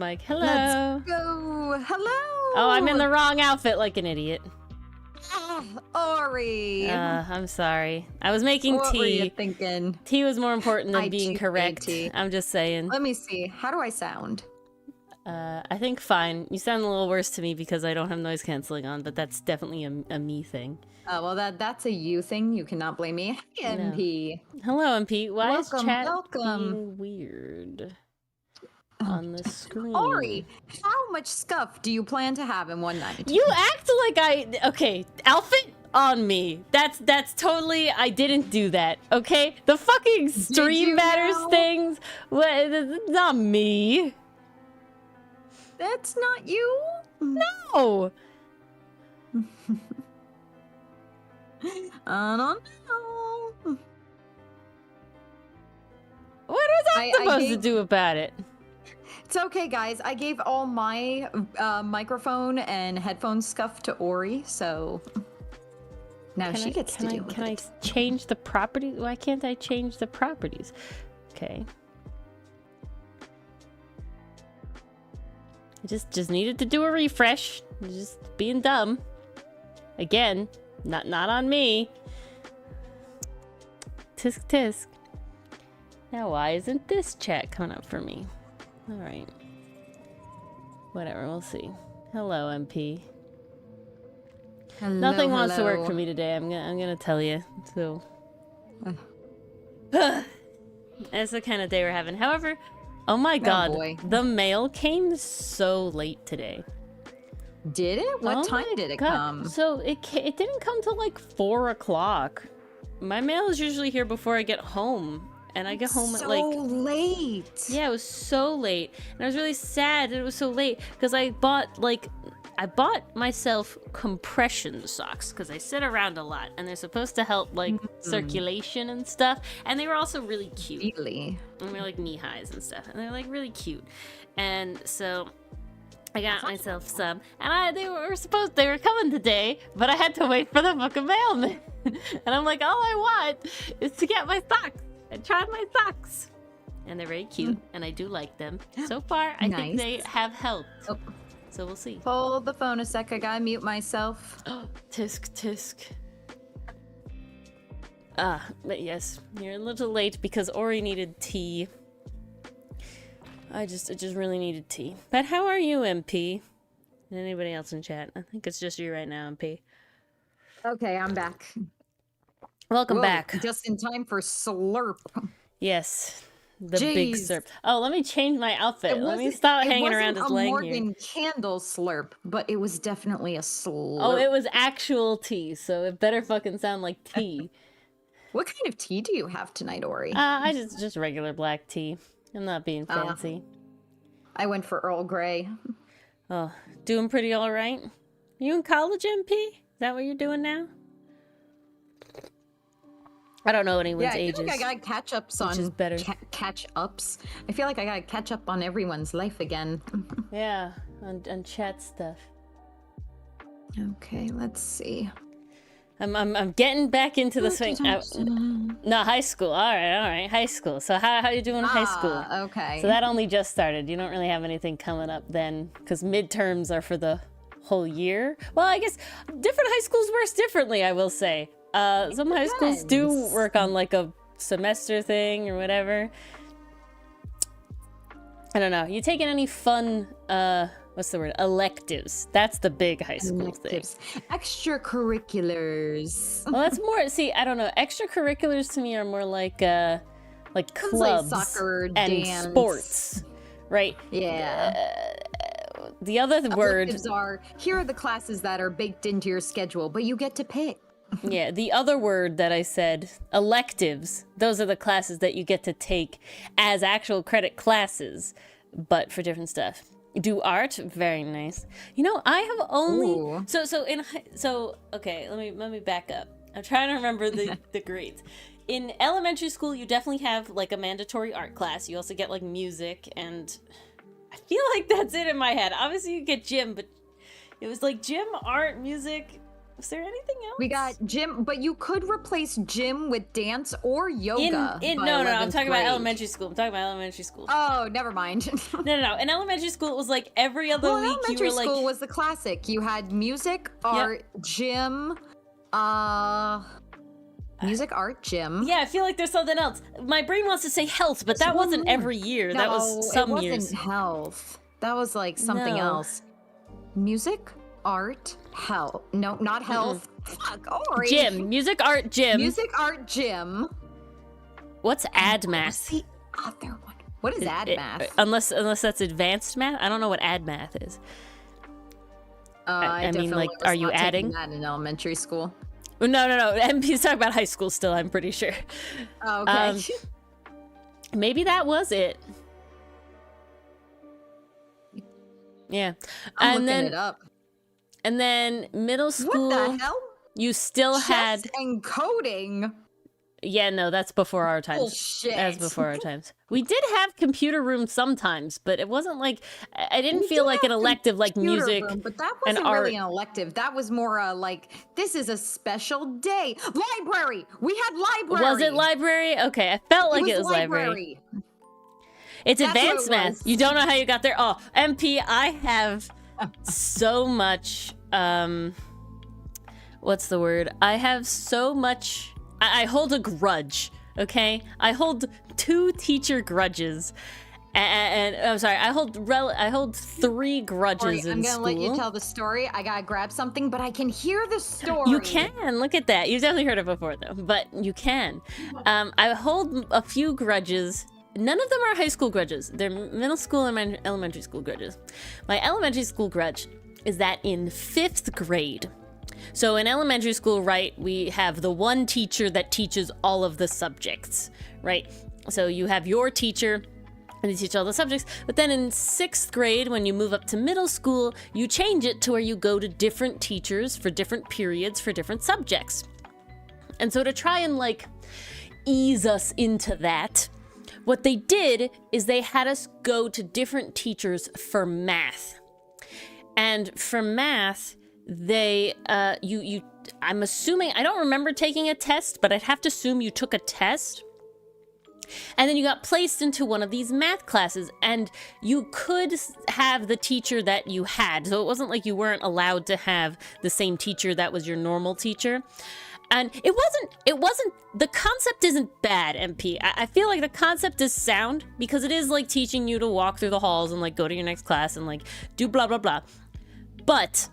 mic. Hello. Let's go. Hello. Oh, I'm in the wrong outfit like an idiot. Ori. I'm sorry. I was making What were you tea. thinking? Tea was more important than I being too correct. made tea. I'm just saying. Let me see. How do I sound? I think fine. You sound a little worse to me because I don't have noise canceling on, but that's definitely a me thing. Well, that's a you thing. You cannot blame me. Hey, No. MP. Hello, MP. Why is chat welcome. being weird on the screen? Ori, how much scuff do you plan to have in one night? You act like okay, outfit on me. That's totally, I didn't do that, okay? The fucking stream matters know? things, it's not me. That's not you? No. I don't know. What was I supposed to gave- do about it? It's okay, guys. I gave all my microphone and headphone scuff to Ori, so now she gets to deal with Can I it. change the properties? Why can't I change the properties? Okay. I just needed to do a refresh. Just being dumb. Again, not on me. Tisk tisk. Now why isn't this chat coming up for me? Alright. Whatever, we'll see. Hello, MP. Hello, Nothing wants to work hello. for me today, I'm gonna tell you. So that's the kind of day we're having. However, oh my god, boy. the mail came so late today. Did it? What Oh time my did it God. come? So it didn't come till like 4 o'clock. My mail is usually here before I get home, and I get home at like late. yeah, it was so late, and I was really sad that it was so late because I bought myself compression socks because I sit around a lot, and they're supposed to help like circulation and stuff, and they were also really cute. Really? And they're like knee highs and stuff, and they're like really cute, and so I got myself some, and they were coming today, but I had to wait for the fucking mailman, and I'm like, all I want is to get my socks. I tried my socks, and they're very cute, and I do like them. So far, I think they Nice. have helped. Oh. So we'll see. Hold the phone a sec. I gotta mute myself. Tisk tisk. But yes, you're a little late because Ori needed tea. I just really needed tea. But how are you, MP? And anybody else in chat? I think it's just you right now, MP. Okay, I'm back. Welcome Whoa, back. Just in time for slurp. Yes, the big Jeez. slurp. Oh, let me change my outfit. Let me wasn't- stop it hanging around wasn't this a leg Morgan here. Candle slurp, but it was definitely a slurp. Oh, it was actual tea, so it better fucking sound like tea. What kind of tea do you have tonight, Ori? I just regular black tea. I'm not being fancy. I went for Earl Grey. Oh, doing pretty all right. You in college, MP? Is that what you're doing now? I don't know anyone's Yeah, I ages. feel like I gotta catch ups which on is better. catch ups. I feel like I gotta catch up on everyone's life again. Yeah, on chat stuff. Okay, let's see. I'm getting back into the swing. No, high school. All right, high school. So how you doing in high school? Okay. So that only just started. You don't really have anything coming up then, because midterms are for the whole year. Well, I guess different high schools work differently, I will say. Some high schools do Depends. work on like a semester thing or whatever. I don't know. You taking any fun, what's the word? Electives. That's the big high school thing. Electives. Extracurriculars. Well, that's more, see, I don't know. Extracurriculars to me are more like Sounds like clubs soccer, and dance. sports, right? Yeah. The other word, Electives are, here are the classes that are baked into your schedule, but you get to pick. yeah, the other word that I said, electives, those are the classes that you get to take as actual credit classes, but for different stuff. Do art, very nice. You know, I have only Ooh. so okay, let me back up. I'm trying to remember the grades. In elementary school, you definitely have like a mandatory art class. You also get like music, and I feel like that's it in my head. Obviously, you get gym, but it was like gym, art, music, Was there anything else? We got gym, but you could replace gym with dance or yoga. No, I'm talking about elementary school. Oh, never mind. No. In elementary school, it was like every other week you were like. Elementary school was the classic. You had music, art, gym, music, art, gym. Yeah, I feel like there's something else. My brain wants to say health, but that wasn't every year. That was some years. It wasn't health. That was like something else. Music, art, health. No, not health. Fuck, Ori. Gym. Music, art, gym. Music, art, gym. What's ad math? The other one. What is ad math? Unless that's advanced math. I don't know what ad math is. I mean, like, are you adding that in elementary school? No. MP's talking about high school still. I'm pretty sure. Oh, okay. Maybe that was it. Yeah. I'm looking it up. And then middle school. What the hell? You still had and coding. Yeah, no, that's before our times. Bullshit. That's before our times. We did have computer rooms sometimes, but it wasn't like I didn't feel like an elective like music room, but that wasn't really an elective. That was more like this is a special day. Library. We had library. Was it library? Okay, I felt like it was library. It's advanced math. You don't know how you got there. Oh, MP, I have so much what's the word? I have so much I hold a grudge, okay? I hold 2 teacher grudges. And I'm sorry, I hold 3 grudges in school. I'm gonna let you tell the story. I gotta grab something, but I can hear the story. You can, look at that. You've definitely heard it before though, but you can. I hold a few grudges. None of them are high school grudges. They're middle school and elementary school grudges. My elementary school grudge is that in 5th grade, so in elementary school, right, we have the one teacher that teaches all of the subjects, right? So you have your teacher and they teach all the subjects, but then in 6th grade, when you move up to middle school, you change it to where you go to different teachers for different periods for different subjects. And so to try and like ease us into that, what they did is they had us go to different teachers for math. And for math, they I'm assuming, I don't remember taking a test, but I'd have to assume you took a test. And then you got placed into one of these math classes, and you could have the teacher that you had. So it wasn't like you weren't allowed to have the same teacher that was your normal teacher. And it wasn't, the concept isn't bad, MP. I feel like the concept is sound because it is like teaching you to walk through the halls and like go to your next class and like do blah, blah, blah. But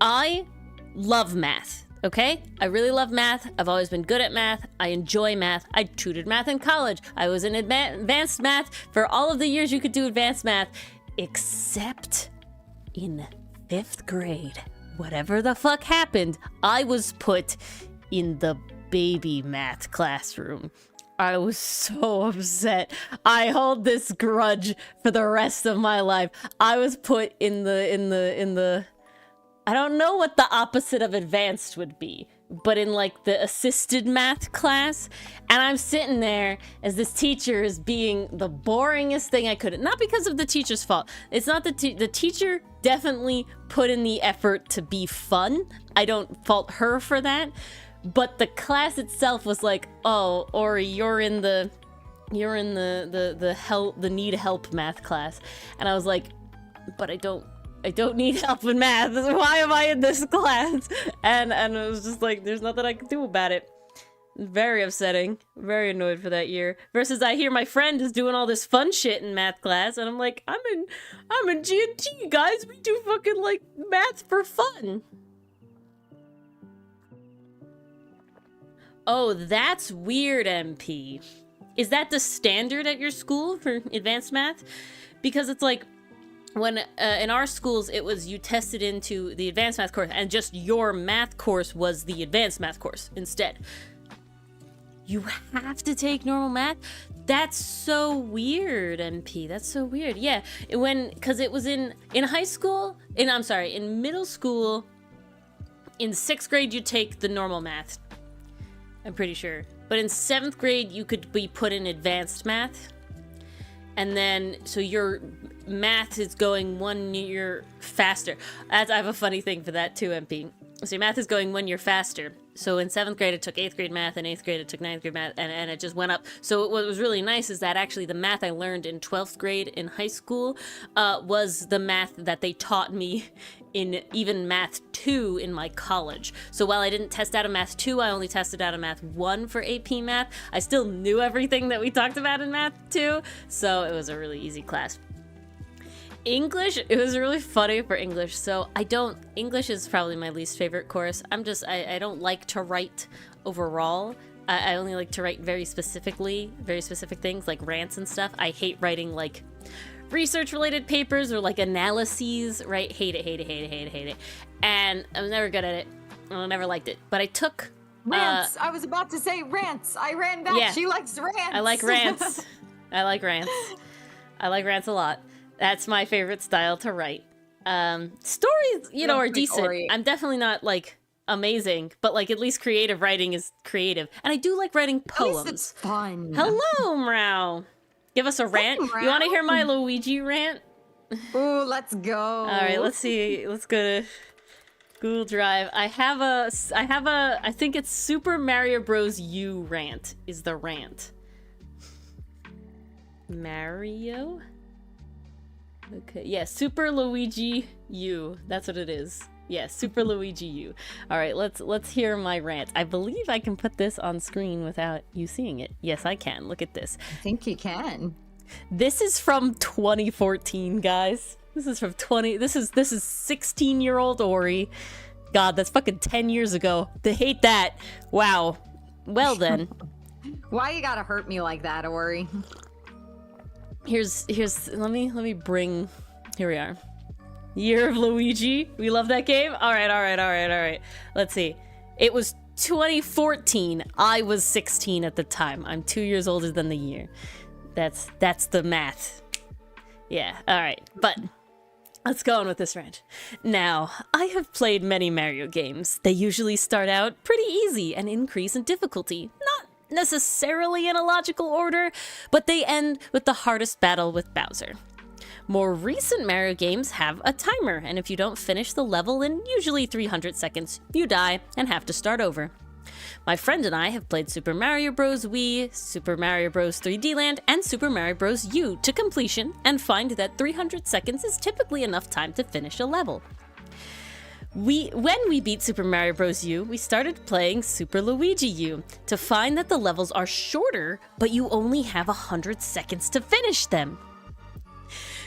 I love math, okay? I really love math. I've always been good at math. I enjoy math. I tutored math in college. I was in advanced math for all of the years you could do advanced math, except in 5th grade. Whatever the fuck happened, I was put in the baby math classroom. I was so upset. I hold this grudge for the rest of my life. I was put in the I don't know what the opposite of advanced would be, but in like the assisted math class, and I'm sitting there as this teacher is being the boringest thing I could. Not because of the teacher's fault. It's not the teacher definitely put in the effort to be fun. I don't fault her for that. But the class itself was like, oh, Ori, you're in the need help math class. And I was like, but I don't need help in math. Why am I in this class? And it was just like, there's nothing I can do about it. Very upsetting. Very annoyed for that year. Versus I hear my friend is doing all this fun shit in math class, and I'm like, I'm in G&T, guys. We do fucking like math for fun. Oh, that's weird, MP. Is that the standard at your school for advanced math? Because it's like, when in our schools, it was you tested into the advanced math course, and just your math course was the advanced math course instead. You have to take normal math? That's so weird, MP. That's so weird. Yeah, because it was in high school, in middle school, in 6th grade, you take the normal math. I'm pretty sure. But in 7th grade, you could be put in advanced math. And then, so your math is going 1 year faster. I have a funny thing for that too, MP. so your math is going 1 year faster. So in 7th grade, it took 8th grade math, and 8th grade, it took 9th grade math, and it just went up. So what was really nice is that actually the math I learned in 12th grade in high school was the math that they taught me in even Math 2 in my college. So while I didn't test out of Math 2, I only tested out of Math 1 for AP Math. I still knew everything that we talked about in Math 2, so it was a really easy class. English, it was really funny for English. So English is probably my least favorite course. I don't like to write overall. I only like to write very specific things like rants and stuff. I hate writing like research related papers or like analyses, right? Hate it. And I'm never good at it. I never liked it. But I took rants. I was about to say rants. I ran back. Yeah. She likes rants. I like rants. I like rants. I like rants a lot. That's my favorite style to write. Stories, are decent. I'm definitely not like amazing, but like at least creative writing is creative. And I do like writing poems. At least it's fun. Hello, Mrao. Give us a rant. You want to hear my Luigi rant? Ooh, let's go. All right, let's see. Let's go to Google Drive. I think it's Super Mario Bros. U rant is the rant. Mario? Okay, yeah, Super Luigi U. That's what it is. Yeah, Super Luigi U. All right, let's hear my rant. I believe I can put this on screen without you seeing it. Yes, I can. Look at this. I think you can. This is from 2014, guys. This is 16-year-old Ori. God, that's fucking 10 years ago. They hate that. Wow. Well then. Why you gotta hurt me like that, Ori? Here's let me bring, here we are. Year of Luigi. We love that game. All right. Let's see. It was 2014. I was 16 at the time. I'm 2 years older than the year. That's the math. Yeah. All right. But let's go on with this rant. Now, I have played many Mario games. They usually start out pretty easy and increase in difficulty. Not necessarily in a logical order, but they end with the hardest battle with Bowser. More recent Mario games have a timer, and if you don't finish the level in usually 300 seconds, you die and have to start over. My friend and I have played Super Mario Bros. Wii, Super Mario Bros. 3D Land, and Super Mario Bros. U to completion, and find that 300 seconds is typically enough time to finish a level. When we beat Super Mario Bros. U, we started playing Super Luigi U to find that the levels are shorter, but you only have 100 seconds to finish them.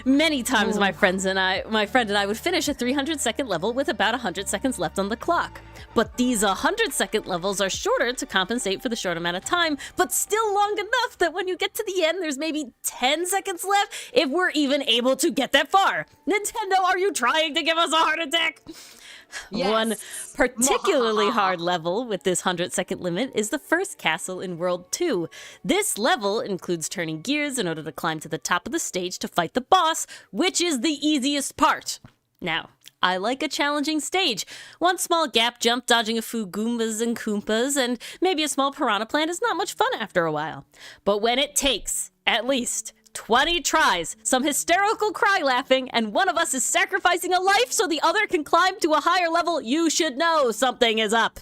Many times my friend and I would finish a 300-second level with about 100 seconds left on the clock. But these 100-second levels are shorter to compensate for the short amount of time, but still long enough that when you get to the end, there's maybe 10 seconds left, if we're even able to get that far. Nintendo, are you trying to give us a heart attack? Yes. One particularly hard level with this 100-second limit is the first castle in World 2. This level includes turning gears in order to climb to the top of the stage to fight the boss, which is the easiest part. Now, I like a challenging stage. One small gap jump, dodging a few Goombas and Koompas, and maybe a small piranha plant is not much fun after a while. But when it takes, at least, 20 tries, some hysterical cry laughing, and one of us is sacrificing a life so the other can climb to a higher level, you should know something is up.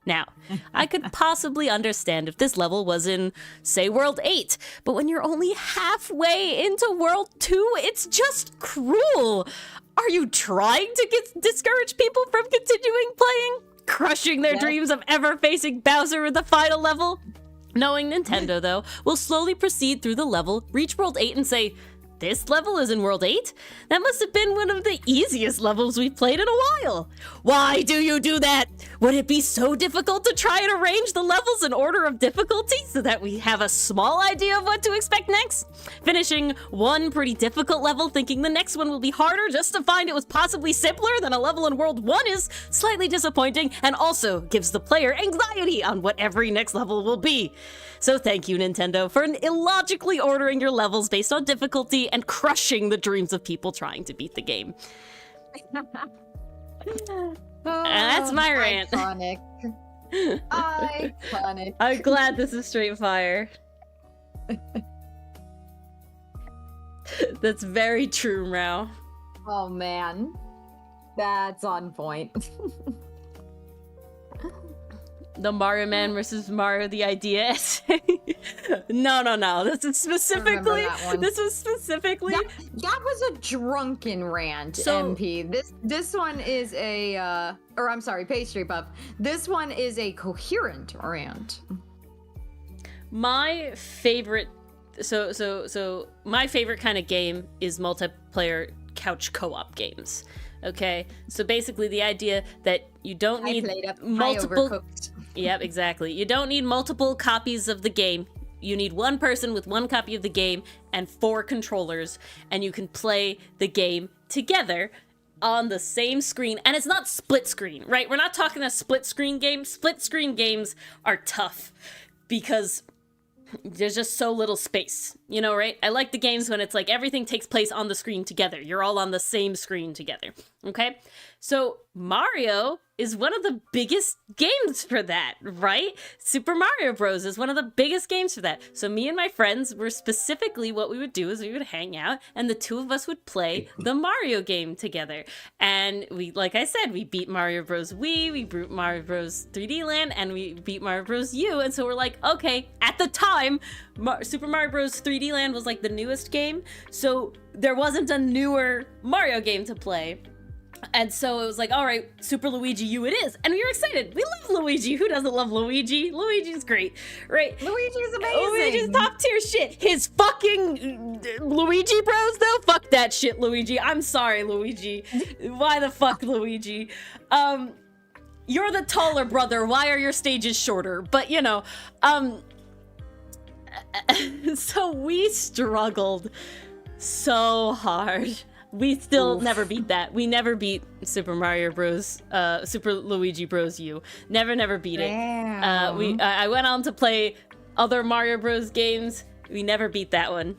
Now, I could possibly understand if this level was in, say, World 8, but when you're only halfway into World 2, it's just cruel. Are you trying to discourage people from continuing playing? Crushing their dreams of ever facing Bowser in the final level? Knowing Nintendo, though, will slowly proceed through the level, reach World 8, and say, this level is in World 8? That must have been one of the easiest levels we've played in a while. Why do you do that? Would it be so difficult to try and arrange the levels in order of difficulty so that we have a small idea of what to expect next? Finishing one pretty difficult level thinking the next one will be harder just to find it was possibly simpler than a level in World 1 is slightly disappointing and also gives the player anxiety on what every next level will be. So thank you, Nintendo, for illogically ordering your levels based on difficulty and crushing the dreams of people trying to beat the game. And that's my rant. Iconic. Iconic. I'm glad this is Street Fire. That's very true, Mrao. Oh man, that's on point. the Mario Man versus Mario the Idea essay. No. This was specifically. That was a drunken rant, So- MP. This one is a or I'm sorry, Pastry Puff. This one is a coherent rant. My favorite. So my favorite kind of game is multiplayer couch co-op games. Okay, so basically the idea that you don't I need played up multiple. Overcooked. Yep, exactly. You don't need multiple copies of the game. You need one person with one copy of the game and 4 controllers, and you can play the game together on the same screen. And it's not split screen, right? We're not talking a split screen game. Split screen games are tough because there's just so little space, you know, right? I like the games when it's like everything takes place on the screen together. You're all on the same screen together, okay? So Mario is one of the biggest games for that, right? Super Mario Bros. Is one of the biggest games for that. So me and my friends were specifically, what we would do is we would hang out and the 2 of us would play the Mario game together. And we, like I said, we beat Mario Bros. Wii, we beat Mario Bros. 3D Land, and we beat Mario Bros. U. And so we're like, okay, at the time, Super Mario Bros. 3D Land was like the newest game. So there wasn't a newer Mario game to play. And so it was like, all right, Super Luigi U it is. And we were excited. We love Luigi. Who doesn't love Luigi? Luigi's great, right? Luigi's amazing. Luigi's top tier shit. His fucking Luigi Bros, though? Fuck that shit, Luigi. I'm sorry, Luigi. Why the fuck, Luigi? You're the taller brother. Why are your stages shorter? But, you know, so we struggled so hard. We still never beat that. We never beat Super Mario Bros. Super Luigi Bros. U. Never beat it. Damn. I went on to play other Mario Bros. Games. We never beat that one.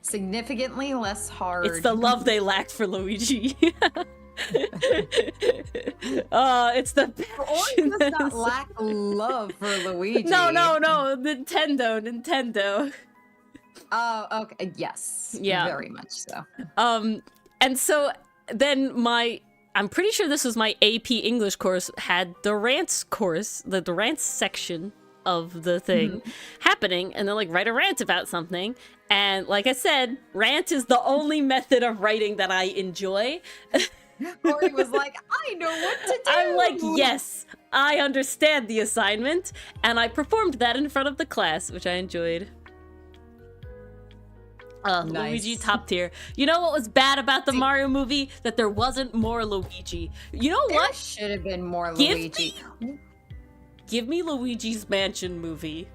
Significantly less hard. It's the love they lacked for Luigi. It's the Ori does not lack love for Luigi. No. Nintendo. Oh, okay. Yes. Yeah. Very much so. And so then I'm pretty sure this was my AP English course, had the rants course, the rants section of the thing happening, and then like write a rant about something. And like I said, rant is the only method of writing that I enjoy. Ori was like, I know what to do. I'm like, yes, I understand the assignment, and I performed that in front of the class, which I enjoyed. Nice. Luigi top tier. You know what was bad about the Mario movie? That there wasn't more Luigi. You know There what? should have been more Give Luigi. Give me Luigi's Mansion movie.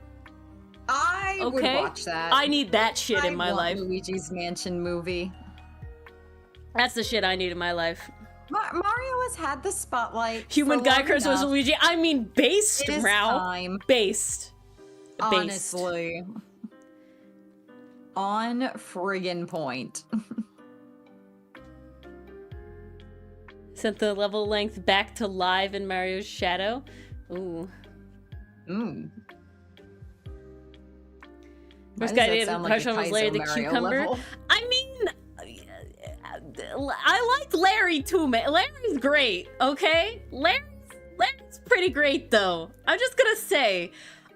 I would Okay? watch that. I need that shit in my want life. Luigi's Mansion movie. That's the shit I need in my life. Mario has had the spotlight. Human for Guy long Curse versus enough. Luigi. I mean, based, It is Rao. time. Based. Honestly. On friggin' point. Sent the level length back to live in Mario's Shadow. Ooh. First guy did impression was Larry the Cucumber. Level? I mean, I like Larry too, man. Larry's great, okay? Larry's pretty great, though. I'm just gonna say,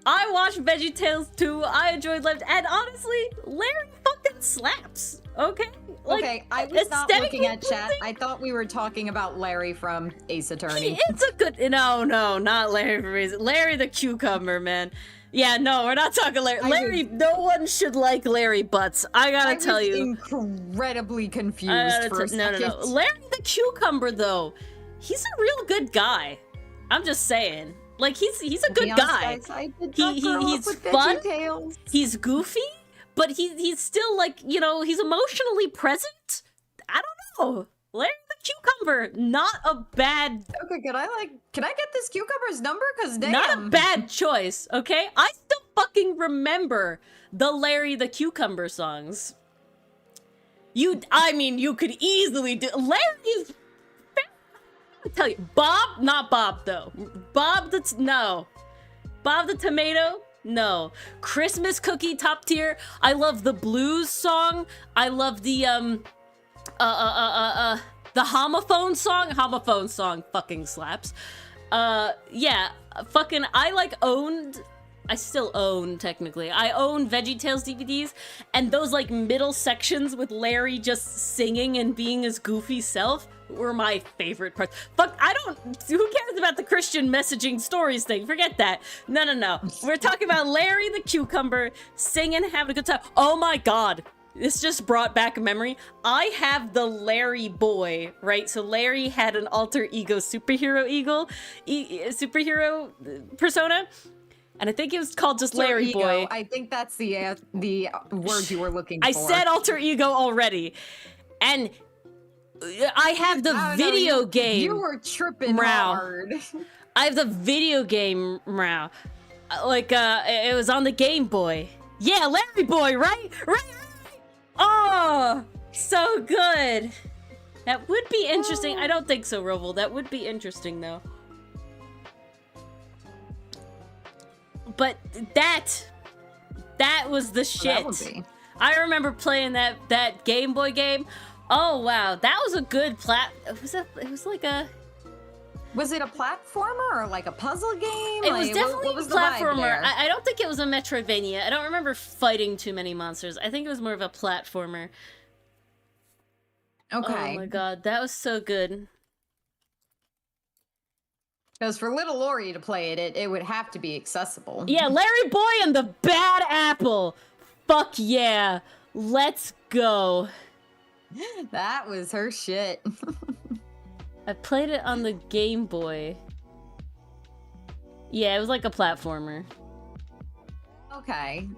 I watched VeggieTales 2, I enjoyed Left, and honestly, Larry fucking slaps, okay? Like, Okay, I was not looking at chat. pleasing. I thought we were talking about Larry from Ace Attorney. It's a good, no, not Larry for reason. Larry the Cucumber, man. Yeah, no, we're not talking Larry. Larry, no one should like Larry Butts. I gotta tell you. Incredibly confused for a second. No. Larry the Cucumber, though, he's a real good guy. I'm just saying. Like, he's a good guy. Guys, I did not grow up He's with fun. VeggieTales. He's goofy, but he's still, like, you know, he's emotionally present. I don't know. Larry the Cucumber, not a bad, Okay, can I get this cucumber's number? Cause damn. not a bad choice, okay? I still fucking remember the Larry the Cucumber songs. You could easily do, Larry is, I tell you, Bob, not Bob though. Bob the Tomato, no. Christmas Cookie, top tier. I love the blues song. I love the homophone song. Homophone song fucking slaps. Yeah, fucking, I still own, technically. I own VeggieTales DVDs, and those, like, middle sections with Larry just singing and being his goofy self were my favorite parts. Fuck, who cares about the Christian messaging stories thing? Forget that. No. We're talking about Larry the Cucumber singing, having a good time. Oh my god. This just brought back a memory. I have the Larry boy, right? So Larry had an alter ego superhero persona. And I think it was called just Larry ego. Boy. I think that's the word you were looking for. I said alter ego already. And I have the video game. You were tripping hard. I have the video game Mrao. Like, it was on the Game Boy. Yeah, Larry Boy, right? Right. Oh, so good. That would be interesting. I don't think so, Roval. That would be interesting, though. But that was the shit. I remember playing that Game Boy game. Oh wow, that was a good Was it a platformer or like a puzzle game? It was definitely a platformer. I don't think it was a Metroidvania. I don't remember fighting too many monsters. I think it was more of a platformer. Okay. Oh my god, that was so good. Because for little Lori to play it would have to be accessible. Yeah, Larry Boy and the Bad Apple. Fuck yeah. Let's go. That was her shit. I played it on the Game Boy. Yeah, it was like a platformer. Okay.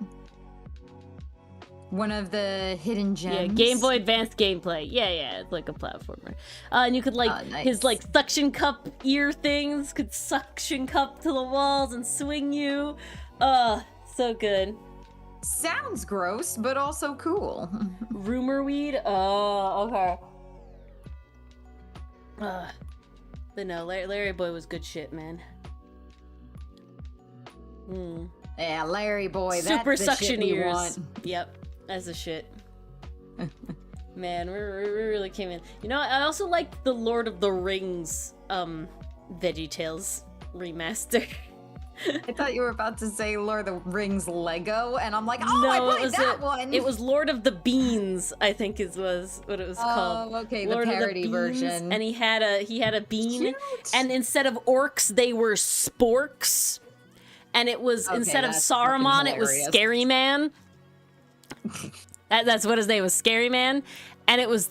One of the hidden gems. Yeah, Game Boy Advanced gameplay. Yeah, it's like a platformer. And you could like his like suction cup ear things could suction cup to the walls and swing you. So good. Sounds gross, but also cool. Rumor weed? Oh, okay. But no, Larry Boy was good shit, man. Yeah, Larry Boy. Super that's the suction shit ears. want. Yep, that's the shit. Man, we really came in. You know, I also like the Lord of the Rings VeggieTales remaster. I thought you were about to say Lord of the Rings Lego, and I'm like, oh, no, I played that one. It was Lord of the Beans, I think was what it was called. Oh, okay, Lord the parody of the Beans, version. And he had a bean, Cute. and instead of orcs, they were sporks. And it was, instead of Saruman, it was Scary Man. That's what his name was, Scary Man. And it was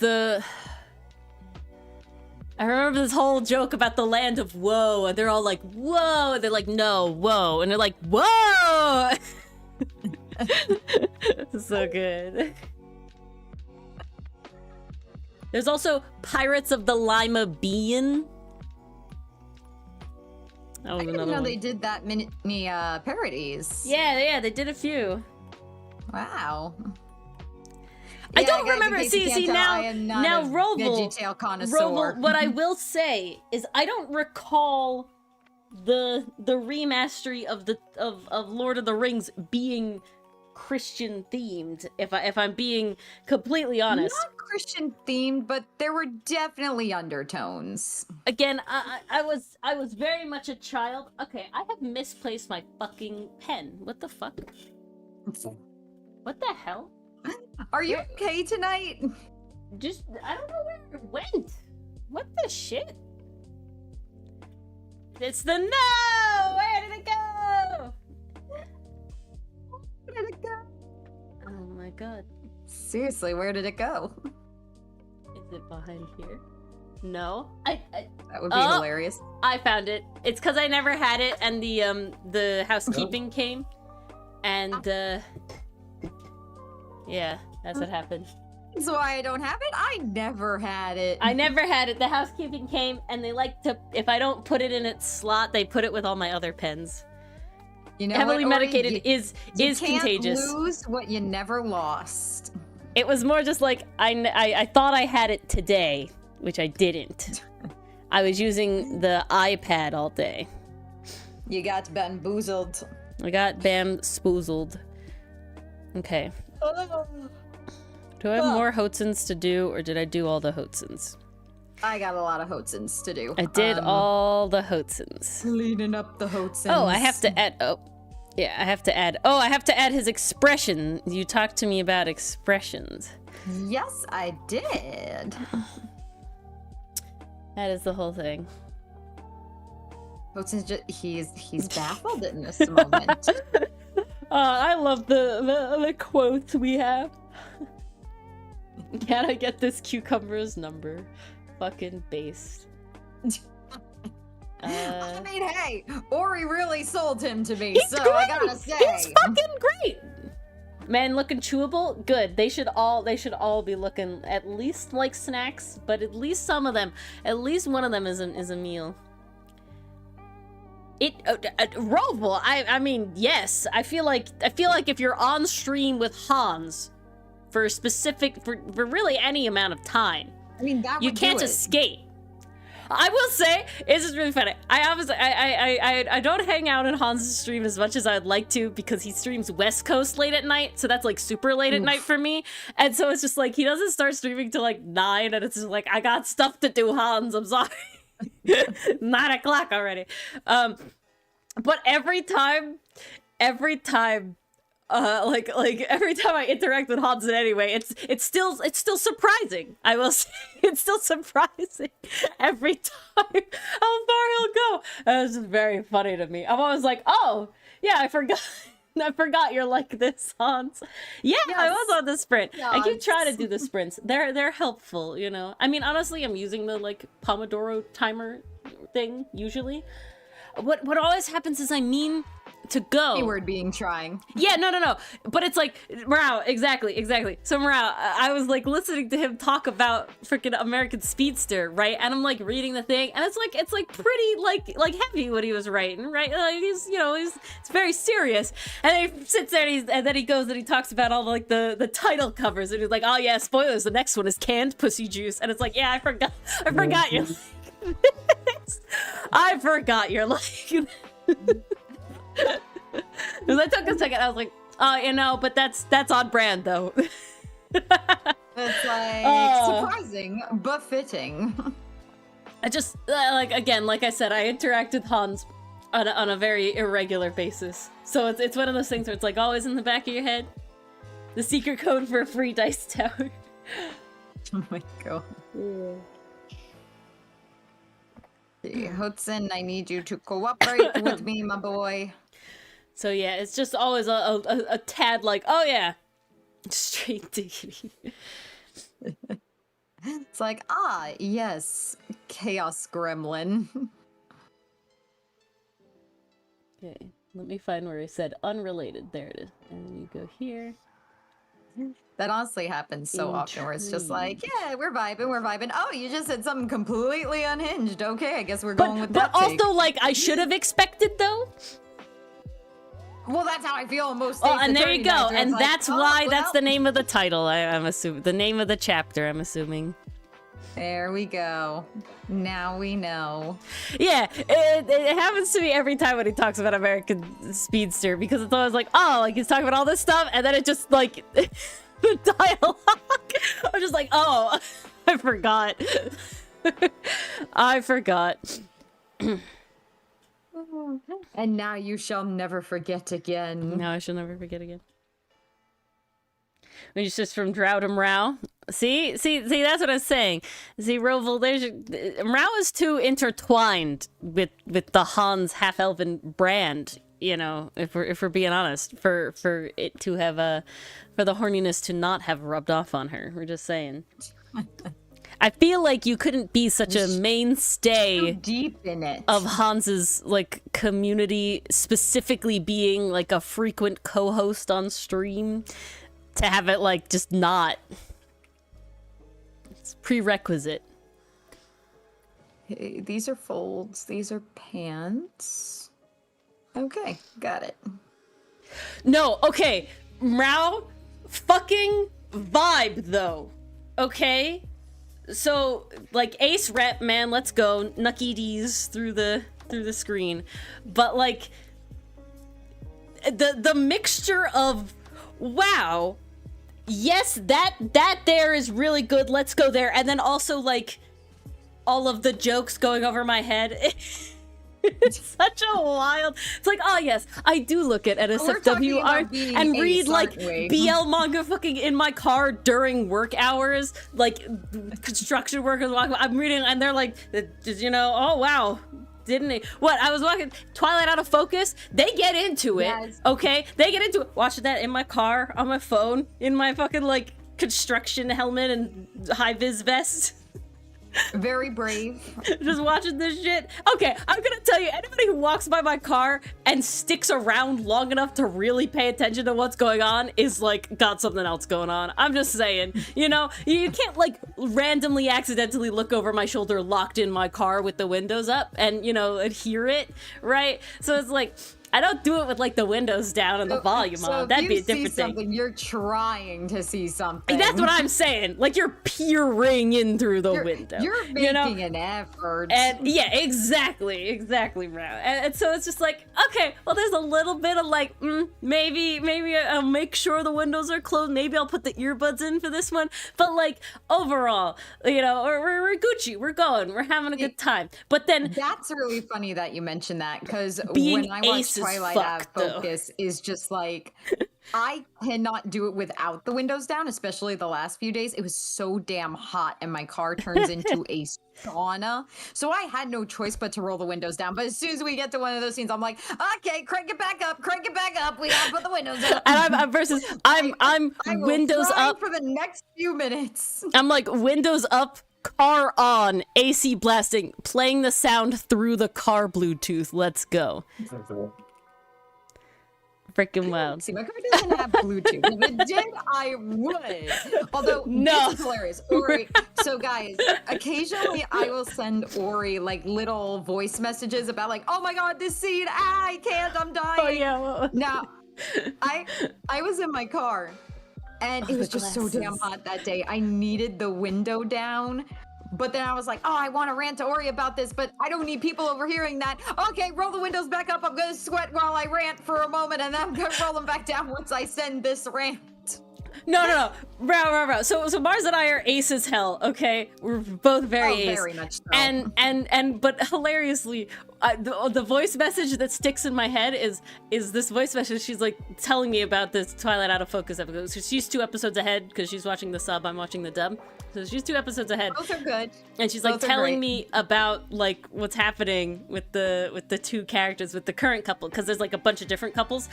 I remember this whole joke about the land of woe, and they're all like, whoa, and they're like, no, whoa, and they're like, whoa! So good. There's also Pirates of the Lima Bean. I didn't know they did that many parodies. Yeah, they did a few. Wow. I don't remember. See now Roval, VeggieTale connoisseur. Roval, what I will say is I don't recall the remastery of Lord of the Rings being Christian themed. If I'm being completely honest, not Christian themed, but there were definitely undertones. Again, I was very much a child. Okay, I have misplaced my fucking pen. What the fuck? What the hell? Are you okay tonight? I don't know where it went. What the shit? It's the no! Where did it go? Where did it go? Oh my god. Seriously, where did it go? Is it behind here? No. That would be hilarious. I found it. It's because I never had it, and the housekeeping came, and yeah, that's what happened. That's why I don't have it. I never had it. I never had it. The housekeeping came, and they like to, if I don't put it in its slot, they put it with all my other pens. You know, heavily medicated is contagious. You can't lose what you never lost. It was more just like I thought I had it today, which I didn't. I was using the iPad all day. You got bamboozled. I got bamboozled. Okay. Do I have more Hotsons to do, or did I do all the Hotsons? I got a lot of Hotsons to do. I did all the Hotsons. Cleaning up the Hotsons. Oh, I have to add. Oh, yeah, I have to add. Oh, I have to add his expression. You talked to me about expressions. Yes, I did. That is the whole thing. Hotson's just he's baffled in this moment. I love the quotes we have. Can I get this cucumber's number? Fucking based. I mean, hey, Ori really sold him to me, so great. I gotta say, he's fucking great. Man, looking chewable, good. They should all be looking at least like snacks, but at least some of them, at least one of them is a meal. Roval, I mean, yes. I feel like if you're on stream with Hans for really any amount of time, I mean, that you can't escape. I will say, this is really funny. I don't hang out in Hans' stream as much as I'd like to because he streams West Coast late at night, so that's like super late at night for me. And so it's just like he doesn't start streaming till like 9, and it's just like I got stuff to do, Hans. I'm sorry. 9 o'clock already. But every time every time I interact with Hans in any way, it's still surprising. I will say it's still surprising every time how far he'll go. And it's just very funny to me. I'm always like, oh yeah, I forgot you're like this, Hans. Yeah, yes. I was on the sprint. Yes. I keep trying to do the sprints. They're helpful, you know. I mean, honestly, I'm using the like Pomodoro timer thing usually. What always happens is I mean to go. Keyword being trying. Yeah, no. But it's like, Morale, exactly. So Morale, I was like listening to him talk about freaking American Speedster, right? And I'm like reading the thing, and it's like pretty like heavy what he was writing, right? Like he's it's very serious. And then he sits there and then he goes and he talks about all like the title covers, and he's like, oh yeah, spoilers, the next one is canned pussy juice. And it's like, yeah, I forgot you're like this. I forgot you're like because I took a second, I was like, oh, but that's on brand though. It's like surprising but fitting. I just like I said, I interact with Hans on a very irregular basis, so it's one of those things where it's like always in the back of your head, the secret code for a free dice tower. Oh my god. Hudson, I need you to cooperate with me, my boy. So yeah, it's just always a tad like, oh yeah, straight diggity. It's like, yes, Chaos Gremlin. Okay, let me find where I said unrelated. There it is. And you go here. That honestly happens so often where it's just like, yeah, we're vibing. Oh, you just said something completely unhinged. Okay, I guess we're going with that. But also, like, I should have expected, though. Well, that's how I feel most days. Oh, and there you go. And that's why that's the name of the title, I'm assuming. The name of the chapter, I'm assuming. There we go. Now we know. Yeah, it happens to me every time when he talks about American Speedster, because it's always like, oh, like he's talking about all this stuff, and then it just like the dialogue. I'm just like, oh, I forgot. I forgot. And now you shall never forget again. No, I shall never forget again. It's just from Drow to Mrau. See, that's what I was saying. See, Roval, Mrau is too intertwined with the Hans half-elven brand, you know, if we're being honest, for it to have for the horniness to not have rubbed off on her. We're just saying. I feel like you couldn't be such a mainstay so deep in it of Hans's like community, specifically being like a frequent co-host on stream, to have it like just not. It's prerequisite. Hey, these are folds. These are pants. Okay, got it. No, okay. Mrau, fucking vibe though. Okay? So, like, ace rep, man, let's go. Nucky D's through the screen. But like the mixture of wow, yes, that there is really good, let's go there, and then also like all of the jokes going over my head. It's such a wild. It's like, oh yes, I do look at NSFW art and read like BL manga fucking in my car during work hours, like construction workers walking. I'm reading and they're like, you know, oh wow. Didn't he? What? I was watching Twilight Out of Focus. They get into it, yes. Okay? They get into it. Watching that in my car, on my phone, in my fucking, like, construction helmet and high-vis vest. Very brave. Just watching this shit. Okay, I'm gonna tell you, anybody who walks by my car and sticks around long enough to really pay attention to what's going on is, like, got something else going on. I'm just saying, you know, you can't, like, randomly accidentally look over my shoulder locked in my car with the windows up and, you know, and hear it, right? So it's like, I don't do it with, like, the windows down and the volume on. That'd be a different thing. You're trying to see something. That's what I'm saying. Like, you're peering in through the window. You're making an effort. And yeah, exactly, bro. And so it's just like, okay, well, there's a little bit of like, maybe I'll make sure the windows are closed. Maybe I'll put the earbuds in for this one. But like, overall, you know, we're Gucci. We're going. We're having a good time. But then that's really funny that you mentioned that, because when I watch Twilight Out of Focus is just like, I cannot do it without the windows down, especially the last few days. It was so damn hot and my car turns into a sauna. So I had no choice but to roll the windows down. But as soon as we get to one of those scenes, I'm like, okay, crank it back up. We gotta put the windows up. And I'm windows up for the next few minutes. I'm like, windows up, car on, AC blasting, playing the sound through the car Bluetooth. Let's go. Freaking wild. See, my car doesn't have Bluetooth. If it did, I would. Although, no. This is hilarious. Ori, so guys, occasionally I will send Ori like little voice messages about like, oh my god, this scene, I can't, I'm dying. Oh yeah. Now, I was in my car and it was just so damn hot that day. I needed the window down. But then I was like, oh, I want to rant to Ori about this, but I don't need people overhearing that. Okay, roll the windows back up. I'm going to sweat while I rant for a moment, and then I'm going to roll them back down once I send this rant. No. Bro. So Mars and I are ace as hell, okay? We're both very ace. Very much so. But hilariously, the voice message that sticks in my head is this voice message. She's like telling me about this Twilight Out of Focus episode. So she's 2 episodes ahead because she's watching the sub, I'm watching the dub. So she's 2 episodes ahead. Both are good. And she's like telling me about like what's happening with the 2 characters, with the current couple, because there's like a bunch of different couples.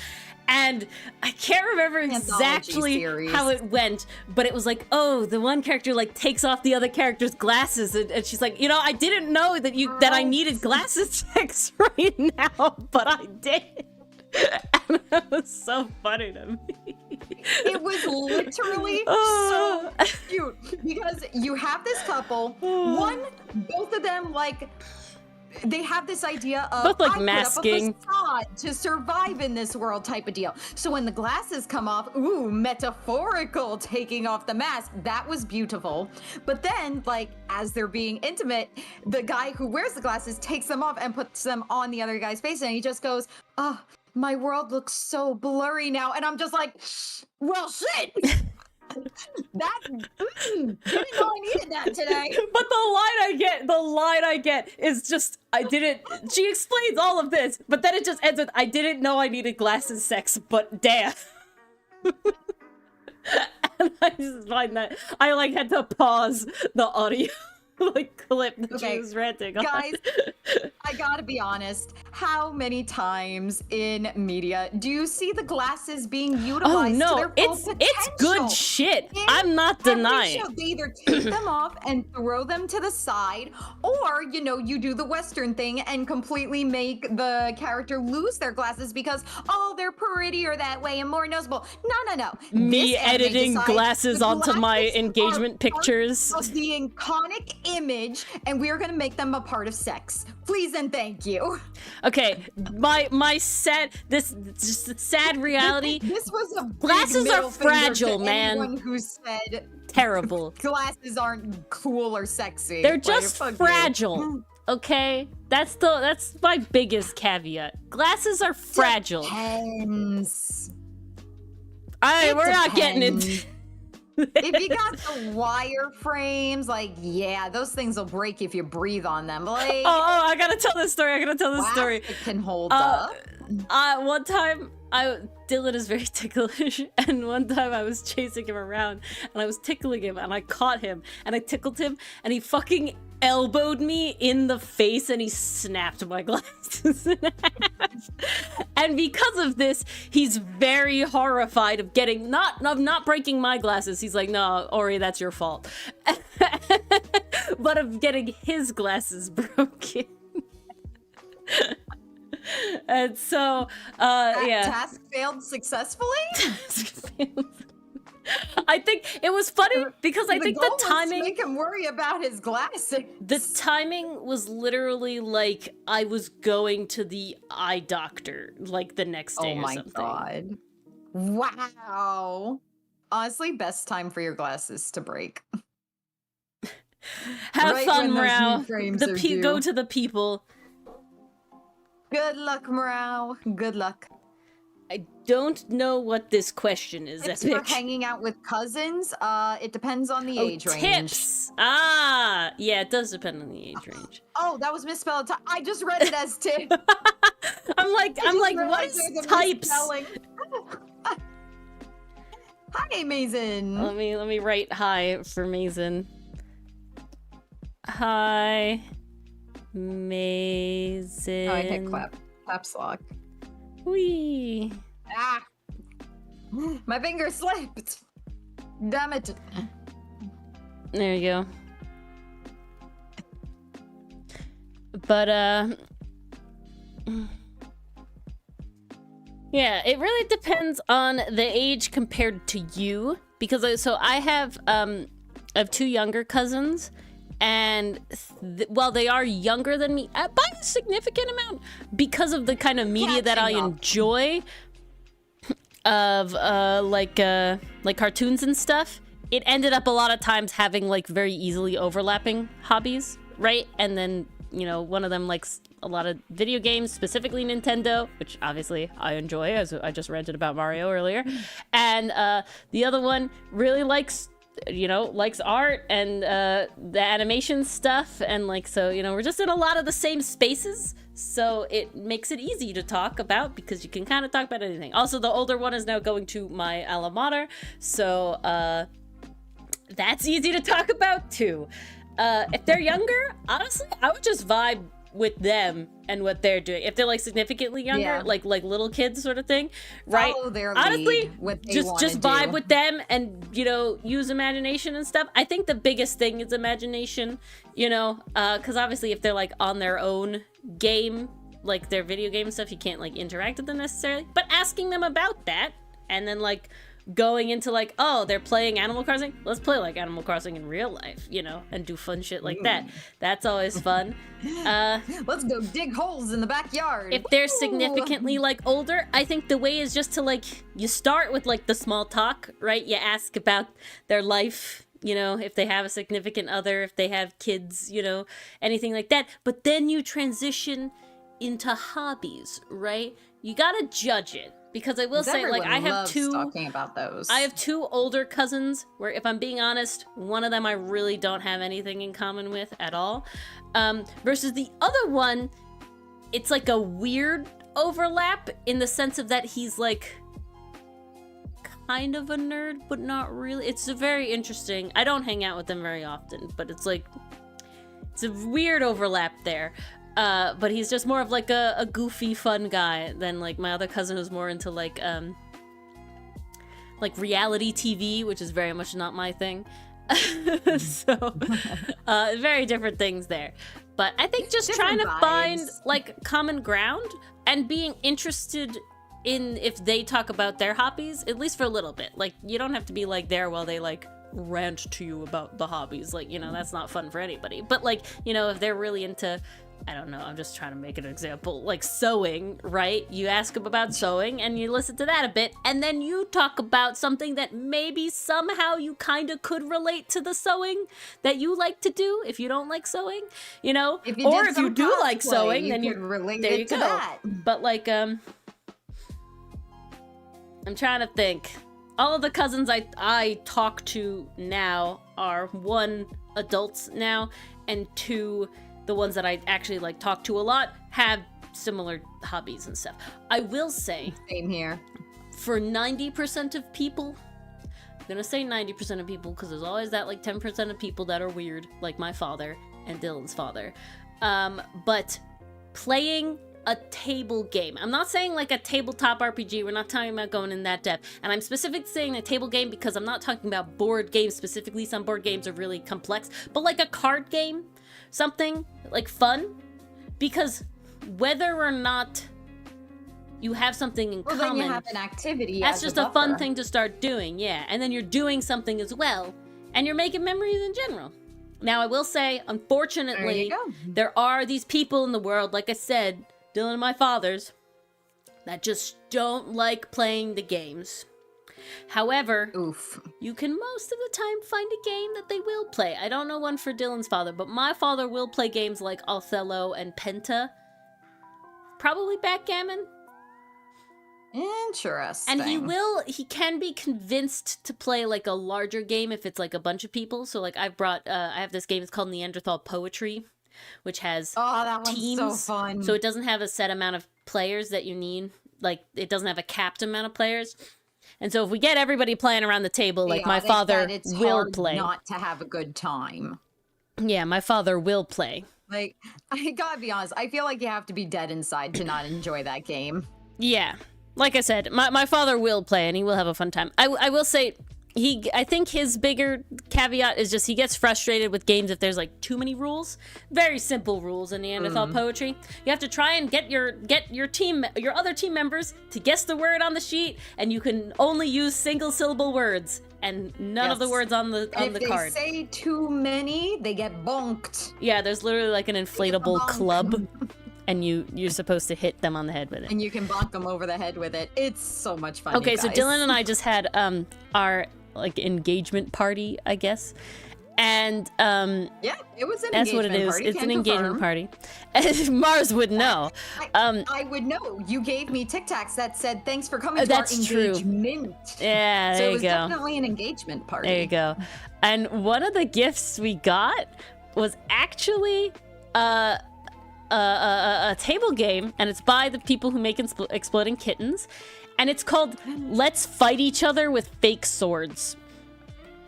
And I can't remember exactly how it went, but it was like, oh, the one character like takes off the other character's glasses, and she's like, you know, I didn't know that I needed glasses checks right now, but I did. And that was so funny to me. It was literally so cute, because you have this couple, both of them like, they have this idea of both like masking put up a facade to survive in this world type of deal. So when the glasses come off, ooh, metaphorical taking off the mask, that was beautiful. But then, like, as they're being intimate, the guy who wears the glasses takes them off and puts them on the other guy's face, and he just goes, oh, my world looks so blurry now. And I'm just like, well, shit. Didn't know I needed that today. But the line I get is just, she explains all of this, but then it just ends with, I didn't know I needed glasses sex, but damn. And I just find that, I like had to pause the audio like clip that she was ranting on. Guys, I gotta be honest. How many times in media do you see the glasses being utilized to their full potential? It's good shit. I'm not denying. They either take them off and throw them to the side, or, you know, you do the Western thing and completely make the character lose their glasses because, oh, they're prettier that way and more noticeable. No. Me editing glasses onto my engagement pictures. Of the iconic image, and we are going to make them a part of sex. Please and thank you. Okay, my sad reality. This was a glasses are fragile, man. Anyone who said terrible glasses aren't cool or sexy. They're just fragile. Okay, that's my biggest caveat. Glasses are fragile. Depends. We're not getting into. If you got the wire frames, like, yeah, those things will break if you breathe on them. Like, I gotta tell this story. I gotta tell this story. plastic can hold Uh, up. One time, Dylan is very ticklish, and one time I was chasing him around, and I was tickling him, and I caught him, and I tickled him, and he fucking elbowed me in the face, and he snapped my glasses in half. And because of this, he's very horrified of not breaking my glasses. He's like, no, Ori, that's your fault. But of getting his glasses broken. And so, yeah. Task failed successfully? I think it was funny because I think the goal was to timing. make him worry about his glasses. The timing was literally like I was going to the eye doctor like the next day or something. Oh my god. Wow. Honestly, best time for your glasses to break. Have Right fun, when those Mrau. new frames are due. Go to the people. Good luck, Mrau. Good luck. I don't know what this question is. Tips for hanging out with cousins? It depends on the age range. Tips. Ah, yeah, it does depend on the age range. Oh, that was misspelled. I just read it as tip. I'm like, what is types? Hi, Mason. Let me write hi for Mason. Hi, Mason. Oh, I hit caps lock. Whee. Ah! My finger slipped. Damn it. There you go. But yeah, it really depends on the age compared to you, because I have two younger cousins, and while they are younger than me by a significant amount, because of the kind of media that I enjoy of like cartoons and stuff, it ended up a lot of times having like very easily overlapping hobbies, right? And then, you know, one of them likes a lot of video games, specifically Nintendo, which obviously I enjoy, as I just ranted about Mario earlier, and the other one really likes art and the animation stuff, and like, so, you know, we're just in a lot of the same spaces, so it makes it easy to talk about because you can kind of talk about anything. Also, the older one is now going to my alma mater, so that's easy to talk about too. If they're younger, honestly, I would just vibe with them and what they're doing. If they're like significantly younger, yeah, like little kids sort of thing, right? Follow their honestly, lead, what they just vibe with them and, you know, use imagination and stuff. I think the biggest thing is imagination, you know, because obviously if they're like on their own game, like their video game stuff, you can't like interact with them necessarily, but asking them about that and then like going into like, oh, they're playing Animal Crossing, let's play like Animal Crossing in real life, you know, and do fun shit like that. That's always fun. Let's go dig holes in the backyard. If they're significantly like older, I think the way is just to like, you start with like the small talk, right? You ask about their life, you know, if they have a significant other, if they have kids, you know, anything like that. But then you transition into hobbies, right? You gotta judge it. Because I will say, like, I have talking about those. I have two older cousins where, if I'm being honest, one of them I really don't have anything in common with at all. Versus the other one, it's like a weird overlap in the sense of that he's like kind of a nerd, but not really. It's a very interesting. I don't hang out with them very often, but it's like, it's a weird overlap there. But he's just more of like a goofy, fun guy than like my other cousin who's more into like reality TV, which is very much not my thing. So, very different things there. But I think just trying to find like common ground and being interested in if they talk about their hobbies, at least for a little bit. Like, you don't have to be like there while they like rant to you about the hobbies. Like, you know, that's not fun for anybody. But like, you know, if they're really into, I don't know, I'm just trying to make an example, like sewing, right? You ask them about sewing and you listen to that a bit, and then you talk about something that maybe somehow you kind of could relate to the sewing that you like to do if you don't like sewing, you know? If you do like sewing, then you relate there it you to go. that. But like, I'm trying to think. all of the cousins I talk to now are 1, adults now, and 2, the ones that I actually like talk to a lot have similar hobbies and stuff. I will say, Same here. for 90% of people, I'm gonna say 90% of people because there's always that like 10% of people that are weird, like my father and Dylan's father. But playing a table game, I'm not saying like a tabletop RPG, we're not talking about going in that depth, and I'm specifically saying a table game because I'm not talking about board games specifically. Some board games are really complex, but like a card game, something like fun, because whether or not you have something in Well, common, then you have an activity. that's as just a a fun buffer. thing to start doing, yeah. And then you're doing something as well, and you're making memories in general. Now, I will say, There unfortunately, you go. there are these people in the world, like I said, Dylan and my fathers, that just don't like playing the games. However, Oof. you can most of the time find a game that they will play. I don't know one for Dylan's father, but my father will play games like Othello and Penta. Probably backgammon. Interesting. And he can be convinced to play like a larger game if it's like a bunch of people. So like I have this game, it's called Neanderthal Poetry, which has Oh, that one's teams. so fun. So it doesn't have a set amount of players that you need. Like it doesn't have a capped amount of players. And so if we get everybody playing around the table, like Yeah, my I think father that it's will hard play. not to have a good time. Yeah, my father will play. Like, I gotta be honest, I feel like you have to be dead inside to not enjoy that game. Yeah. Like I said, my father will play and he will have a fun time. I will say, I think his bigger caveat is just he gets frustrated with games if there's like too many rules. Very simple rules in Neanderthal Poetry. You have to try and get your other team members to guess the word on the sheet, and you can only use single syllable words and none of the Yes. words on the And if card. they say too many, they get bonked. Yeah, there's literally like an inflatable bonk. club, and you're supposed to hit them on the head with it. And you can bonk them over the head with it. It's so much fun. Okay, you so guys. Dylan and I just had our like engagement party, I guess, and Yeah, it was an that's engagement what it is. party. It's Can an engagement confirm. party. As Mars would know. I would know. You gave me Tic Tacs that said thanks for coming to our That's true. engagement. Yeah, So there it you was go. definitely an engagement party. There you go. And one of the gifts we got was actually a table game, and it's by the people who make Exploding Kittens, and it's called Let's Fight Each Other with Fake Swords.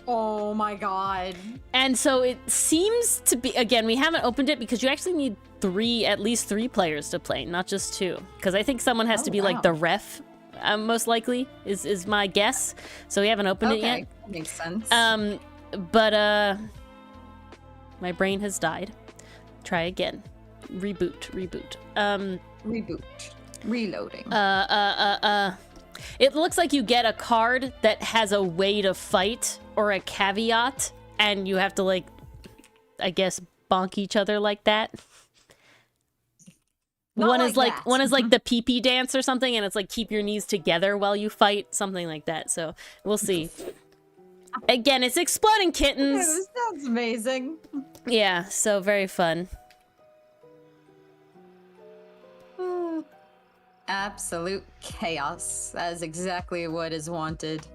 Oh my god. And so it seems to be, again, we haven't opened it because you actually need at least three players to play, not just two. Because I think someone has Oh, to be wow. like the ref, most likely, is my guess. So we haven't opened it Okay, yet. makes sense. But my brain has died. Try again. Reboot. Reboot. Reloading. It looks like you get a card that has a way to fight or a caveat, and you have to, like, I guess, bonk each other like that. Not one like is like that. one is like the pee-pee dance or something, and it's like keep your knees together while you fight, something like that. So we'll see. Again, it's Exploding Kittens. This sounds amazing. Yeah, so very fun. Absolute chaos. That is exactly what is wanted.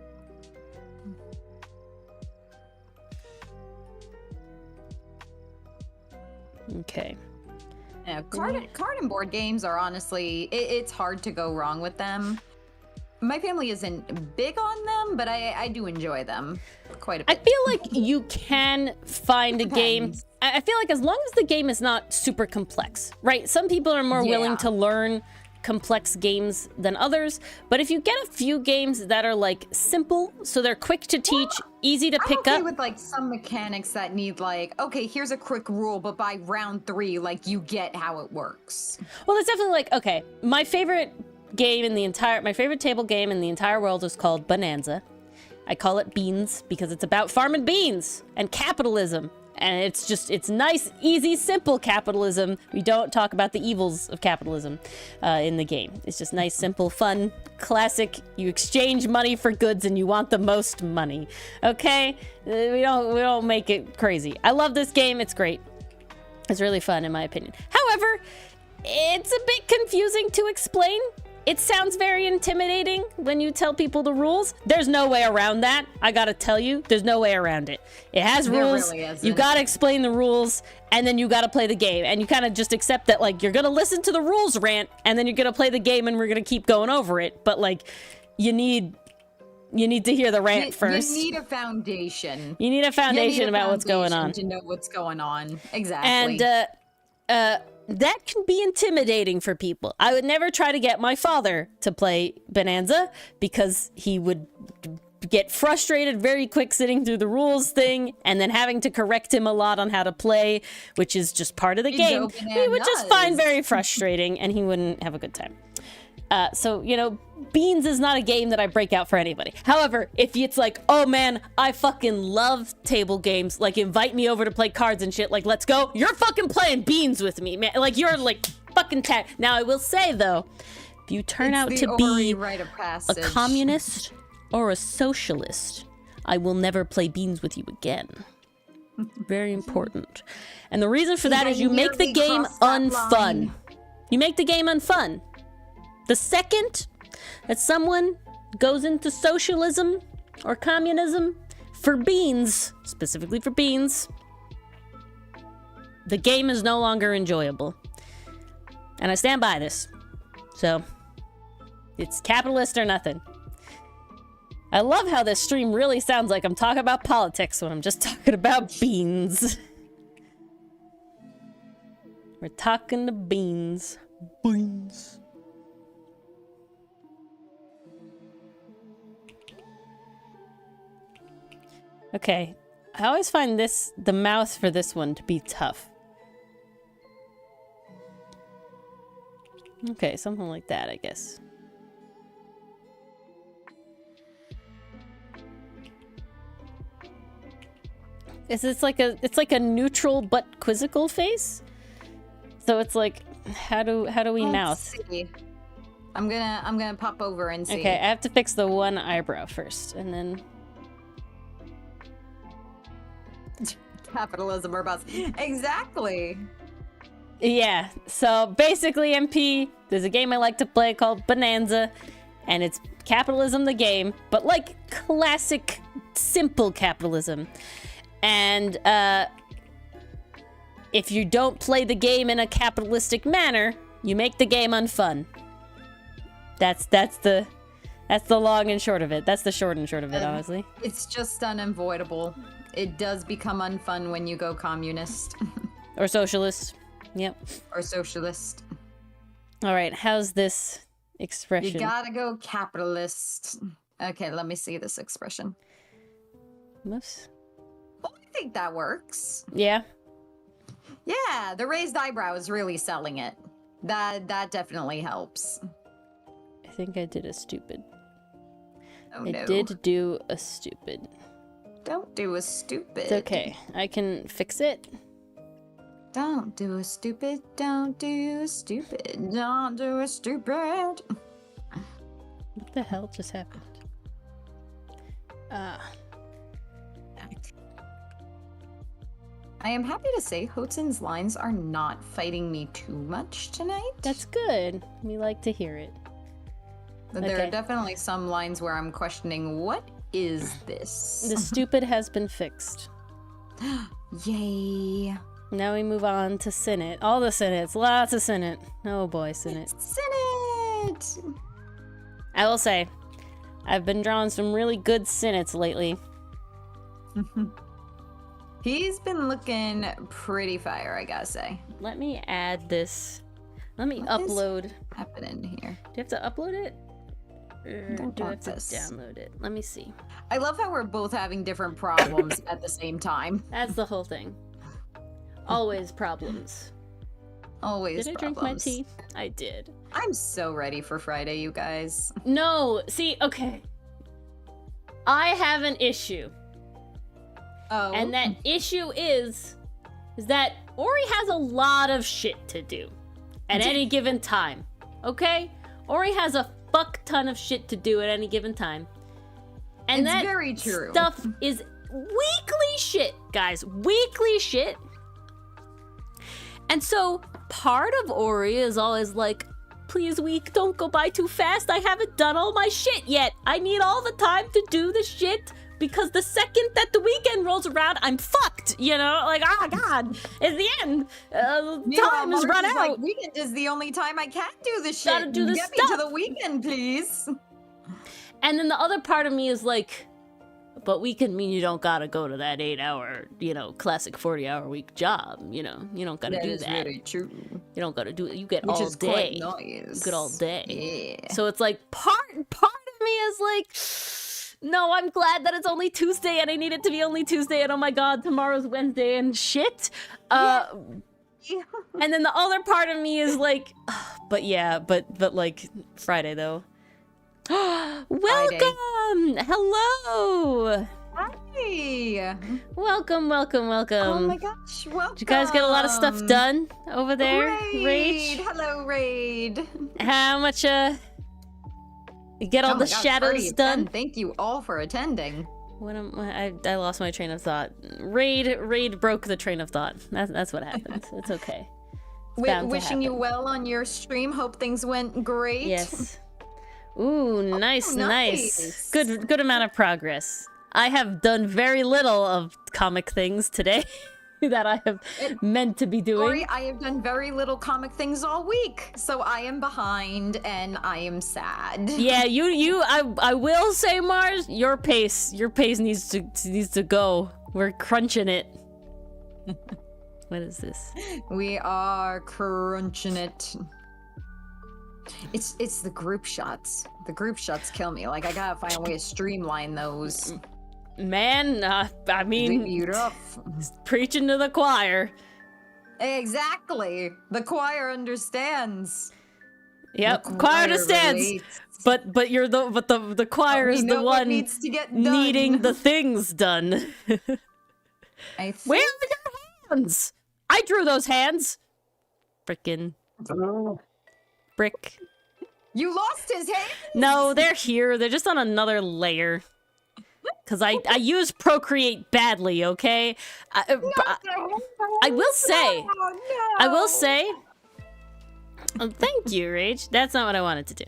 Okay. Yeah, card and board games are honestly, it's hard to go wrong with them. My family isn't big on them, but I do enjoy them quite a I bit. feel like you can find a game. Depends. I feel like as long as the game is not super complex, right? Some people are more willing Yeah. to learn complex games than others, but if you get a few games that are like simple, so they're quick to teach, easy to I'm pick okay up. with like some mechanics that need like, okay, here's a quick rule, but by round 3, like you get how it works. Well, it's definitely like, okay, my favorite table game in the entire world is called Bonanza. I call it Beans because it's about farming beans and capitalism. And it's nice, easy, simple capitalism. We don't talk about the evils of capitalism in the game. It's just nice, simple, fun, classic. You exchange money for goods and you want the most money. Okay? We don't make it crazy. I love this game. It's great. It's really fun in my opinion. However, it's a bit confusing to explain it sounds very intimidating when you tell people the rules. There's no way around that. I gotta tell you, there's no way around it. It has rules. Really isn't. You gotta explain the rules, and then you gotta play the game. And you kind of just accept that, like, you're gonna listen to the rules rant, and then you're gonna play the game, and we're gonna keep going over it. But, like, you need to hear the rant first. You need a foundation. You need a foundation about what's going on. To know what's going on. Exactly. And, that can be intimidating for people. I would never try to get my father to play Bonanza because he would get frustrated very quick sitting through the rules thing and then having to correct him a lot on how to play, which is just part of the game. He would just find very frustrating and he wouldn't have a good time. So, you know, Beans is not a game that I break out for anybody. However, if it's like, oh man, I fucking love table games, like invite me over to play cards and shit, like let's go, you're fucking playing Beans with me, man. Like you're like fucking Now I will say though, if you turn out to be a communist or a socialist, I will never play Beans with you again. Very important. And the reason for that is you make the game unfun. You make the game unfun. The second that someone goes into socialism or communism for Beans, specifically for Beans, the game is no longer enjoyable. And I stand by this. So, it's capitalist or nothing. I love how this stream really sounds like I'm talking about politics when I'm just talking about Beans. We're talking to Beans. Beans. Okay, I always find the mouth for this one to be tough. Okay, something like that, I guess. It's like a neutral but quizzical face. So it's like, how do we mouth? See. I'm gonna pop over and see. Okay, I have to fix the one eyebrow first, and then. Capitalism or bust. Exactly. Yeah, so basically, MP, there's a game I like to play called Bonanza, and it's capitalism the game, but like classic, simple capitalism. And if you don't play the game in a capitalistic manner, you make the game unfun. That's the long and short of it. That's the short and short of it, honestly. It's just unavoidable. It does become unfun when you go communist. Or socialist. Yep. Or socialist. All right, how's this expression? You gotta go capitalist. Okay, let me see this expression. Oops. Oh, I think that works. Yeah? Yeah, the raised eyebrow is really selling it. That definitely helps. I think I did a stupid. Oh, I no. did do a stupid. Don't do a stupid. It's okay. I can fix it. Don't do a stupid. Don't do a stupid. Don't do a stupid. What the hell just happened? I am happy to say Hoten's lines are not fighting me too much tonight. That's good. We like to hear it. But there are definitely some lines where I'm questioning, what is this? The stupid has been fixed. Yay. Now we move on to Senate. All the Senates. Lots of Senate. Oh boy, Senate. Senate! I will say, I've been drawing some really good Senates lately. He's been looking pretty fire, I gotta say. Let me add this. Let me upload. What's happening here? Do you have to upload it? Or Don't do I have want to this. download it? Let me see. I love how we're both having different problems at the same time. That's the whole thing. Always problems. Always Did I problems. drink my tea? I did. I'm so ready for Friday, you guys. No, see, okay. I have an issue. Oh. And that issue is that Ori has a lot of shit to do at any given time. Okay? Ori has a fuck ton of shit to do at any given time. And It's that very true. stuff is weekly shit, guys. Weekly shit. And so part of Ori is always like, please, week, don't go by too fast. I haven't done all my shit yet. I need all the time to do the shit because the second that the weekend rolls around, I'm fucked, you know? Like, oh my god, it's the end. Time has run out. Like, weekend is the only time I can do the shit. Gotta do the Get stuff. me to the weekend, please. And then the other part of me is like, but weekend mean you don't gotta go to that 8-hour, you know, classic 40-hour week job, you know? You don't gotta do That is that. very true. You don't gotta do it. You get Which all is day. quite nice. You get all day. Yeah. So it's like part of me is like, no, I'm glad that it's only Tuesday and I need it to be only Tuesday and oh my god, tomorrow's Wednesday and shit. Yeah. And then the other part of me is like, but like Friday though. Welcome! Hello! Hi! Welcome. Oh my gosh, welcome! Did you guys get a lot of stuff done over there, Rage? Hello, Raid! How much, you get all Oh the my gosh, shadows party of done? 10. Thank you all for attending. I lost my train of thought. Raid broke the train of thought. That's what happened. It's okay. It's bound to Wishing you happen. well on your stream. Hope things went great. Yes. Ooh, nice. nice. Good amount of progress. I have done very little of comic things today that I have meant to be doing. Sorry, I have done very little comic things all week, so I am behind and I am sad. Yeah, I will say, Mars, your pace needs to go. We're crunching it. What is this? We are crunching it. It's the group shots. The group shots kill me. Like, I gotta find a way to streamline those. Man, I mean, Be rough. preaching to the choir. Exactly. The choir understands. Yep, The choir understands. relates. But you're the choir We is know the what one needs to get done. needing the things done. I Where think are your hands? I drew those hands. Frickin' brick. you lost his hand. No, they're here. They're just on another layer. Cause I use Procreate badly, okay? I will say, Oh, I no. will say. Thank you, Rage. That's not what I wanted to do.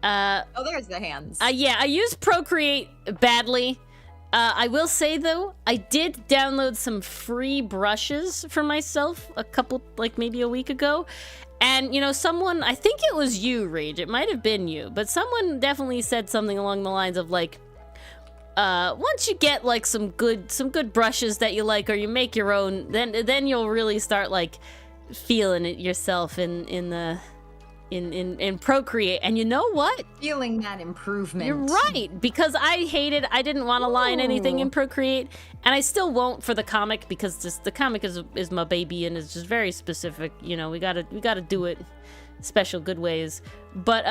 Oh, there's the hands. Yeah, I use Procreate badly. I will say though, I did download some free brushes for myself a couple, like maybe a week ago. And, you know, someone, I think it was you, Rage, it might have been you, but someone definitely said something along the lines of like, once you get like some good brushes that you like, or you make your own, then you'll really start like feeling it yourself in Procreate. And you know what? Feeling that improvement. You're right, because I didn't want to line anything in Ooh. Procreate, and I still won't for the comic, because just the comic is my baby and it's just very specific. You know, we gotta do it special good ways. But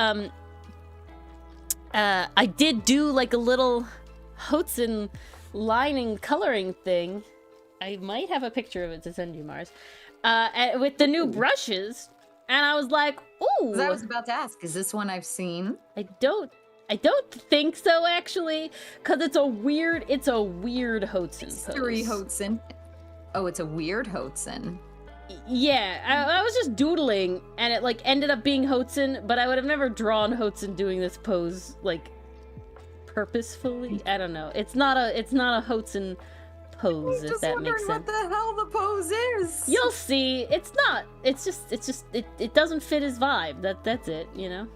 I did do like a little Hotsen lining coloring thing. I might have a picture of it to send you, Mars. With the new brushes, and I was like, ooh. 'Cause I was about to ask, is this one I've seen? I don't think so, actually, because it's a weird Hotsen Mystery pose. Hotsen. Oh, it's a weird Hotsen. Yeah, I was just doodling, and it like ended up being Hotsen, but I would have never drawn Hotsen doing this pose like purposefully. I don't know. It's not a Hotsen pose, if Just that wondering makes sense. what the hell the pose is. You'll see. It's not. It's just it doesn't fit his vibe. That's it. You know.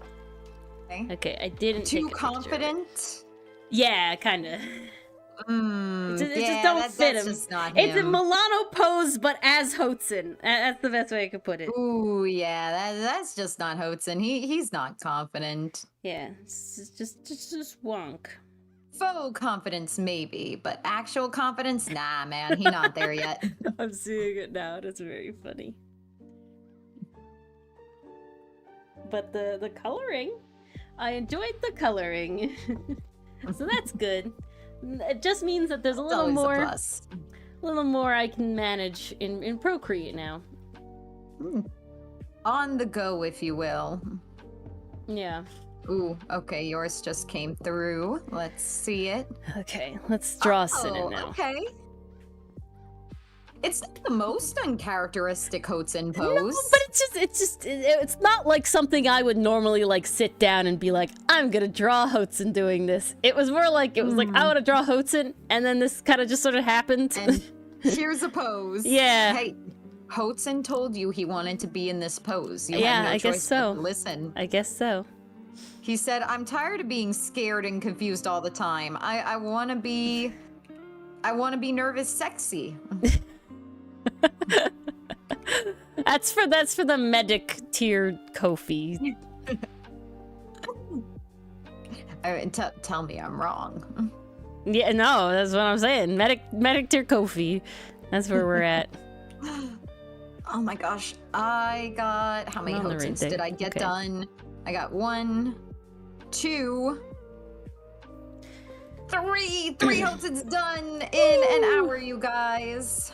Okay. Okay, I didn't. Too take a picture of it. confident. Yeah, kind of. Mm, It just yeah, don't that's fit him. just not It's a him. Milano pose, but as Hotsen. That's the best way I could put it. Ooh, yeah, that's just not Hotsen. He's not confident. Yeah, it's just wonk. Faux confidence, maybe, but actual confidence, nah, man, he not there yet. I'm seeing it now. That's very funny. But the coloring, I enjoyed the coloring, so that's good. It just means that there's a It's little always more, a plus. I can manage in Procreate now. On the go, if you will. Yeah. Ooh, okay, yours just came through. Let's see it. Okay, let's draw Sinan now. Okay. It's not the most uncharacteristic Hotsun No, pose. but it's not like something I would normally like sit down and be like, I'm gonna draw Hotsun doing this. It was more like I want to draw Hotsun, and then this kind of just sort of happened. And here's a pose. Yeah. Hey, Hotsun told you he wanted to be in this pose. You Yeah, had no I guess choice so. but to listen. I guess so. He said, I'm tired of being scared and confused all the time. I wanna be nervous sexy. That's for the medic tier Kofi. I mean, tell me I'm wrong. Yeah, no, that's what I'm saying. Medic tier Kofi. That's where we're at. Oh my gosh. I got, how many I'm on the right Hotsuns thing. did I get Okay. done? I got 1, 2, 3 Hotsuns done in an hour, you guys.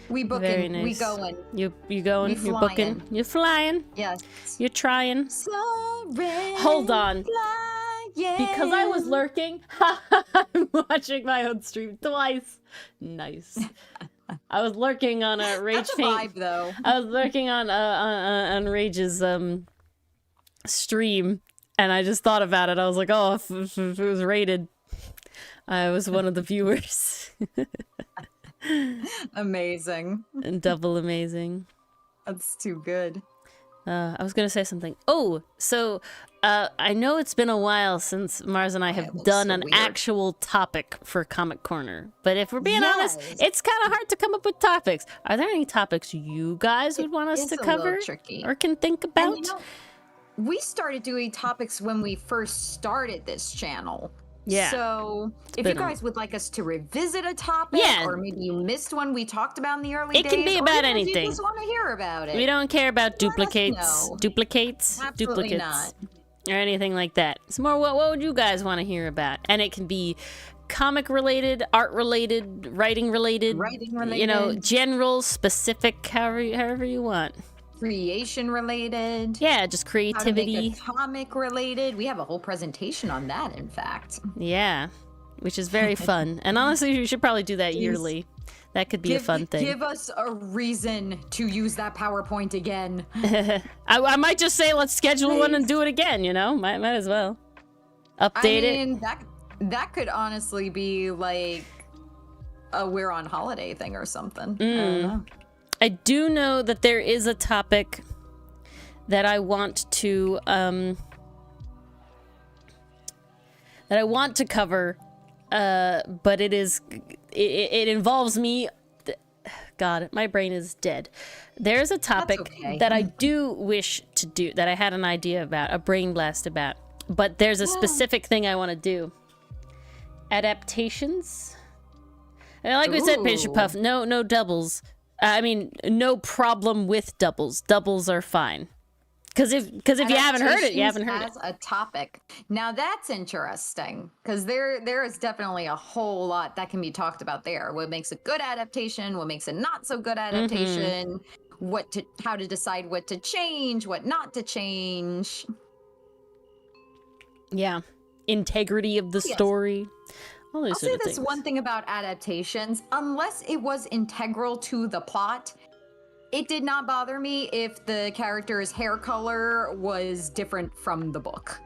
We Very booking, we nice. going. You going? We You're booking? flying. You're flying? Yes. You're trying? Soaring, Hold on. flying. Because I was lurking, I'm watching my own stream twice. Nice. I was lurking on a Rage That's a Paint. vibe, though. I was lurking on Rage's stream, and I just thought about it. I was like, oh, if it was rated, I was one of the viewers. Amazing. And double amazing. That's too good. I was gonna say something. Oh, so I know it's been a while since Mars and I It have looks done so an weird. actual topic for Comic Corner. But if we're being honest, Yes. it's kind of hard to come up with topics. Are there any topics you guys would want us is to a little cover tricky. or can think about? And we started doing topics when we first started this channel. Yeah. So if been you a- guys would like us to revisit a topic, Yeah. or maybe you missed one we talked about in the early It days, can be or about even if anything. you just want to hear about it. We don't care about Let us duplicates, know. duplicates, Absolutely duplicates, or anything like that. It's more what would you guys want to hear about? And it can be comic related, art related, writing related, Writing you know, related. general, specific, however you want. Creation related. Yeah, just How to make creativity. a comic related. We have a whole presentation on that, in fact. Yeah, which is very fun. And honestly, we should probably do that Jeez. yearly. That could be a fun thing. Give us a reason to use that PowerPoint again. I might just say let's schedule one and do it again. You know, might as well update I mean, that could honestly be like a we're on holiday thing or something. I don't know. I do know that there is a topic that I want to cover, but it involves me. God, my brain is dead. There's a topic okay. that I do wish to do, that I had an idea about, a brain blast about, but there's a specific thing I want to do. Adaptations. And like we said, Pager Ooh. Puff, no doubles. I mean, no problem with doubles. Doubles are fine. Because if you haven't heard it, you haven't heard it. As a topic. Now that's interesting, because there is definitely a whole lot that can be talked about there. What makes a good adaptation? What makes a not so good adaptation? How to decide what to change, what not to change. Yeah. Integrity of the Yes. story. All those I'll sort say of this things. one thing about adaptations: unless it was integral to the plot, it did not bother me if the character's hair color was different from the book.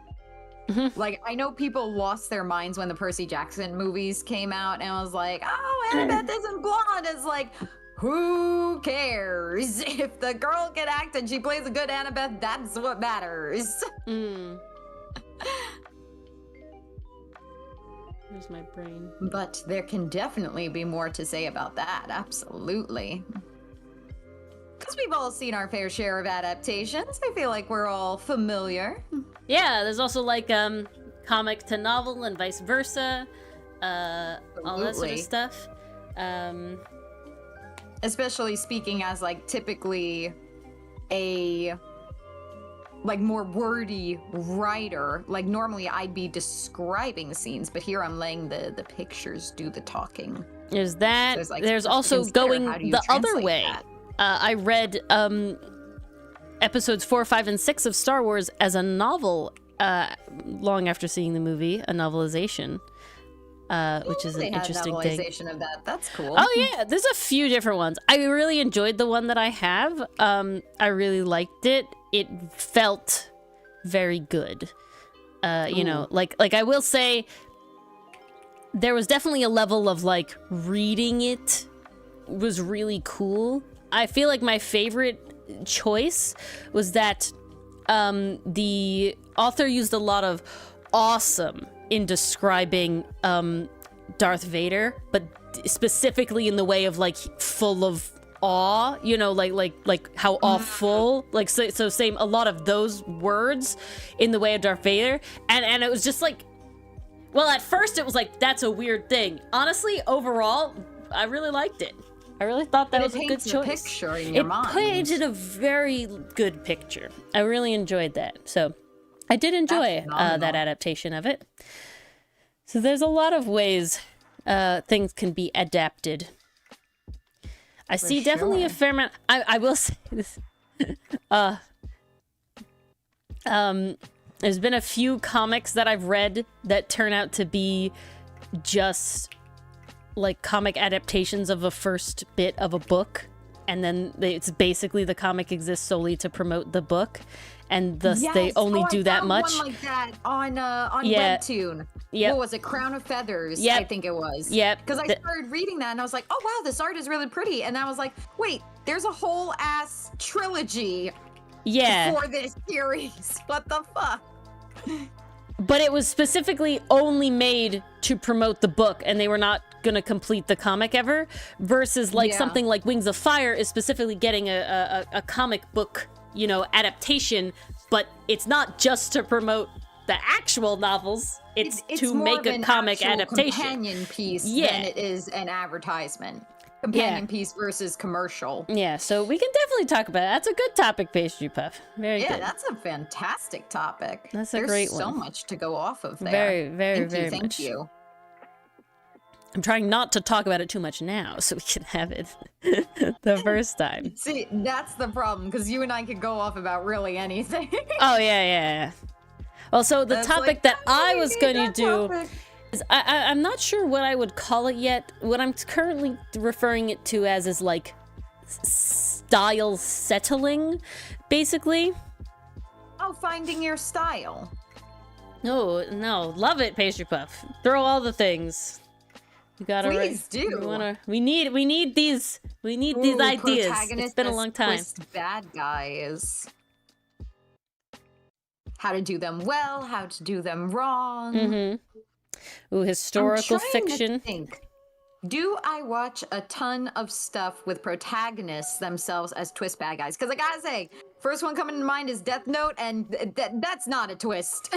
Mhm. Like, I know people lost their minds when the Percy Jackson movies came out, and I was like, oh, Annabeth isn't blonde. It's like, who cares? If the girl can act and she plays a good Annabeth, that's what matters. Mm. Where's my brain? But there can definitely be more to say about that, absolutely. Because we've all seen our fair share of adaptations. I feel like we're all familiar. Yeah, there's also like comic to novel and vice versa. All that sort of Absolutely. stuff. Especially speaking as like typically a like more wordy writer. Like normally I'd be describing scenes, but here I'm letting the pictures do the talking. There's that. There's, like, There's stuff to also consider. going How do you the other translate way. that? I read episodes 4, 5, and 6 of Star Wars as a novel long after seeing the movie, a novelization. which is an They had interesting thing. novelization of that. That's cool. Oh yeah, there's a few different ones. I really enjoyed the one that I have. I really liked it. It felt very good. You know, like I will say, there was definitely a level of like reading it was really cool. I feel like my favorite choice was that the author used a lot of awesome in describing Darth Vader, but specifically in the way of like full of awe, you know, like how awful, like so same a lot of those words in the way of Darth Vader, and it was just like, well, at first it was like, that's a weird thing. Honestly, overall, I really liked it. I really thought that was a good choice. Picture in your mind. It painted a very good picture. I really enjoyed that. So I did enjoy that adaptation of it. So there's a lot of ways things can be adapted. I see definitely a fair amount. I will say this. There's been a few comics that I've read that turn out to be just like comic adaptations of a first bit of a book, and then it's basically the comic exists solely to promote the book, and thus they only do that much. One like that on Webtoon. Yeah. What was it? Crown of Feathers. Yep. I think it was. Yep. Because I started reading that and I was like, oh wow, this art is really pretty, and I was like, wait, there's a whole ass trilogy. For this series. What the fuck? But it was specifically only made to promote the book, and they were not gonna complete the comic ever, versus like something like Wings of Fire is specifically getting a comic book, you know, adaptation, but it's not just to promote the actual novels, it's to make a comic adaptation. Companion piece than it is an advertisement. Companion piece versus commercial. Yeah, so we can definitely talk about it. That's a good topic, Pastry Puff. Very good. Yeah, that's a fantastic topic. That's a great one. There's so much to go off of there. Very, very, very much. Thank you. I'm trying not to talk about it too much now, so we can have it the first time. See, that's the problem, because you and I could go off about really anything. Oh, yeah. Well, so the topic that I was going to do is, I'm not sure what I would call it yet. What I'm currently referring it to as is like style settling, basically. Oh, finding your style. No, love it, Pastry Puff. Throw all the things. You gotta Please do. We need these ideas. It's been a long time. Bad guys. How to do them well, how to do them wrong. Mm-hmm. Ooh, historical fiction. Do I watch a ton of stuff with protagonists themselves as twist bad guys? Because I gotta say, first one coming to mind is Death Note, and that's not a twist.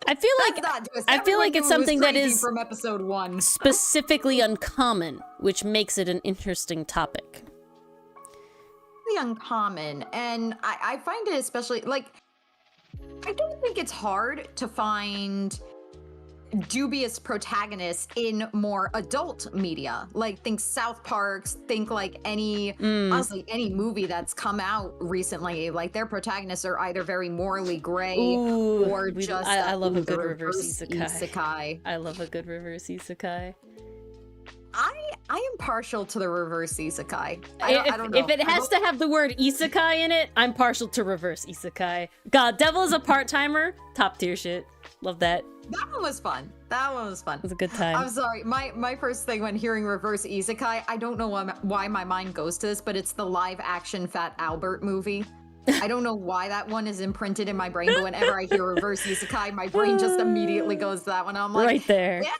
I feel like it's something that is from episode 1 specifically uncommon, which makes it an interesting topic. Uncommon, and I find it especially like, I don't think it's hard to find dubious protagonists in more adult media. Like, think South Parks, think like honestly, any movie that's come out recently, like their protagonists are either very morally gray or just I love a good reverse isekai. I love a good reverse isekai. I am partial to the reverse isekai. I don't know. If it has to have the word isekai in it, I'm partial to reverse isekai. God, Devil is a part-timer, top tier shit. Love that. That one was fun. It was a good time. I'm sorry. My first thing when hearing reverse isekai, I don't know why my mind goes to this, but it's the live action Fat Albert movie. I don't know why that one is imprinted in my brain, but whenever I hear reverse isekai, my brain just immediately goes to that one. I'm like, right there. Yeah,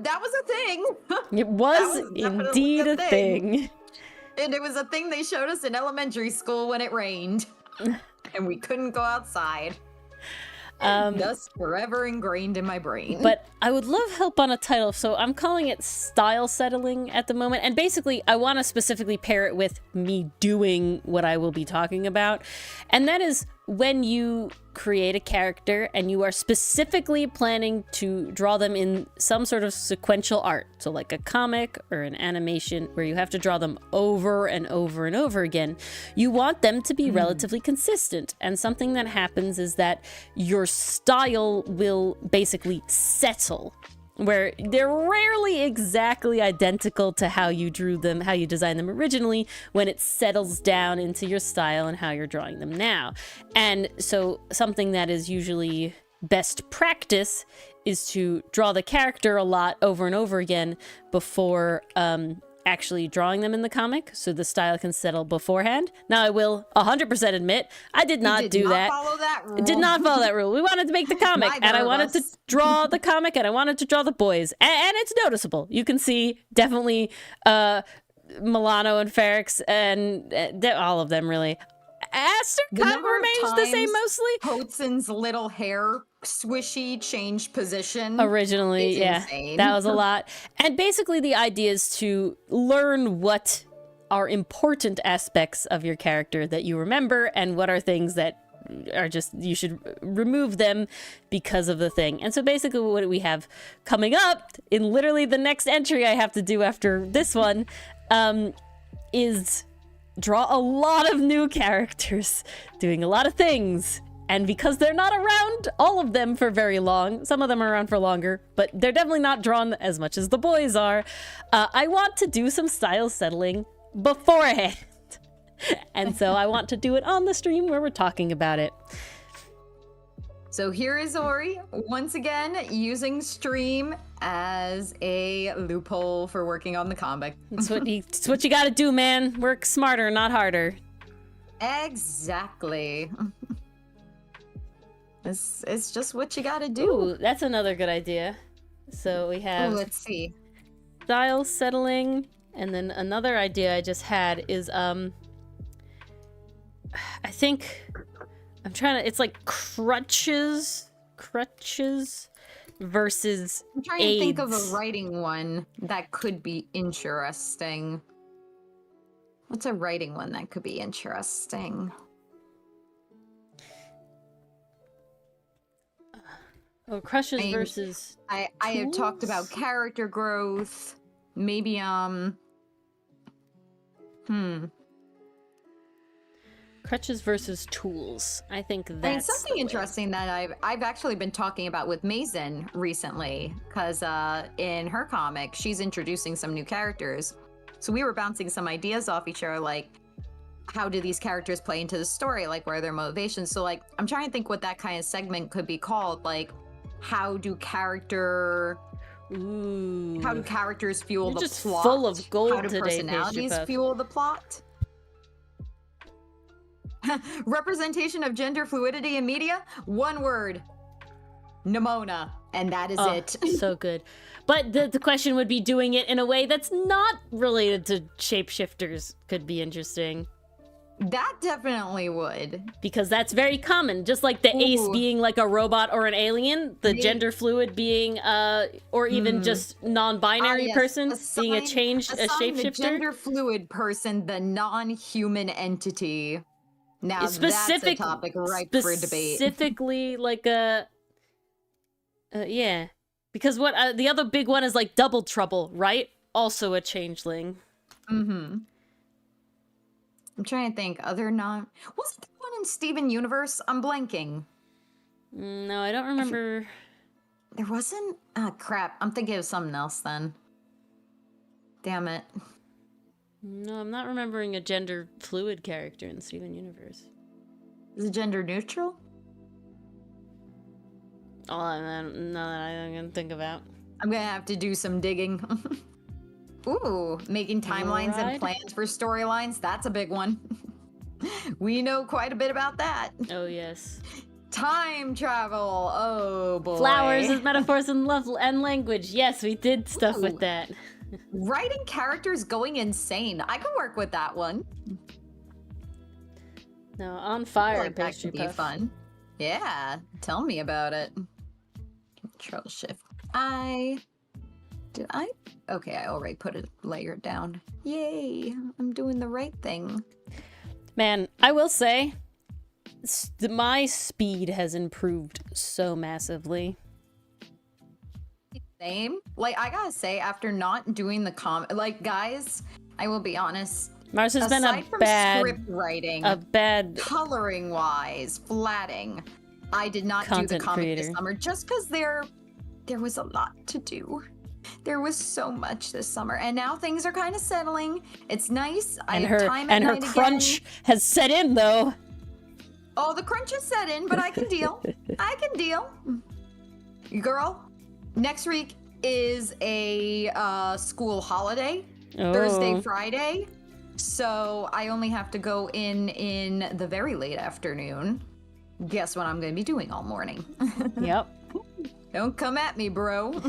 that was a thing. It was indeed a thing. And it was a thing they showed us in elementary school when it rained. And we couldn't go outside. Thus forever ingrained in my brain. But I would love help on a title, so I'm calling it style settling at the moment. And basically, I want to specifically pair it with me doing what I will be talking about. And that is when you create a character and you are specifically planning to draw them in some sort of sequential art. So like a comic or an animation where you have to draw them over and over and over again. You want them to be relatively consistent. And something that happens is that your style will basically settle where they're rarely exactly identical to how you drew them, how you designed them originally, when it settles down into your style and how you're drawing them now. And so something that is usually best practice is to draw the character a lot over and over again before actually drawing them in the comic, so the style can settle beforehand. Now, I will 100% admit, I did not do that. Follow that rule. Did not follow that rule. We wanted to make the comic, and I wanted to draw the comic, and I wanted to draw the boys, and it's noticeable. You can see definitely Milano and Ferrix, and all of them, really. Aster kind of remains the same mostly. Hoatson's little hair swishy changed position. Originally, yeah. Insane. That was a lot. And basically the idea is to learn what are important aspects of your character that you remember and what are things that are just, you should remove them because of the thing. And so basically what we have coming up in literally the next entry I have to do after this one is draw a lot of new characters doing a lot of things. And because they're not around, all of them, for very long, some of them are around for longer, but they're definitely not drawn as much as the boys are, I want to do some style settling beforehand. And so I want to do it on the stream where we're talking about it. So here is Ori, once again, using stream as a loophole for working on the comic. It's what you gotta do, man. Work smarter, not harder. Exactly. It's just what you gotta do. Ooh, that's another good idea. So we have... let's see. Style settling, and then another idea I just had is, I think... I'm trying to... It's like crutches versus I'm trying to think of a writing one that could be interesting. What's a writing one that could be interesting? Oh, crushes versus I have talked about character growth. Maybe crutches versus tools. I think that's I mean, something interesting that I've actually been talking about with Mason recently, because in her comic she's introducing some new characters. So we were bouncing some ideas off each other, like how do these characters play into the story? Like, what are their motivations? So like, I'm trying to think what that kind of segment could be called. Like, how do characters fuel You're the just plot? full of gold How do today, personalities Pastry Puff. fuel the plot? Representation of gender fluidity in media? One word. Nimona. And that is it. So good. But the question would be doing it in a way that's not related to shapeshifters could be interesting. That definitely would. Because that's very common. Just like the ace being like a robot or an alien, the gender fluid being, or even just non-binary person being a shapeshifter. The gender fluid person, the non-human entity. Now that's a topic ripe for debate. Specifically like a... yeah. Because what the other big one is like Double Trouble, right? Also a changeling. Mm-hmm. I'm trying to think. Wasn't there one in Steven Universe? I'm blanking. No, I don't remember. There wasn't? Ah, crap. I'm thinking of something else then. Damn it. No, I'm not remembering a gender fluid character in Steven Universe. Is it gender neutral? Oh, none that I'm gonna think about. I'm gonna have to do some digging. Ooh, making timelines and plans for storylines. That's a big one. We know quite a bit about that. Oh, yes. Time travel. Oh, boy. Flowers as metaphors and love and language. Yes, we did stuff with that. Writing characters going insane. I can work with that one. No, on fire, like that could be fun. Yeah, tell me about it. Control Shift Okay, I already put a layer down. Yay, I'm doing the right thing. Man, I will say, my speed has improved so massively. Same. Like, I gotta say, after not doing the like, guys, I will be honest. Mars has been a bad script writing, coloring wise, flatting. I did not do the comic this summer just because they're there was a lot to do. There was so much this summer, and now things are kind of settling. It's nice. I have time at her night crunch again. has set in though. Oh, the crunch is set in, but I can deal. I can deal. Girl, next week is a school holiday. Oh. Thursday, Friday. So I only have to go in the very late afternoon. Guess what I'm going to be doing all morning? Yep. Don't come at me, bro.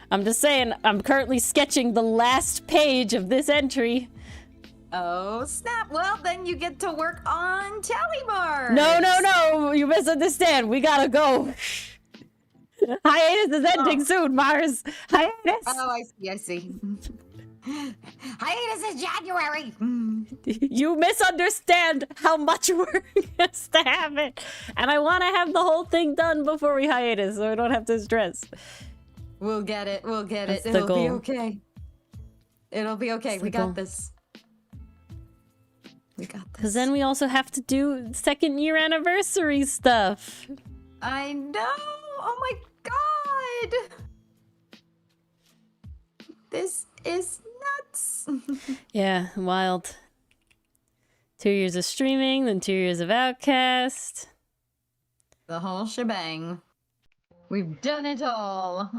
I'm just saying, I'm currently sketching the last page of this entry. Oh, snap. Well, then you get to work on tally marks. No, you misunderstand. We gotta go. Hiatus is ending soon, Mars. Hiatus. Oh, I see. Hiatus is January. You misunderstand how much work has to happen. And I want to have the whole thing done before we hiatus so I don't have to stress. We'll get it. That's the It'll be goal. okay. It'll be okay. That's We the goal. got this. We got this. Because then we also have to do second year anniversary stuff. I know. Oh my god. This is nuts. Yeah, wild. 2 years of streaming, then 2 years of Outcast. The whole shebang. We've done it all.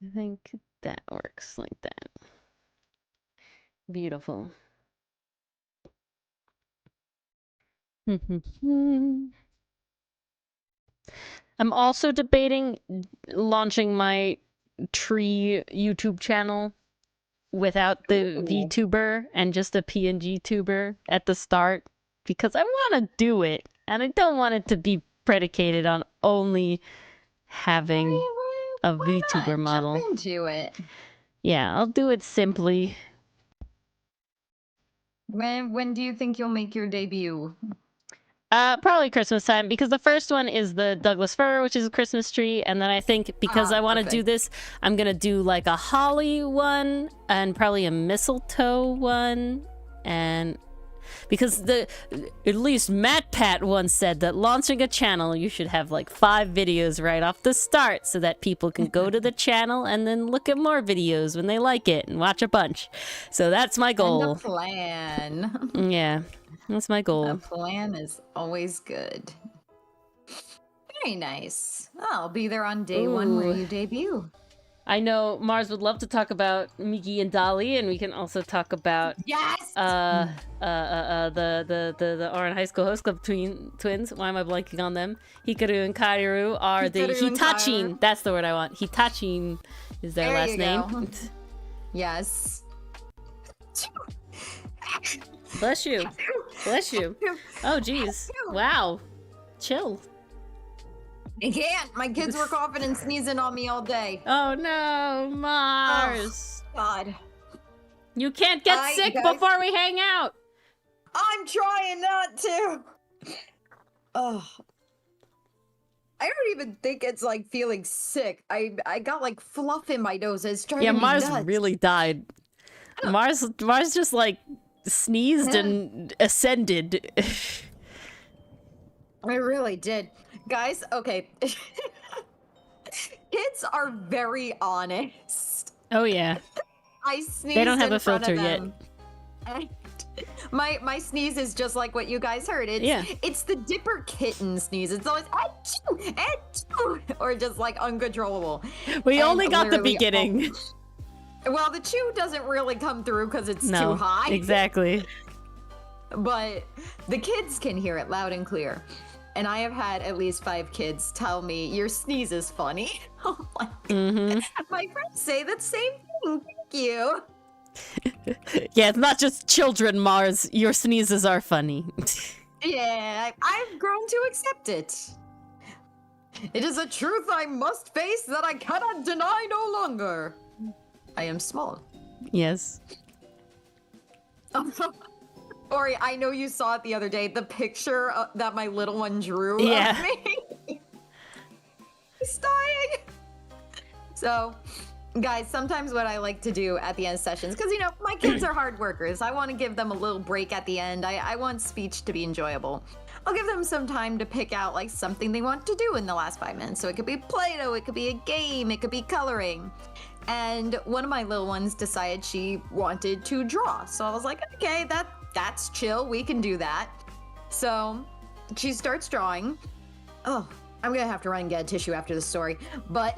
I think that works like that. Beautiful. I'm also debating launching my tree YouTube channel without the VTuber and just a PNG tuber at the start because I want to do it and I don't want it to be predicated on only having a Why VTuber not? model. Jump into it. Yeah, I'll do it simply. When do you think you'll make your debut? Probably Christmas time because the first one is the Douglas fir, which is a Christmas tree, and then I think because I want to do this, I'm gonna do like a holly one and probably a mistletoe one, and because at least Matt Pat once said that launching a channel you should have like 5 videos right off the start so that people can go to the channel and then look at more videos when they like it and watch a bunch. So that's my And goal. a plan. Yeah, that's my goal. A plan is always good. Very nice. I'll be there on day one where Ooh. you debut. I know Mars would love to talk about Miki and Dolly, and we can also talk about Yes. the Oran High School Host Club twins. Why am I blanking on them? Hikaru and Kairu are the Hikaru and Hitachin. Kairu. That's the word I want. Hitachin is their There last you name. go. Yes. Bless you. Bless you. Oh, jeez. Wow. Chill. I can't. My kids were coughing and sneezing on me all day. Oh no, Mars. God. You can't get I- sick guys- before we hang out. I'm trying not to. Oh. I don't even think it's like feeling sick. I got like fluff in my nose. It's driving Yeah, me Mars nuts. really died. Mars just like sneezed and ascended. I really did. Guys, okay. Kids are very honest. Oh yeah. I sneezed They don't have in a front of filter yet. them. And my sneeze is just like what you guys heard. It's the Dipper kitten sneeze. It's always achoo, achoo, or just like uncontrollable. We And only got the literally beginning. Well, the chew doesn't really come through because it's No, too high. exactly. But the kids can hear it loud and clear. And I have had at least 5 kids tell me, your sneeze is funny. Oh my God. My friends say the same thing. Thank you. Yeah, it's not just children, Mars. Your sneezes are funny. Yeah, I've grown to accept it. It is a truth I must face that I cannot deny no longer. I am small. Yes. Ori, I know you saw it the other day, the picture that my little one drew Yeah. of me. He's dying. So, guys, sometimes what I like to do at the end of sessions, because, you know, my kids are hard workers. I want to give them a little break at the end. I want speech to be enjoyable. I'll give them some time to pick out like something they want to do in the last 5 minutes. So it could be Play-Doh, it could be a game, it could be coloring. And one of my little ones decided she wanted to draw. So I was like, okay, that's chill. We can do that. So she starts drawing. Oh, I'm gonna have to run and get a tissue after the story. But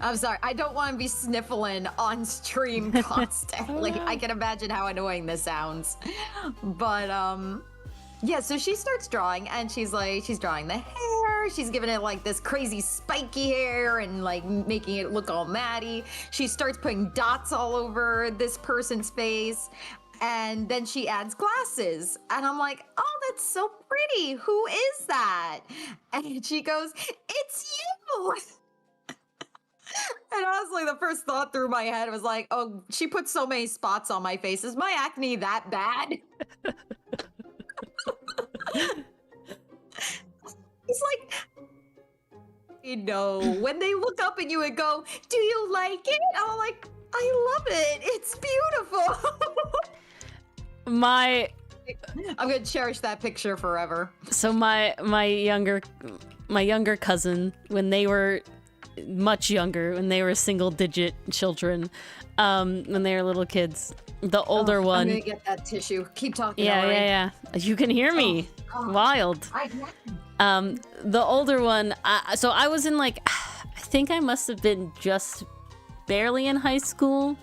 I'm sorry, I don't want to be sniffling on stream constantly. I can imagine how annoying this sounds. But yeah, so she starts drawing and she's drawing the hair. She's giving it like this crazy spiky hair and like making it look all matty. She starts putting dots all over this person's face. And then she adds glasses. And I'm like, oh, that's so pretty. Who is that? And she goes, it's you. And honestly, the first thought through my head was like, oh, she put so many spots on my face. Is my acne that bad? It's like, you know, when they look up at you and go, do you like it? I'm like, I love it. It's beautiful. I'm gonna cherish that picture forever. So my younger cousin, when they were much younger, when they were single-digit children, when they were little kids, the older one. I'm gonna get that tissue. Keep talking. Yeah. You can hear me. Wild. The older one. So I was in like, I think I must have been just barely in high school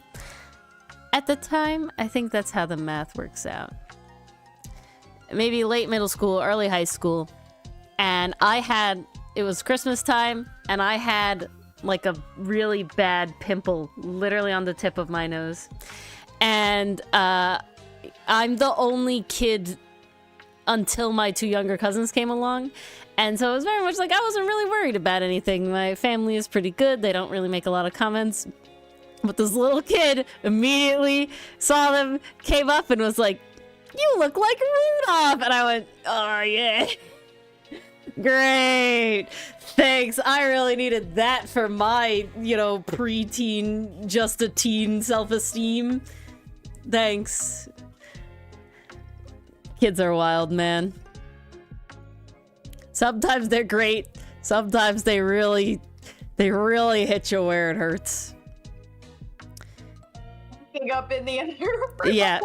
at the time. I think that's how the math works out. Maybe late middle school, early high school, and it was Christmas time, and I had like a really bad pimple literally on the tip of my nose. And I'm the only kid until my two younger cousins came along. And so it was very much like I wasn't really worried about anything. My family is pretty good. They don't really make a lot of comments. But this little kid immediately saw them, came up and was like, you look like Rudolph. And I went, oh yeah. Great. Thanks. I really needed that for my, preteen, just a teen self-esteem. Thanks. Kids are wild, man. Sometimes they're great. Sometimes they really hit you where it hurts. Up in the other. Yeah.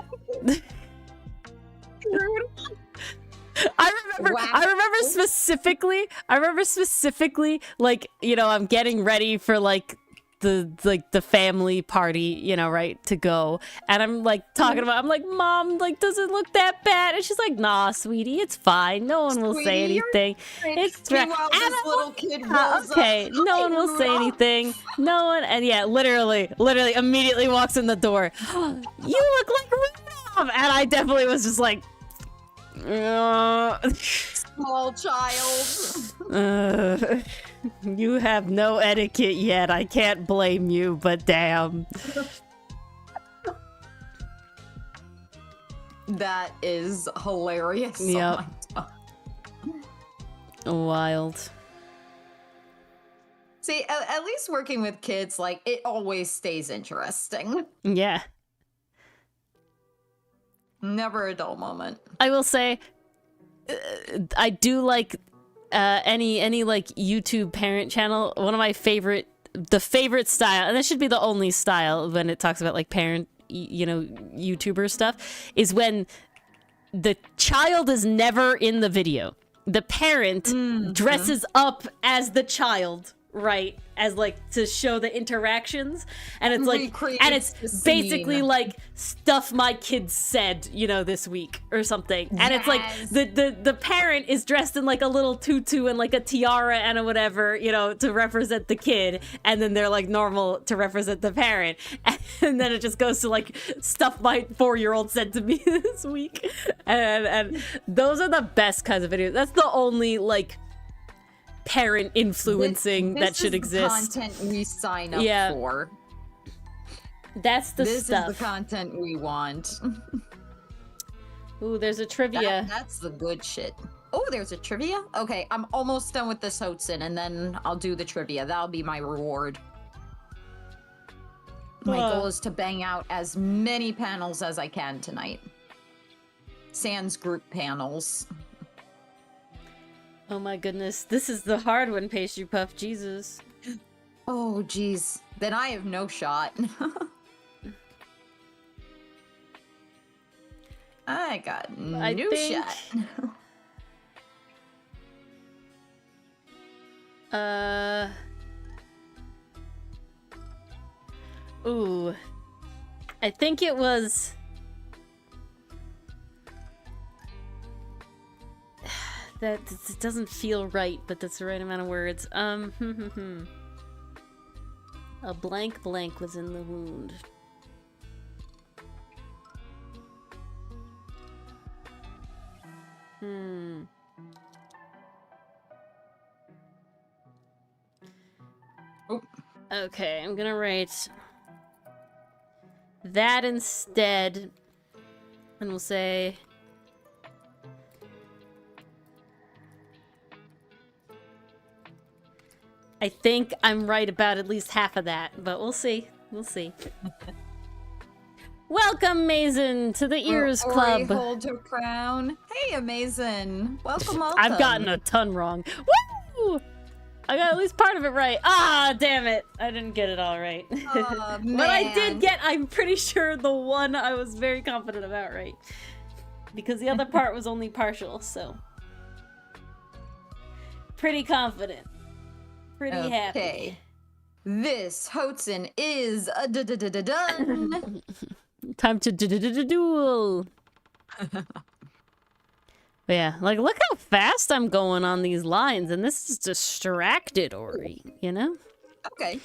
I remember specifically, like, I'm getting ready for like the family party, right, to go. And I'm like talking about, I'm like, Mom, like, does it look that bad? And she's like, nah, sweetie, it's fine. No one will say anything. It's right. Little kid okay, no one will say anything. No one, and yeah, literally immediately walks in the door. You look like Rudolph! And I definitely was just like, small child. You have no etiquette yet. I can't blame you, but damn. That is hilarious. Yep. Wild. See, at least working with kids, like, it always stays interesting. Yeah. Never a dull moment. I will say, I do like any like YouTube parent channel. One of my favorite style, and this should be the only style when it talks about like parent, YouTuber stuff, is when the child is never in the video. The parent dresses up as the child, right, as like to show the interactions, and it's like, and it's basically like stuff my kids said, this week or something. Yes. And it's like the parent is dressed in like a little tutu and like a tiara and a whatever, to represent the kid, and then they're like normal to represent the parent, and then it just goes to like stuff my 4-year-old said to me this week, and those are the best kinds of videos. That's the only like parent influencing that should exist. Content we sign up for. That's the stuff. This is the content we want. Ooh, there's a trivia. That's the good shit. Oh, there's a trivia? Okay, I'm almost done with this Hotsun, and then I'll do the trivia. That'll be my reward. My goal is to bang out as many panels as I can tonight. sans group panels. Oh my goodness, this is the hard one, Pastry Puff. Jesus. Oh, geez. Then I have no shot. I got no shot. Ooh. I think it was... That it doesn't feel right, but that's the right amount of words. A blank blank was in the wound. Oh. Okay, I'm gonna write that instead, and we'll say I think I'm right about at least half of that, but we'll see. We'll see. Welcome, Mason, to the Ears Club. Hold her crown. Hey, Amazing. Welcome, welcome. I've gotten a ton wrong. Woo! I got at least part of it right. Ah, damn it. I didn't get it all right. Oh, But I did get, I'm pretty sure, the one I was very confident about right. Because the other part was only partial, so. Pretty confident. Pretty happy. This Hotson is done. Time to duel. But yeah, like, look how fast I'm going on these lines, and this is distracted Ori, you know? Okay.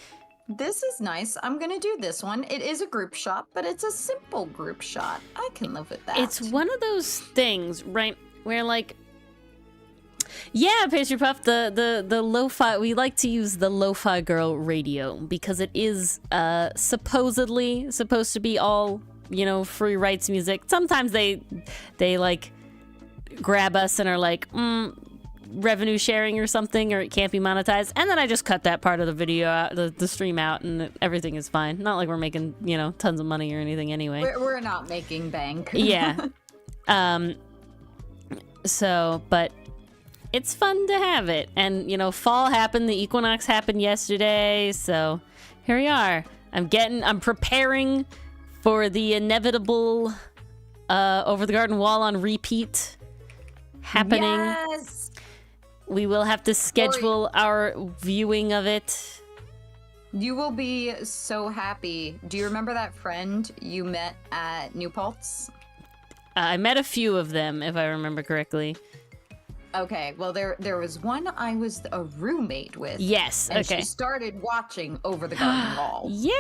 This is nice. I'm gonna do this one. It is a group shot, but it's a simple group shot. I can live with that. It's one of those things, right, where, like, yeah, Pastry Puff, the lo-fi, we like to use the lo-fi girl radio because it is supposedly supposed to be all, you know, free rights music. Sometimes they like grab us and are like, revenue sharing or something, or it can't be monetized, and then I just cut that part of the video out, the stream out, and everything is fine. Not like we're making, you know, tons of money or anything anyway. We're not making bank. Yeah. So, but it's fun to have it. And, you know, fall happened, the equinox happened yesterday, so here we are. I'm preparing for the inevitable Over the Garden Wall on repeat happening. Yes! We will have to schedule our viewing of it. You will be so happy. Do you remember that friend you met at New Paltz? I met a few of them, if I remember correctly. Okay, well, there was one I was a roommate with. Yes, and okay. she started watching Over the Garden Wall. Yay!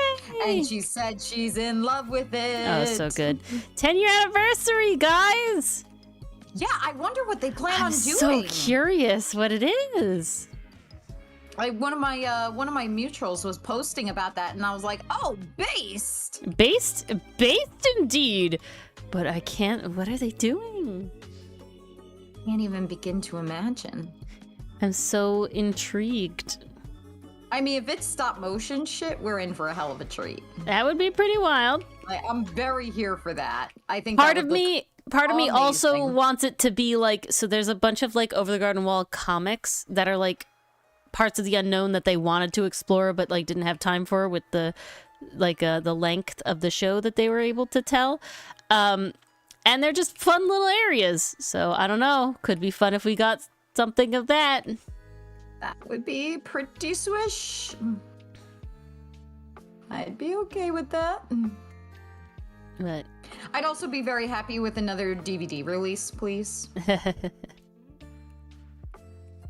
And she said she's in love with it. Oh, so good. 10-year anniversary, guys! Yeah, I wonder what they plan I'm on doing. so curious what it is. Like one of my mutuals was posting about that, and I was like, "Oh, based indeed." But I can't. What are they doing? Can't even begin to imagine. I'm so intrigued. I mean, if it's stop motion shit, we're in for a hell of a treat. That would be pretty wild. Like, I'm very here for that. I think Part of me also amazing. wants it to be like, so there's a bunch of like Over the Garden Wall comics that are like parts of the unknown that they wanted to explore but like didn't have time for with the like the length of the show that they were able to tell. And they're just fun little areas. So I don't know. Could be fun if we got something of that. That would be pretty swish. I'd be okay with that. But I'd also be very happy with another DVD release, please.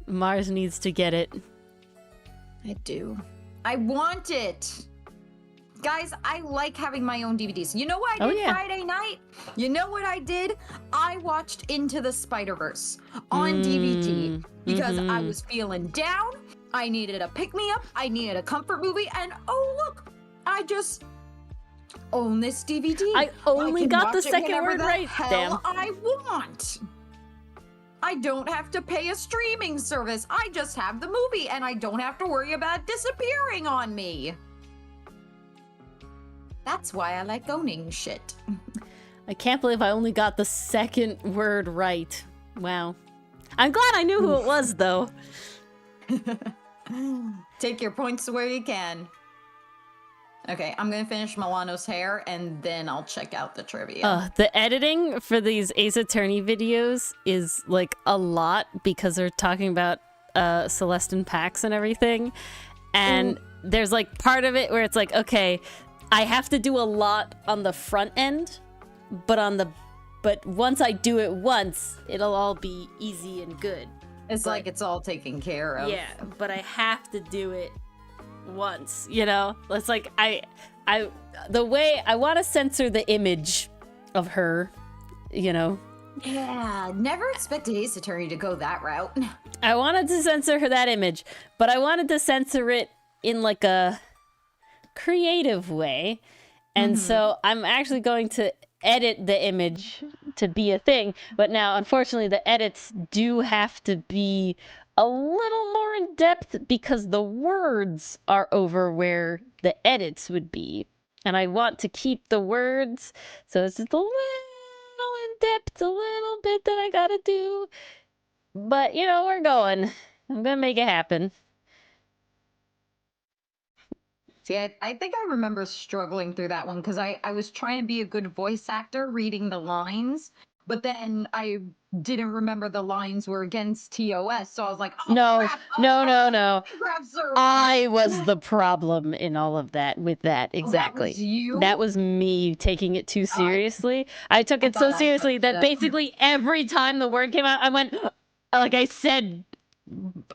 Mars needs to get it. I do. I want it. Guys, I like having my own DVDs. You know what I did Friday night? You know what I did? I watched Into the Spider-Verse on DVD because I was feeling down. I needed a pick-me-up. I needed a comfort movie. And oh, look, I just own this DVD. I only can got the watch it second whenever word the right. hell Damn. I want. I don't have to pay a streaming service. I just have the movie, and I don't have to worry about it disappearing on me. That's why I like owning shit. I can't believe I only got the second word right. Wow. I'm glad I knew who it was, though. Take your points where you can. Okay, I'm gonna finish Milano's hair and then I'll check out the trivia. The editing for these Ace Attorney videos is like a lot because they're talking about Celeste Pax and everything. And there's like part of it where it's like, okay, I have to do a lot on the front end, but once I do it once, it'll all be easy and good. It's like it's all taken care of. Yeah, but I have to do it once, you know? It's like the way I want to censor the image of her, you know? Yeah, never expected Ace Attorney to go that route. I wanted to censor that image, but I wanted to censor it in like a creative way. And so I'm actually going to edit the image to be a thing. But now, unfortunately, the edits do have to be a little more in depth because the words are over where the edits would be. And I want to keep the words, so it's just a little in depth, a little bit that I gotta do. But, you know, we're going. I'm gonna make it happen. See, I think I remember struggling through that one because I was trying to be a good voice actor reading the lines, but then I didn't remember the lines were against TOS, so I was like, oh, No, crap. no. Crap, sir. I was the problem in all of that with that, exactly. That was you? That was me taking it too seriously. I took it so seriously that basically every time the word came out, I went, like I said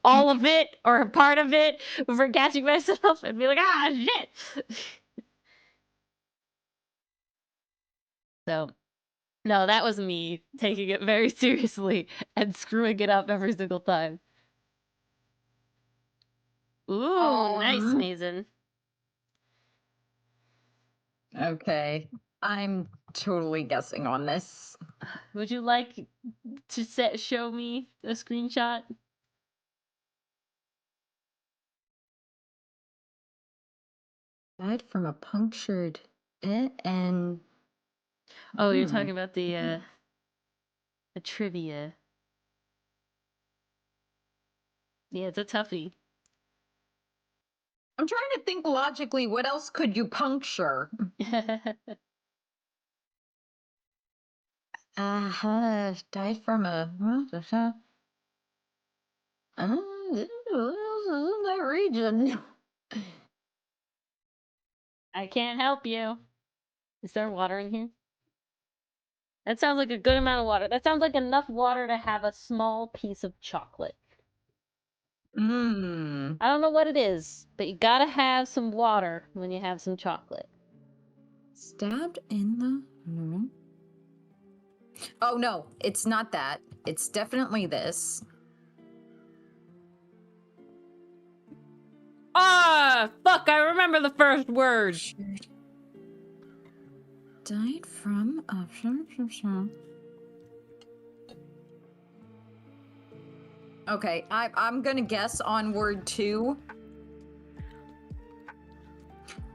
all of it or part of it before catching myself and be like, ah, shit. So, no, that was me taking it very seriously and screwing it up every single time. Ooh, nice, Mason. Okay, I'm totally guessing on this. Would you like to show me a screenshot? Died from a punctured and... Oh, you're talking about the trivia. Yeah, it's a toughie. I'm trying to think logically, what else could you puncture? Died from a... that region. I can't help you. Is there water in here? That sounds like a good amount of water. That sounds like enough water to have a small piece of chocolate. I don't know what it is, but you gotta have some water when you have some chocolate. Stabbed in the... Oh no, it's not that. It's definitely this. Ah, fuck, I remember the first word. Died from a... Okay, I'm gonna guess on word 2.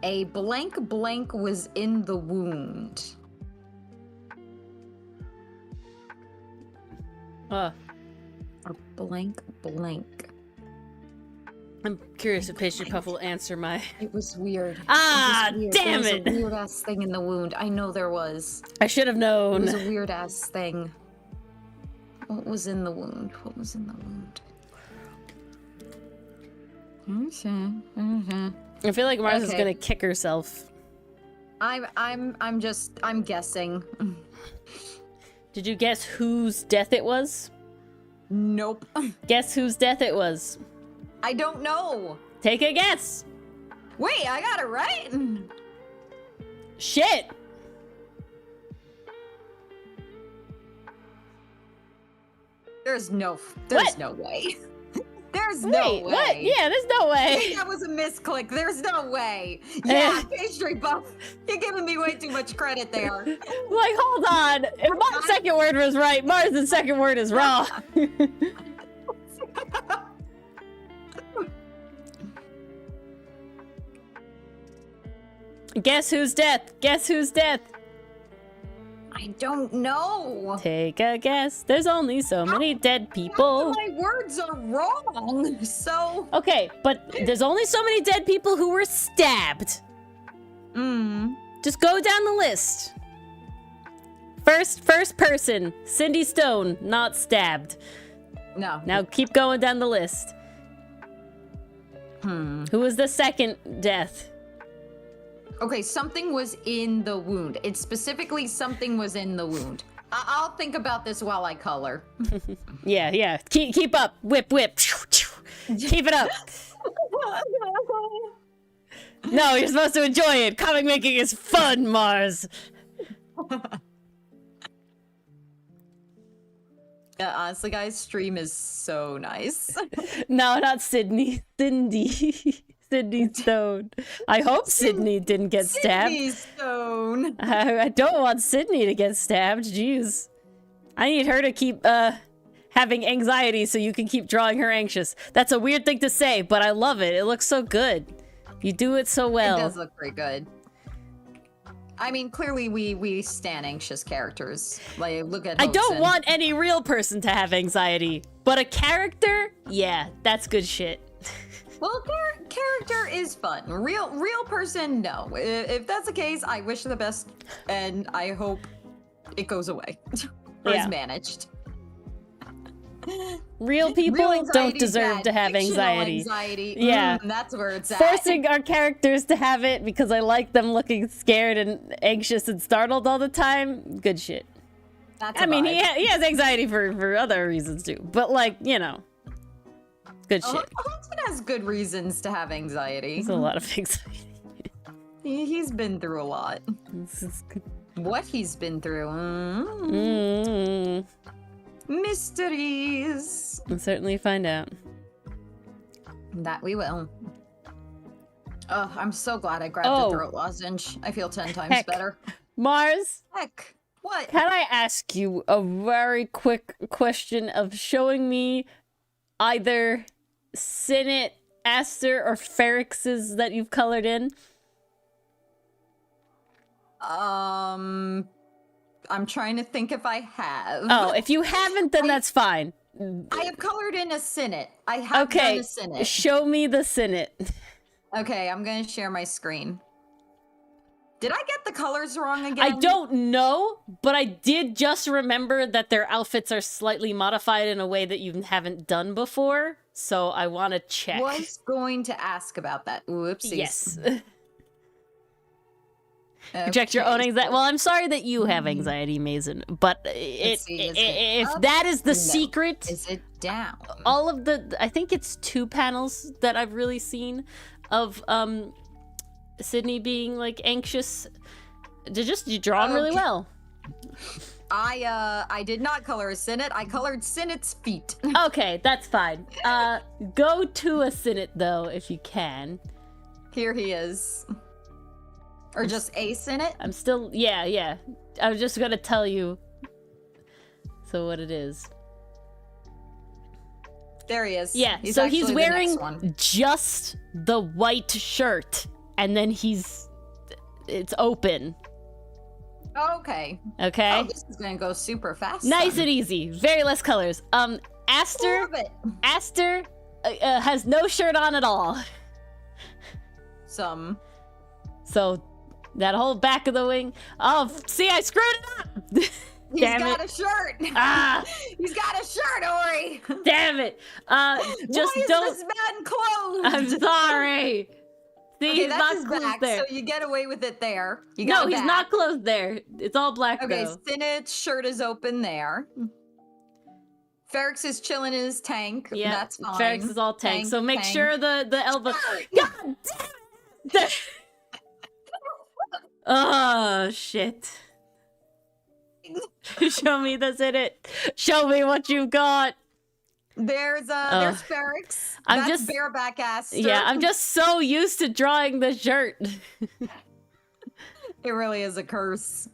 A blank blank was in the wound. A blank blank. I'm curious if Pastry Puff will answer my... It was weird. Ah, it was weird. damn There it! was a weird ass thing in the wound. I know there was. I should have known. It was a weird ass thing. What was in the wound? What was in the wound? I feel like Mars is gonna kick herself. I'm guessing. Did you guess whose death it was? Nope. Guess whose death it was. I don't know. Take a guess. Wait, I got it right. Shit. There's no way. There's no way. What? Yeah, there's no way. That was a misclick. There's no way. Yeah, Pastry Puff. You're giving me way too much credit there. Like, hold on. If my second word was right, Mars' second word is wrong. Guess whose death? Guess whose death? I don't know. Take a guess. There's only so many dead people. My words are wrong. So. Okay, but there's only so many dead people who were stabbed. Just go down the list. First person, Cindy Stone, not stabbed. No. Now keep going down the list. Who was the second death? Okay, something was in the wound. It's specifically something was in the wound. I'll think about this while I color. Yeah. Keep up. Whip. Keep it up. No, you're supposed to enjoy it. Comic making is fun, Mars. Yeah, honestly, guys, stream is so nice. No, not Sydney. Sydney Stone. I hope Sydney didn't get stabbed. Sydney Stone. I don't want Sydney to get stabbed. Jeez. I need her to keep having anxiety so you can keep drawing her anxious. That's a weird thing to say, but I love it. It looks so good. You do it so well. It does look pretty good. I mean, clearly we stan anxious characters. Like, look at I don't Hosen. want any real person to have anxiety, but a character? Yeah, that's good shit. Well, character is fun. Real person, no. If that's the case, I wish the best, and I hope it goes away or Yeah. is managed. Real people Real anxiety's don't deserve bad. to have Fictional anxiety. Yeah, Yeah. that's where it's at. Forcing our characters to have it because I like them looking scared and anxious and startled all the time. Good shit. That's I a mean, vibe. he has anxiety for other reasons too, but like, you know, good shit. Hosen has good reasons to have anxiety. There's a lot of anxiety. He's been through a lot. This is good. What he's been through. Mysteries. We'll certainly find out. That we will. Oh, I'm so glad I grabbed Oh. a throat lozenge. I feel 10 times Heck. better. Mars, Heck. What? can I ask you a very quick question of showing me either Sinnet, Aster, or Ferrix's that you've colored in? I'm trying to think if I have. Oh, if you haven't, then that's fine. I have colored in a Sinnet. I have done Okay, a Sinnet. show me the Sinnet. Okay, I'm gonna share my screen. Did I get the colors wrong again? I don't know, but I did just remember that their outfits are slightly modified in a way that you haven't done before, so I want to check. Was going to ask about that. Whoopsies. Yes. Project your own Okay, anxiety. Well, I'm sorry that you have anxiety, Mason, but Let's see, is it if up? that is the No. secret, Is it down? all of I think it's 2 panels that I've really seen of Sydney being like anxious. You're drawn really Okay. well. I did not color a Sinnet. I colored Sinnet's feet. Okay, that's fine. Go to a Sinnet though, if you can. Here he is. Or just a Sinnet? I'm still, yeah. I was just gonna tell you. So what it is. There he is. Yeah, He's so he's actually the wearing next one. just the white shirt, and then it's open. Okay. Okay? Oh, this is gonna go super fast. Nice then. and easy. Very less colors. Aster Love it. has no shirt on at all. Some. So that whole back of the wing. Oh, see, I screwed it up. He's Damn got it. a shirt. Ah, He's got a shirt, Ori. damn it. Just Why is don't. this man closed? I'm sorry. See, Okay, he's that's not his closed back, there. so you get away with it there. You No, got a he's back. not closed there. It's all black Okay, though. Sinnet's shirt is open there. Ferrix is chilling in his tank. Yeah, That's fine. Ferrix is all tank. So make tank. sure the elbow. God damn it! Oh shit! Show me the Sinnet. Show me what you got. There's Ferrix. I'm That's just- bareback ass. Yeah, I'm just so used to drawing the shirt. It really is a curse.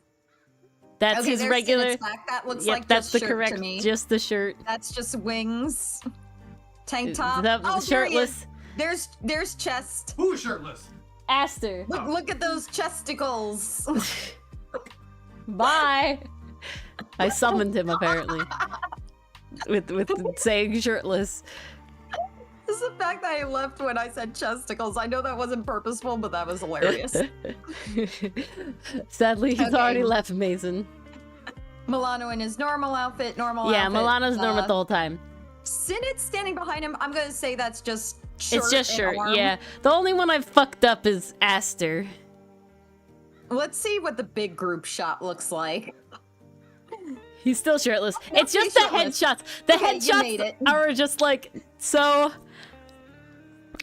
That's Okay, his there's regular. Sinnet's back. That looks Yep, like that's just the shirt correct. to me. Just the shirt. That's just wings. Tank top. The Oh, there he is. shirtless. There's chest. Who's shirtless? Aster. Look at those chesticles. Bye. I summoned him apparently with saying shirtless. This is the fact that I left when I said chesticles. I know that wasn't purposeful, but that was hilarious. Sadly, he's Okay. already left, Mason. Milano in his normal outfit, normal Yeah, outfit. Milano's normal the whole time. Sinnet standing behind him, I'm gonna say that's just shirt It's just and shirt, arm. yeah. The only one I've fucked up is Aster. Let's see what the big group shot looks like. He's still shirtless. No, It's just he's the shirtless. headshots. The Okay, you made headshots it. are just like so.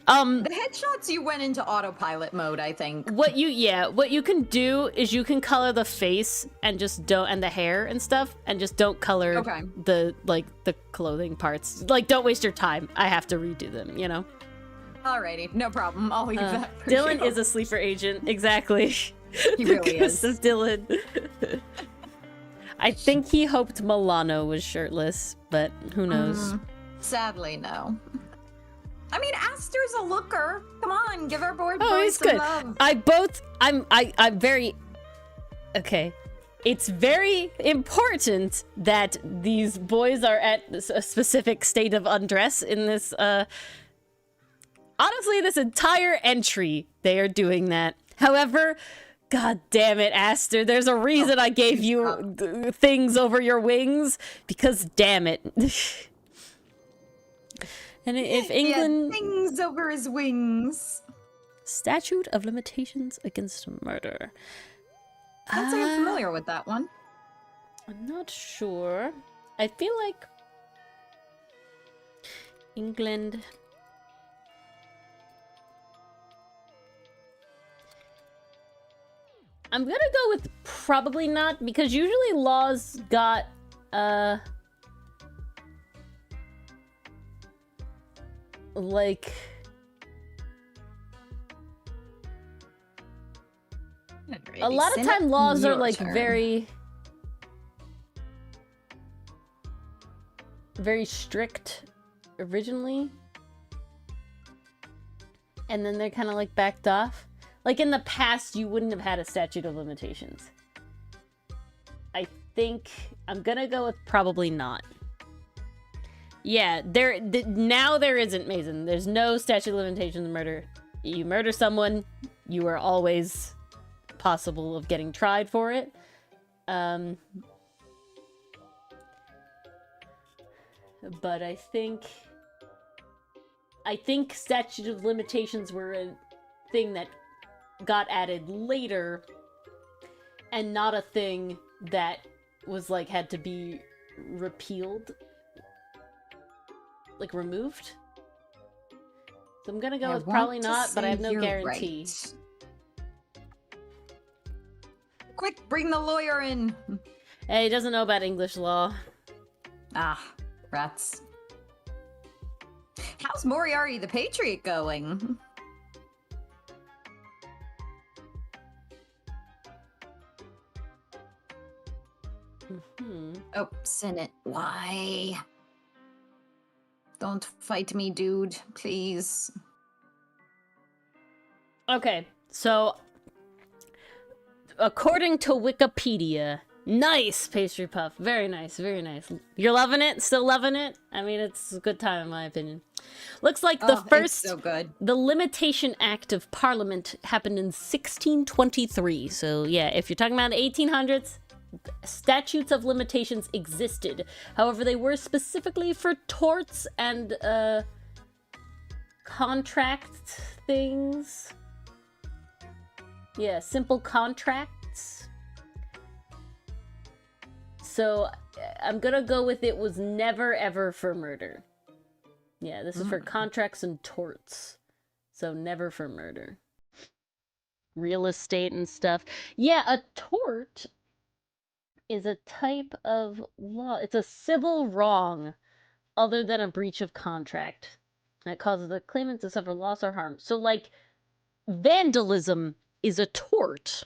The headshots, you went into autopilot mode, I think. What you can do is you can color the face and just don't, and the hair and stuff, and just don't color Okay. the clothing parts. Like, don't waste your time. I have to redo them, you know. Alrighty, no problem. I'll leave that for Dylan you. is a sleeper agent, exactly. He really Ghost is. of Dylan. I think he hoped Milano was shirtless, but who knows? Sadly, no. I mean, Aster's a looker. Come on, give our boy Oh, he's some good. love. I'm very okay. It's very important that these boys are at a specific state of undress in this honestly, this entire entry they are doing that. However, god damn it, Aster, there's a reason I gave you things over your wings, because damn it. And if England... He had things over his wings. Statute of Limitations against Murder. I'd say I'm familiar with that one. I'm not sure. I feel like England... I'm gonna go with probably not, because usually laws got, like... A lot of time laws are like very strict originally, and then they're kind of like backed off. Like in the past, you wouldn't have had a statute of limitations. I think I'm gonna go with probably not. Yeah, now there isn't, Mason. There's no statute of limitations in murder. You murder someone, you are always possible of getting tried for it. But I think statute of limitations were a thing that got added later, and not a thing that was like had to be repealed, like removed. So I'm gonna go with probably not, but I have no guarantee. Right. Quick, bring the lawyer in. Hey, he doesn't know about English law. Ah, rats. How's Moriarty the Patriot going? Oh, Senate, why? Don't fight me, dude, please. Okay, so according to Wikipedia, nice pastry puff, very nice, very nice. You're loving it, still loving it. I mean, it's a good time in my opinion. Looks like the first, it's so good. the Limitation Act of Parliament happened in 1623. So yeah, if you're talking about the 1800s, statutes of limitations existed. However, they were specifically for torts and contract things. Yeah, simple contracts. So I'm gonna go with it was never ever for murder. Yeah, this is for contracts and torts. So never for murder. Real estate and stuff. Yeah, a tort is a type of law. It's a civil wrong other than a breach of contract that causes the claimant to suffer loss or harm. So like vandalism is a tort.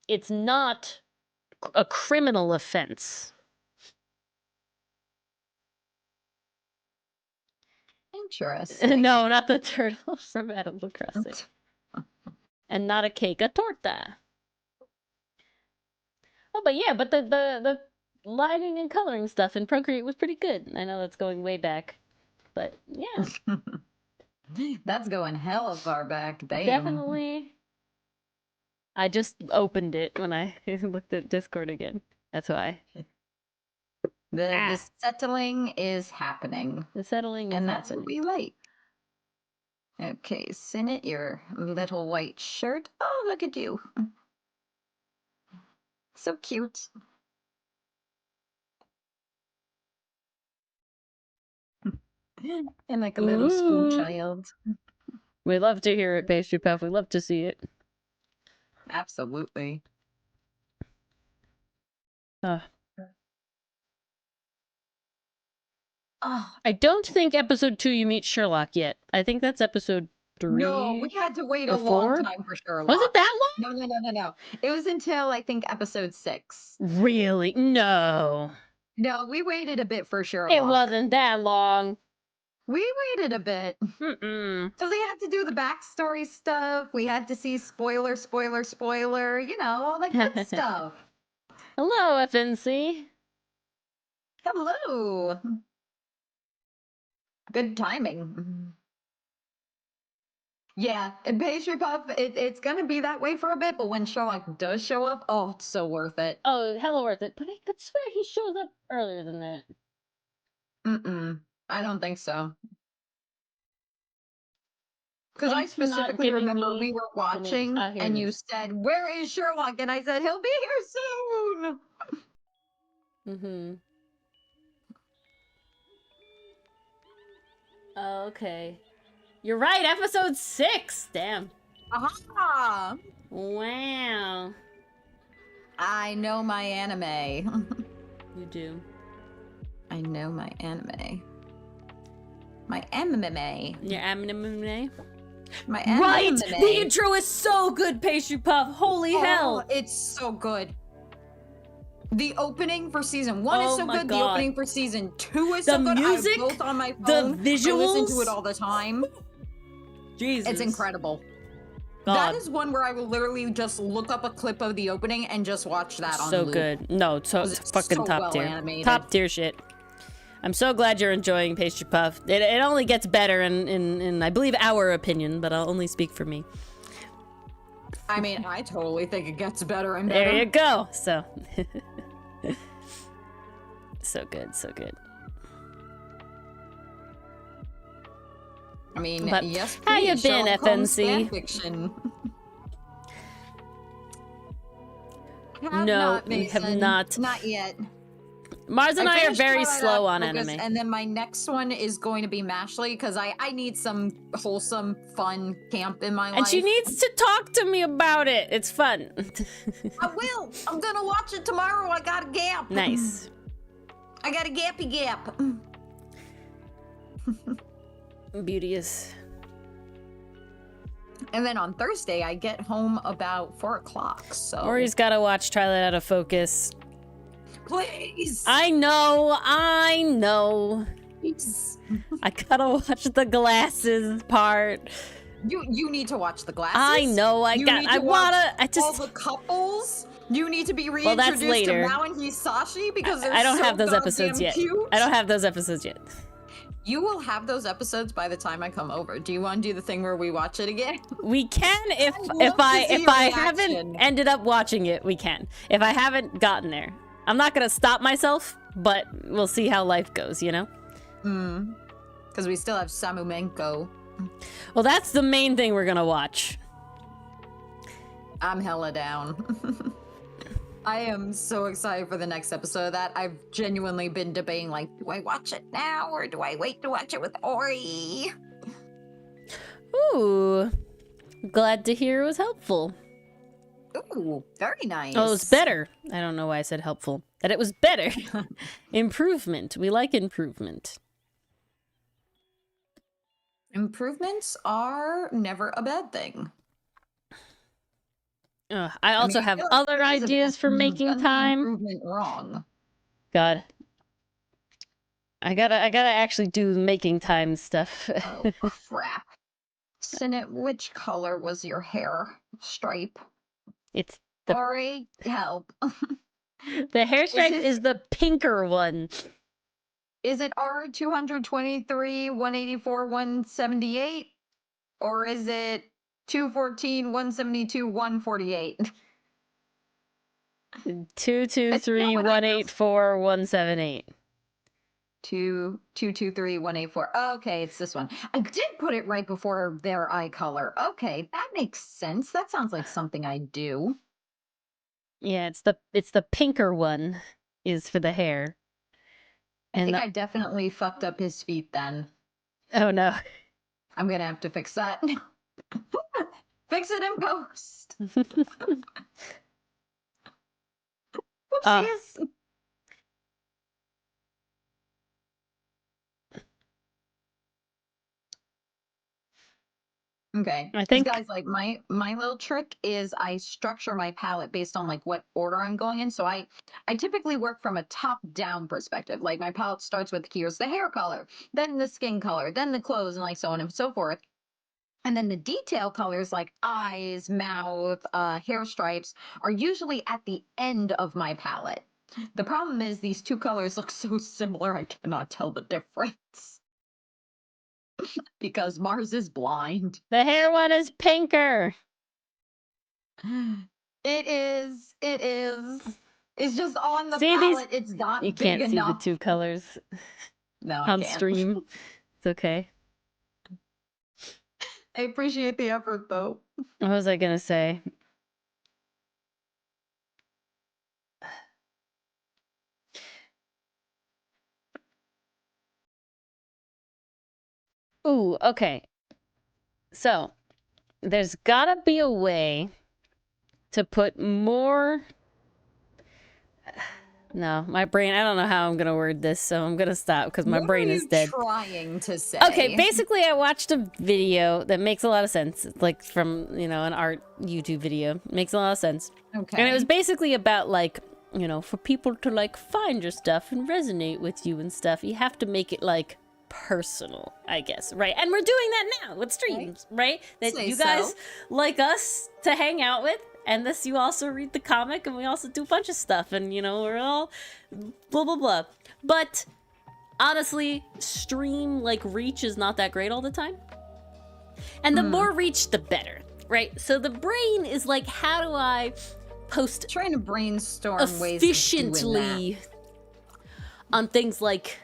It's not a criminal offense. Interesting. No, not the turtle from Animal Crossing. And not a cake, a torta. Oh, but yeah, but the lighting and coloring stuff in Procreate was pretty good. I know that's going way back, but yeah, That's going hella far back. Damn. definitely. I just opened it when I looked at Discord again. That's why. The settling is happening. The settling is And that's happening. what we like. Okay, Sinnit, your little white shirt. Oh, look at you. So cute. And like a little school Ooh. child. We love to hear it, Pastry Puff. We love to see it. Absolutely. Uh, Oh, I don't think episode 2 you meet Sherlock yet. I think that's episode 3. no, we had to wait or a long 4? time for Sherlock. Was it that long? No. It was until I think episode 6. Really? No. No, we waited a bit for Sherlock. It wasn't that long. We waited a bit. Mm-mm. So we had to do the backstory stuff. We had to see spoiler, you know, all that good stuff. Hello, FNC. Hello. Good timing. Yeah, and Pastry Puff, it's gonna be that way for a bit, but when Sherlock does show up, oh, it's so worth it. Oh, hella worth it. But I could swear he shows up earlier than that. I don't think so. Because I Thanks for not specifically giving remember me we were the link. watching Ah, here it and you is. said, "Where is Sherlock?" And I said, "He'll be here soon." Mm-hmm. Okay. You're right, episode 6! Damn. Aha! Wow. I know my anime. You do. I know my anime. My MMA. Your anime? My anime. Right! The intro is so good, Pastry Puff! Holy hell! It's so good. The opening for season 1 is Oh so my good. God. The opening for season 2 is The so good. music, I have both on my the phone. I listen visuals. to it all the time. Jesus. It's incredible. God. That is one where I will literally just look up a clip of the opening and just watch that on So loop. good. No, it's 'Cause it's fucking so top well tier. animated. Top tier shit. I'm so glad you're enjoying Pastry Puff. It only gets better in I believe our opinion, but I'll only speak for me. I mean, I totally think it gets better and better. There you go. So so good, so good. I mean, But yes, how you please, been, Sherlock Holmes FNC? fan fiction. No, we have Mason. not. Not yet. Mars and I are finished very Twilight slow on Focus, anime. And then my next one is going to be Mashley because I need some wholesome, fun camp in my life. And she needs to talk to me about it. It's fun. I will. I'm gonna watch it tomorrow. I got a gap. Nice. I got a gappy gap. Beauteous. And then on Thursday, I get home about 4 o'clock. So Ori's gotta watch Twilight Out of Focus. please, I know. please. I gotta watch the glasses part. You need to watch the glasses. I know. I all just. the couples. You need to be Well, that's reintroduced later. to Mao and Hisashi because they're I don't so have those goddamn episodes yet. cute. I don't have those episodes yet. You will have those episodes by the time I come over. Do you want to do the thing where we watch it again? We can if love to see your I reaction. haven't ended up watching it. We can if I haven't gotten there. I'm not gonna stop myself, but we'll see how life goes. You know. Because we still have Samumenko. Well, that's the main thing we're gonna watch. I'm hella down. I am so excited for the next episode of that. I've genuinely been debating, like, do I watch it now or do I wait to watch it with Ori? Ooh, glad to hear it was helpful. Ooh, very nice. Oh, it was better. I don't know why I said helpful. That it was better. Improvement. We like improvement. Improvements are never a bad thing. I also have other ideas for making time. Improvement wrong. God. I gotta actually do making time stuff. Oh, crap. Sinnit, which color was your hair stripe? It's the Ori, help. The hair stripe it is the pinker one. is it R 223 184 178 or is it 214 172 148? 223-184-178. 223-184. Okay, it's this one. I did put it right before their eye color. Okay, that makes sense. That sounds like something I do. Yeah, it's the pinker one is for the hair. I And think I definitely fucked up his feet then. oh no. I'm gonna have to fix that. Fix it in post. uh, Whoopsies. Okay. I 'Cause think guys, like my little trick is I structure my palette based on like what order I'm going in. So I typically work from a top-down perspective. Like my palette starts with here's the hair color, then the skin color, then the clothes, and like so on and so forth. And then the detail colors like eyes, mouth, hair stripes are usually at the end of my palette. The problem is these two colors look so similar I cannot tell the difference because Mars is blind. the hair one is pinker. It is. It is. It's just on the See these? palette. It's not You big can't see the enough. two colors No, I on can't. stream. It's okay. I appreciate the effort though. What was I gonna say? Ooh, okay. So, there's gotta be a way to put more... No, my brain, I don't know how I'm gonna word this, so I'm gonna stop because my What brain are is you dead. trying to say? Okay, basically I watched a video that makes a lot of sense, like from, you know, an art YouTube video. It makes a lot of sense. Okay. And it was basically about like, you know, for people to like find your stuff and resonate with you and stuff, you have to make it like personal, I guess, right? And we're doing that now with streams, right? That Say you guys so. like us to hang out with, and this you also read the comic, and we also do a bunch of stuff, and you know, we're all blah blah blah. But honestly, stream like reach is not that great all the time. And the more reach, the better, right? So the brain is like, how do I post Trying to brainstorm ways of doing efficiently on things like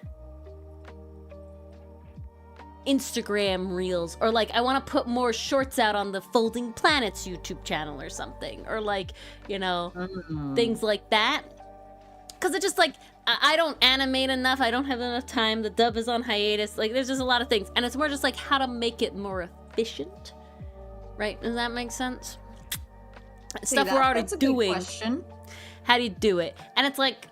Instagram reels, or like I want to put more shorts out on the Folding Planets YouTube channel or something, or like, you know, things like that. Because it's just like, I don't animate enough, I don't have enough time, the dub is on hiatus, like there's just a lot of things, and it's more just like how to make it more efficient, right? Does that make sense? Stuff we're already that's a doing. Good question. How do you do it? And it's like,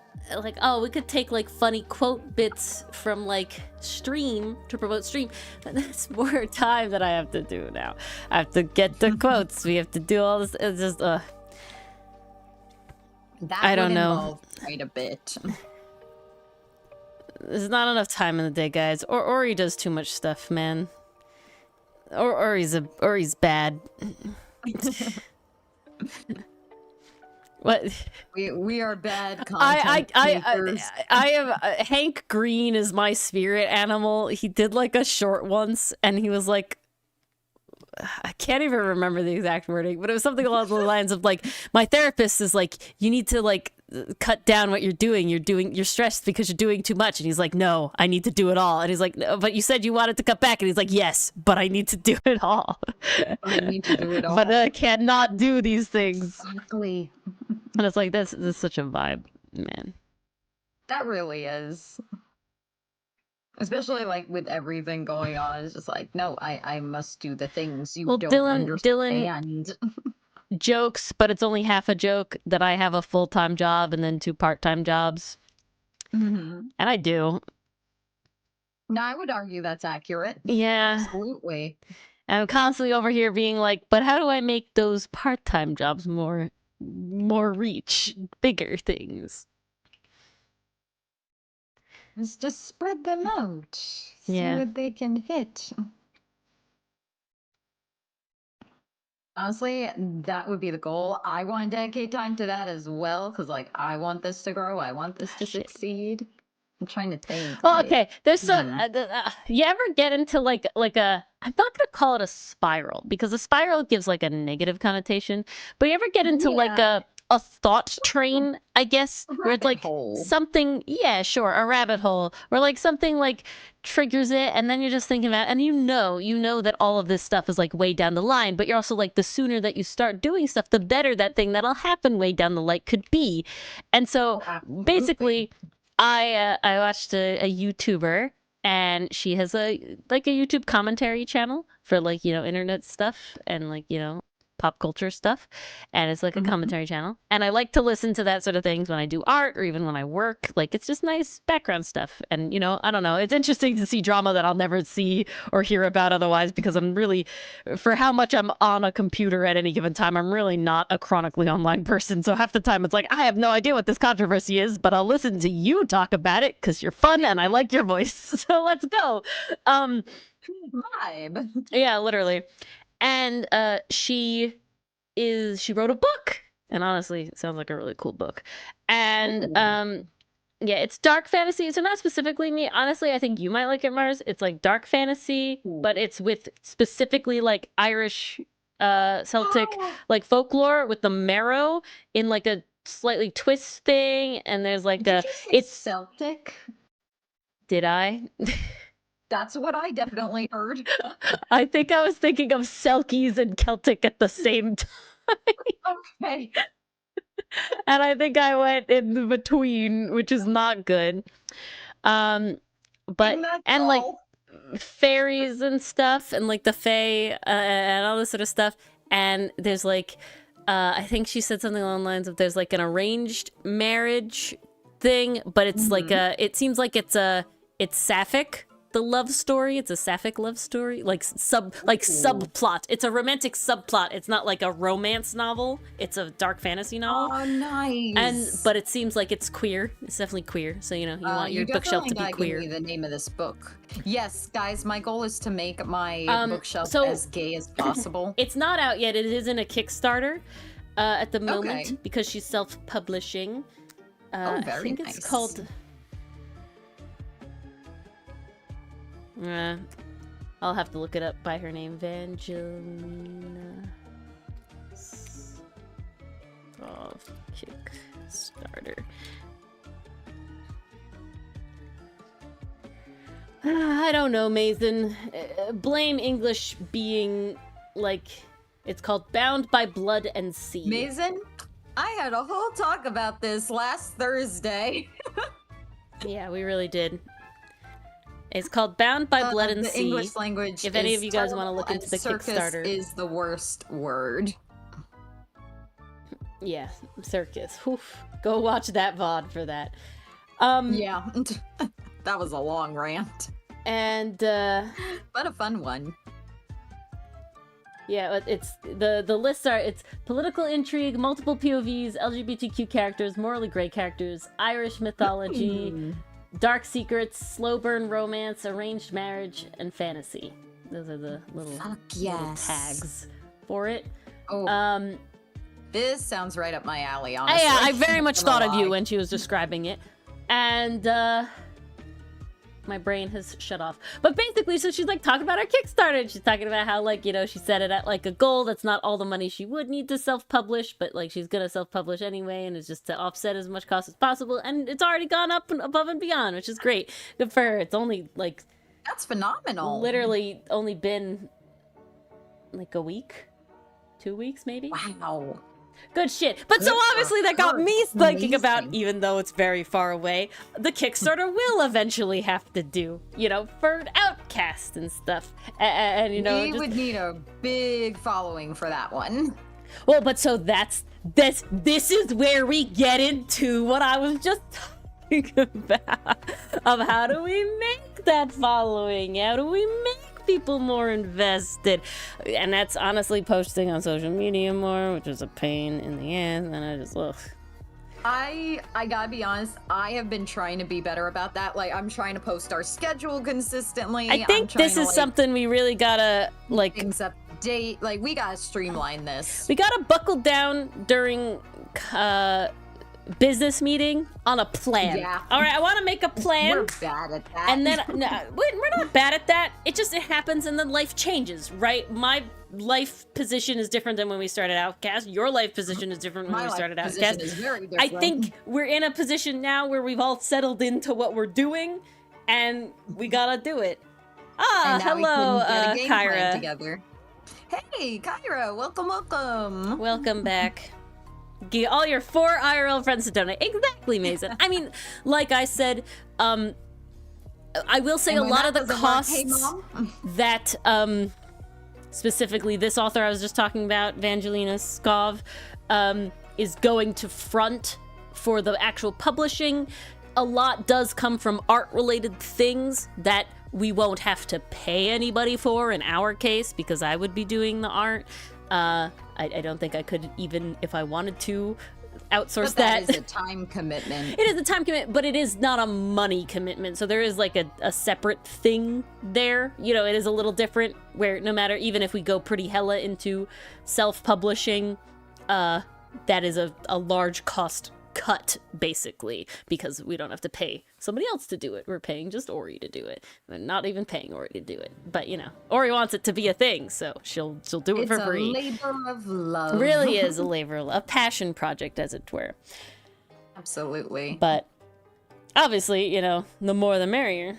oh, we could take like funny quote bits from like stream to promote stream, but that's more time that I have to do now. I have to get the quotes, we have to do all this, it's just That I don't would know. involve quite a bit. There's not enough time in the day, guys. Or Ori does too much stuff, man. Or he's bad. What? We are bad content makers. I have Hank Green is my spirit animal. He did like a short once, and he was like, I can't even remember the exact wording, but it was something along the lines of like, my therapist is like, you need to like cut down what you're doing. You're stressed because you're doing too much. And he's like, no, I need to do it all. And he's like, no, but you said you wanted to cut back. And he's like, yes, but I need to do it all. I need to do it all. But I cannot do these things. Exactly. And it's like, this is such a vibe, man. That really is. Especially like with everything going on, it's just like, no, I must do the things you don't understand. Jokes, but it's only half a joke that I have a full-time job and then 2 part-time jobs. And I do. No, I would argue that's accurate. Yeah. Absolutely. I'm constantly over here being like, but how do I make those part-time jobs more reach, bigger things? Let's just spread them out. See Yeah. what they can hit. Honestly, that would be the goal. I want to dedicate time to that as well because, like, I want this to grow. I want this Ah, to shit. succeed. I'm trying to think. Well, Like, okay. There's so hmm. you ever get into like a I'm not gonna call it a spiral because a spiral gives like a negative connotation, but you ever get into like Yeah, a thought train, I guess, a where it's rabbit like hole. something, yeah, sure, a rabbit hole, or like something like triggers it, and then you're just thinking about, and you know that all of this stuff is like way down the line, but you're also like the sooner that you start doing stuff, the better that thing that'll happen way down the line could be, and so Oh, absolutely. basically I watched a YouTuber and she has a like a YouTube commentary channel for like, internet stuff and like, pop culture stuff. And it's like a Mhm. commentary channel. And I like to listen to that sort of things when I do art or even when I work. Like it's just nice background stuff. And I don't know. It's interesting to see drama that I'll never see or hear about otherwise because I'm really for how much I'm on a computer at any given time, I'm really not a chronically online person. So half the time it's like, I have no idea what this controversy is, but I'll listen to you talk about it because you're fun and I like your voice. So let's go. Um, Vibe. yeah, literally. And she wrote a book. And honestly, it sounds like a really cool book. And Ooh. yeah, it's dark fantasy. So not specifically me. Honestly, I think you might like it, Mars. It's like dark fantasy, Ooh. but it's with specifically like Irish Celtic Oh, like folklore with the marrow in like a slightly twist thing and there's like did a you say it's Celtic? did I? That's what I definitely heard. I think I was thinking of Selkies and Celtic at the same time. Okay. And I think I went in between, which is not good. Um, And but that's and like all. fairies and stuff, and like the fae and all this sort of stuff. And there's like, I think she said something along the lines of there's like an arranged marriage thing, but it's like Mhm. it seems like it's sapphic. The love story, it's a sapphic love story, like Ooh. subplot. It's a romantic subplot. It's not like a romance novel. It's a dark fantasy novel. Oh, And nice. but it seems like it's queer. It's definitely queer. So you want You your bookshelf definitely to be gotta give me queer. the name of this book. Yes, guys, my goal is to make my bookshelf So as gay as possible. it's not out yet. It is in a Kickstarter at the Okay. moment because she's self-publishing. Oh, I very think it's nice. called. I'll have to look it up by her name, Vangelina of Kickstarter. I don't know, Mason. Blame English being like it's called Bound by Blood and Sea. Mason, I had a whole talk about this last Thursday. Yeah, we really did. It's called Bound by Blood and The Sea. English language. If any is of you guys want to terrible, look into and the circus Kickstarter, is the worst word. yeah, circus. Oof. Go watch that VOD for that. Yeah, that was a long rant, And but a fun one. yeah, it's the lists are it's political intrigue, multiple POVs, LGBTQ characters, morally gray characters, Irish mythology, dark secrets, slow burn romance, arranged marriage, and fantasy. Those are the little, Fuck little yes. tags for it. Oh, this sounds right up my alley, honestly. Yeah, I very much Not gonna thought of you lie. when she was describing it. And my brain has shut off. But basically, so she's like talking about her Kickstarter. And she's talking about how like, she set it at like a goal. That's not all the money she would need to self-publish, but like she's gonna self-publish anyway, and it's just to offset as much cost as possible. And it's already gone up and above and beyond, which is great. Good for her. It's only like That's phenomenal. literally only been like a week, 2 weeks maybe. Wow. Good shit. But so Good for obviously that got her. me thinking about, Amazing. even though it's very far away, the Kickstarter will eventually have to do, for Outcast and stuff. And We would need a big following for that one. well, but so this is where we get into what I was just talking about of how do we make that following? How do we make people more invested? And that's honestly posting on social media more, which is a pain in the ass, and I just I gotta be honest, I have been trying to be better about that. Like, I'm trying to post our schedule consistently. I think this is something we really gotta like things up. date. Like, we gotta streamline this. We gotta buckle down during business meeting on a plan. Yeah. All right, I want to make a plan. We're bad at that. And then no, we're not bad at that. It happens, and then life changes, right? My life position is different than when we started Outcast. Your life position is different when we started Outcast. Is very different. I think we're in a position now where we've all settled into what we're doing, and we gotta do it. And now Hello, we can get a game plan Kyra. together. Hey, Kyra, welcome. Welcome back. Get all your 4 IRL friends to donate. Exactly, Mason. I mean, like I said, I will say a lot of the costs that, specifically this author I was just talking about, Vangelina Skov, is going to front for the actual publishing. A lot does come from art-related things that we won't have to pay anybody for in our case, because I would be doing the art. I don't think I could, even if I wanted to, outsource that. That is a time commitment. It is a time commitment, but it is not a money commitment. So there is like a separate thing there. You know, it is a little different where no matter, even if we go pretty hella into self-publishing, that is a large cost cut, basically, because we don't have to pay somebody else to do it. We're paying just Ori to do it. We're not even paying Ori to do it. But, you know, Ori wants it to be a thing, so she'll do it for free. It's a labor of love. Really is a labor of love. A passion project, as it were. Absolutely. But, obviously, you know, the more the merrier.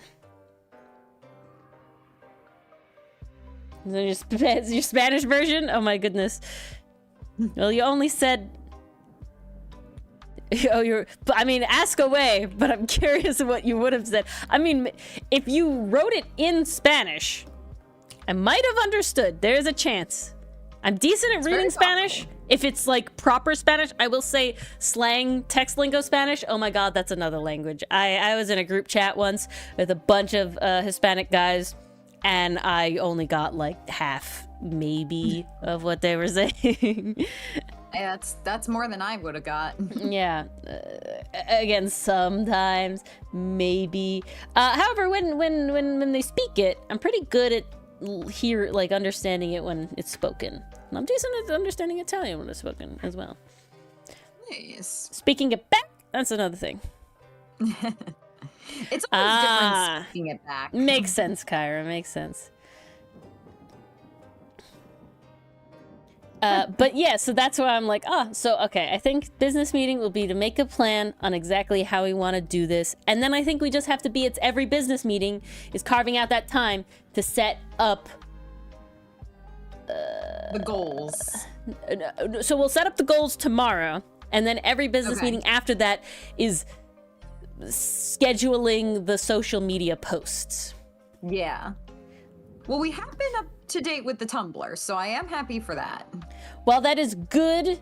Is that your Spanish version? Oh my goodness. Well, you only said... Oh, I mean, ask away, but I'm curious what you would have said. I mean, if you wrote it in Spanish, I might have understood. There's a chance. I'm decent at reading Spanish. If it's like proper Spanish, I will say slang, text lingo Spanish. Oh my God, that's another language. I was in a group chat once with a bunch of Hispanic guys, and I only got like half, maybe, of what they were saying. Yeah, that's more than I would have got. Yeah. Again, sometimes, maybe. However, when they speak it, I'm pretty good at understanding it when it's spoken. And I'm decent at understanding Italian when it's spoken as well. Nice. Speaking it back, that's another thing. It's always different speaking it back. Makes sense, Kyra. Makes sense. But yeah, so that's why I'm like, okay, I think business meeting will be to make a plan on exactly how we want to do this. And then I think we just have to be, it's every business meeting is carving out that time to set up the goals. So we'll set up the goals tomorrow, and then every business meeting after that is scheduling the social media posts. Yeah. Well, we have been up to date with the Tumblr, so I am happy for that. Well, that is good.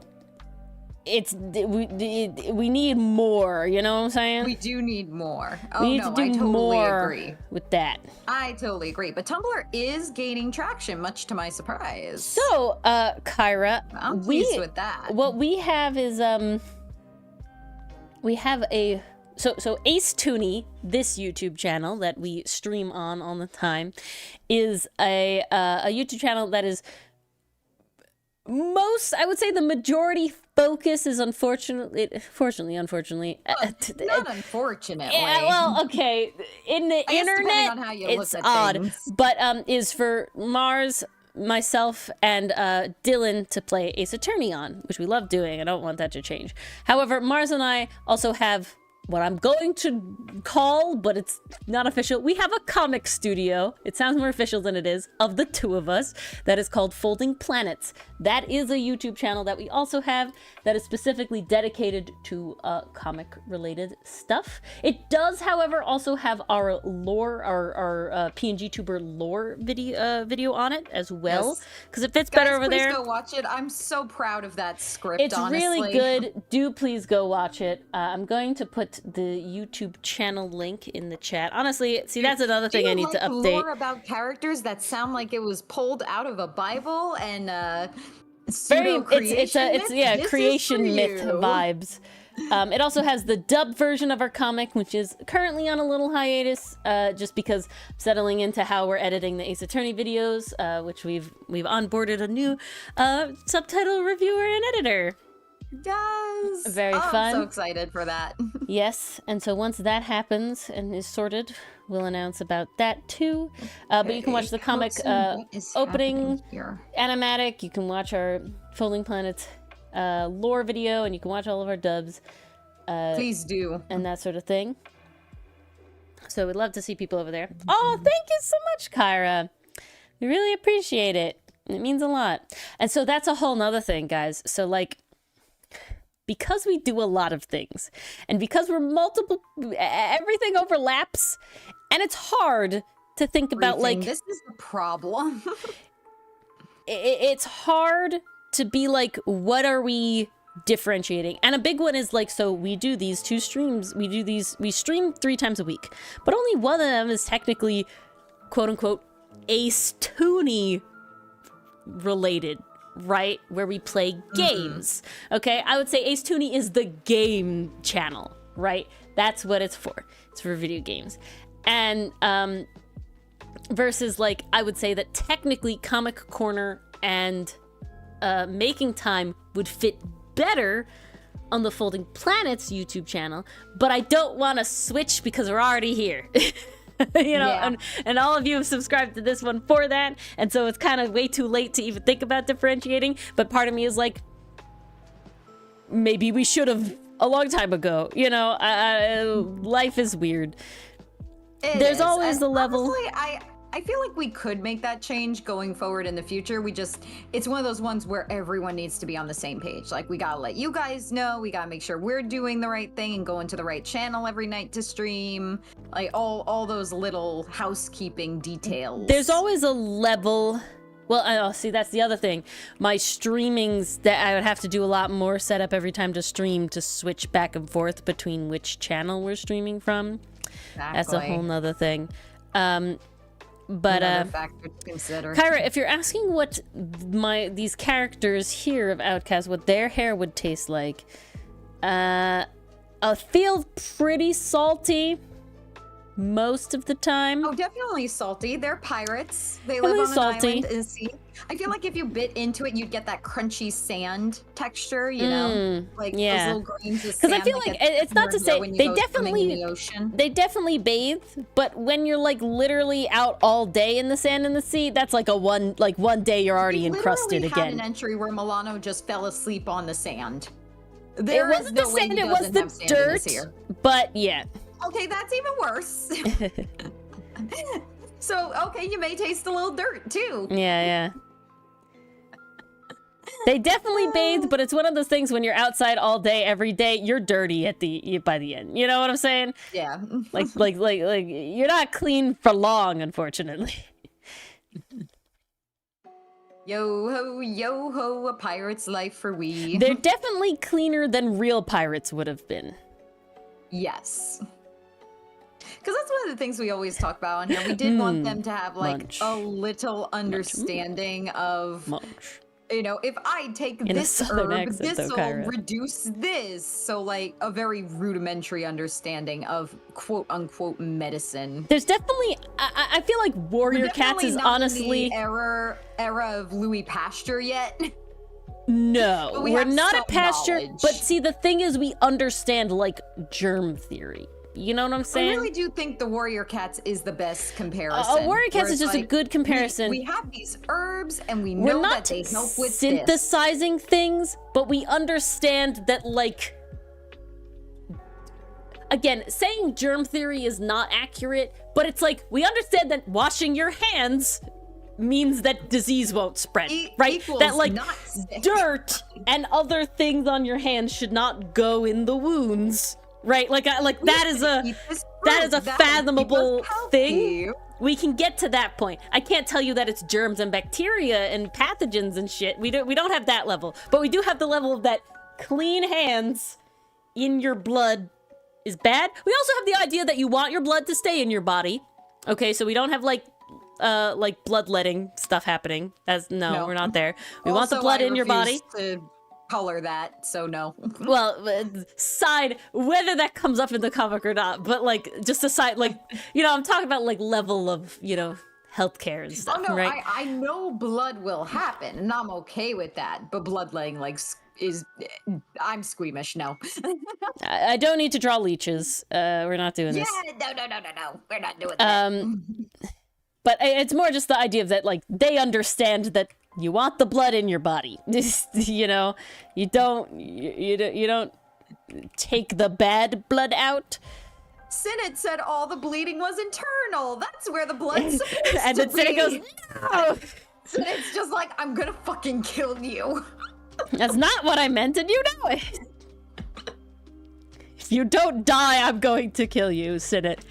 We need more, you know what I'm saying? We do need more. We need to do I totally more agree with that. I totally agree. But Tumblr is gaining traction, much to my surprise. So, Kyra, I'm pleased with that. What we have is we have a so Ace Tooney, this YouTube channel that we stream on all the time, is a YouTube channel that is I would say the majority focus is unfortunately. Not unfortunately. Yeah, well, okay. In the internet, on how you it's look at odd, things. but is for Mars, myself, and Dylan to play Ace Attorney on, which we love doing. I don't want that to change. However, Mars and I also have what I'm going to call, but it's not official. We have a comic studio. It sounds more official than it is, of the two of us, that is called Folding Planets. That is a YouTube channel that we also have that is specifically dedicated to comic-related stuff. It does, however, also have our lore, our PNG Tuber lore video on it as well, because it fits better over there. Please go watch it. I'm so proud of that script, It's honestly. really good. Do please go watch it. I'm going to put the YouTube channel link in the chat. Honestly, see, that's another thing I need to update. Lore about characters that sound like it was pulled out of a Bible and It's creation myth vibes. It also has the dubbed version of our comic, which is currently on a little hiatus, just because I'm settling into how we're editing the Ace Attorney videos, which we've onboarded a new subtitle reviewer and editor. Yes. Very fun. I'm so excited for that. Yes, and so once that happens and is sorted, we'll announce about that too. But you can watch the comic opening, animatic. You can watch our Folding Planets lore video, and you can watch all of our dubs. Please do. And that sort of thing. So we'd love to see people over there. Oh, thank you so much, Kyra. We really appreciate it. It means a lot. And so that's a whole nother thing, guys. So like, because we do a lot of things, and because we're multiple, everything overlaps, and it's hard to think about, like... This is the problem. It's hard to be like, what are we differentiating? And a big one is like, so we do these 2 streams, we stream 3 times a week, but only one of them is technically, quote-unquote, Ace Toonie related. Right, where we play games. Okay, I would say Ace Toonie is the game channel, right? That's what it's for. It's for video games. And versus, like, I would say that technically Comic Corner and Making Time would fit better on the Folding Planets YouTube channel, but I don't want to switch because we're already here. You know, Yeah. and all of you have subscribed to this one for that, and so it's kind of way too late to even think about differentiating, but part of me is like, maybe we should have a long time ago, you know. Life is weird. There's always the level. Honestly, I feel like we could make that change going forward in the future. It's one of those ones where everyone needs to be on the same page. Like, we gotta let you guys know, we gotta make sure we're doing the right thing and going to the right channel every night to stream. Like, all those little housekeeping details. There's always a level. Well, see, that's the other thing. My streamings, that I would have to do a lot more setup every time to stream to switch back and forth between which channel we're streaming from. Exactly. That's a whole nother thing. But another factor to consider. Kyra, if you're asking what these characters here of Outcast, what their hair would taste like, I feel pretty salty most of the time. Oh, definitely salty. They're pirates. They live on an island in the sea. I feel like if you bit into it, you'd get that crunchy sand texture, you know? Like those little grains of sand. Because I feel like it's not to say they definitely bathe, but when you're like literally out all day in the sand in the sea, that's like one day you're already encrusted again. We had an entry where Milano just fell asleep on the sand. It wasn't the sand, it was the dirt. But yeah. Okay, that's even worse. So, okay, you may taste a little dirt too. Yeah. They definitely bathe, but it's one of those things when you're outside all day, every day, you're dirty by the end. You know what I'm saying? Yeah. like you're not clean for long, unfortunately. Yo ho, a pirate's life for we. They're definitely cleaner than real pirates would have been. Yes. Because that's one of the things we always talk about on here. We did want them to have like a little understanding of, you know, if I take this herb, this will reduce this. So like a very rudimentary understanding of quote unquote medicine. There's definitely, I feel like Warrior Cats is honestly in the era of Louis Pasteur yet. No, we're not at Pasteur. But see, the thing is, we understand like germ theory. You know what I'm saying? I really do think the Warrior Cats is the best comparison. Warrior Cats is just like, a good comparison. We have these herbs, and we know that they help with synthesizing things, but we understand that, like, again, saying germ theory is not accurate, but it's like, we understand that washing your hands means that disease won't spread, right? That like dirt and other things on your hands should not go in the wounds. Right, that is a fathomable thing. We can get to that point. I can't tell you that it's germs and bacteria and pathogens and shit. We don't have that level, but we do have the level of that clean hands in your blood is bad. We also have the idea that you want your blood to stay in your body. Okay, so we don't have like bloodletting stuff happening. No, we're not there. We want the blood in your body. color that, so no. Well, side whether that comes up in the comic or not, but like just aside, like I'm talking about like level of healthcare and stuff, Oh no, right? I know blood will happen, and I'm okay with that. But bloodletting I'm squeamish. No. I don't need to draw leeches. We're not doing Yeah, this. no. We're not doing that. But it's more just the idea of that, like, they understand that you want the blood in your body. You don't take the bad blood out. Sinnit said all the bleeding was internal. That's where the blood's supposed And to then Sinnit be. goes, no! Sinnit's just like, I'm gonna fucking kill you. That's not what I meant, and you know it. If you don't die, I'm going to kill you, Sinnit.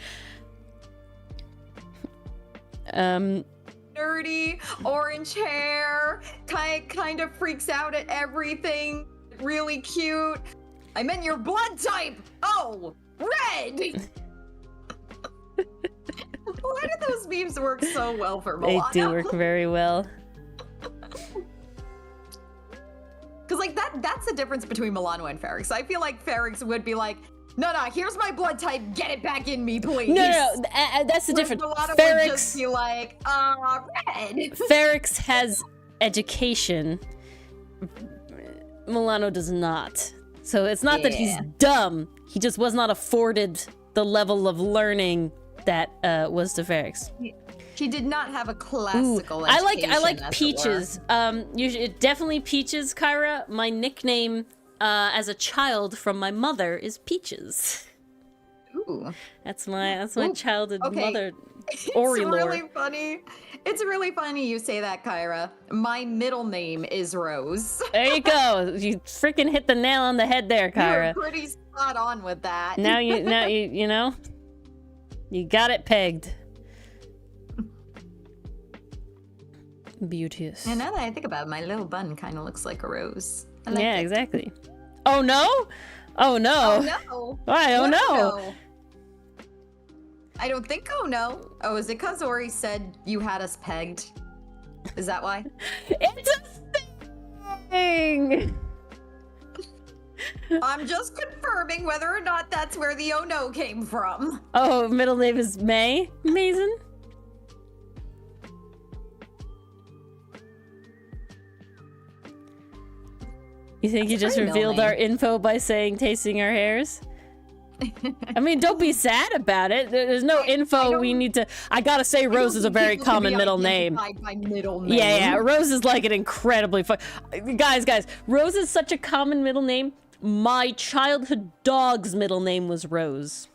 Nerdy, orange hair, kind of freaks out at everything. Really cute. I meant your blood type. Oh, red. Why do those memes work so well for Milano? They do work very well. Because like that's the difference between Milano and Ferrix. I feel like Ferrix would be like, no, here's my blood type. Get it back in me, please. No, that's the difference. Milano would just be like, red. Ferrix has education. Milano does not. So it's not that he's dumb. He just was not afforded the level of learning that was to Ferrix. He did not have a classical education. I like Peaches. Definitely Peaches, Kyra. My nickname as a child from my mother is Peaches. Ooh. That's my childhood mother. It's Ori lore. really funny. It's really funny you say that, Kyra. My middle name is Rose. There you go. You freaking hit the nail on the head there, Kyra. You're pretty spot on with that. Now you know, you got it pegged. Beauteous. And now that I think about it, my little bun kind of looks like a rose. I like Yeah, it. exactly. Oh no! Oh no! Oh no! Why? Oh What no! I don't think oh no. Oh, is it because Ori said you had us pegged? Is that why? It's a thing! I'm just confirming whether or not that's where the oh no came from. Oh, middle name is May? Mason? You think you just pretty revealed middle our info by saying tasting our hairs? I mean, don't be sad about it. There's no info we need to... I gotta say, Rose is a very common middle name. By middle name. Yeah, Rose is like an incredibly fun... Guys, Rose is such a common middle name. My childhood dog's middle name was Rose.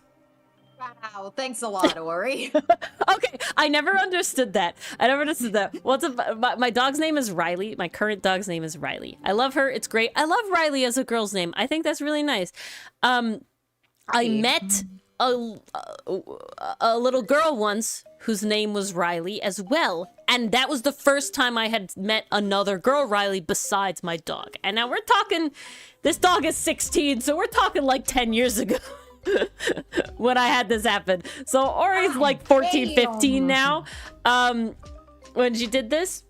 Wow, thanks a lot, Ori. Okay, I never understood that. My dog's name is Riley. My current dog's name is Riley. I love her. It's great. I love Riley as a girl's name. I think that's really nice. I met a little girl once whose name was Riley as well. And that was the first time I had met another girl Riley besides my dog. And now we're talking, this dog is 16, so we're talking like 10 years ago. When I had this happen. So Ori's like 14, 15 now. When she did this.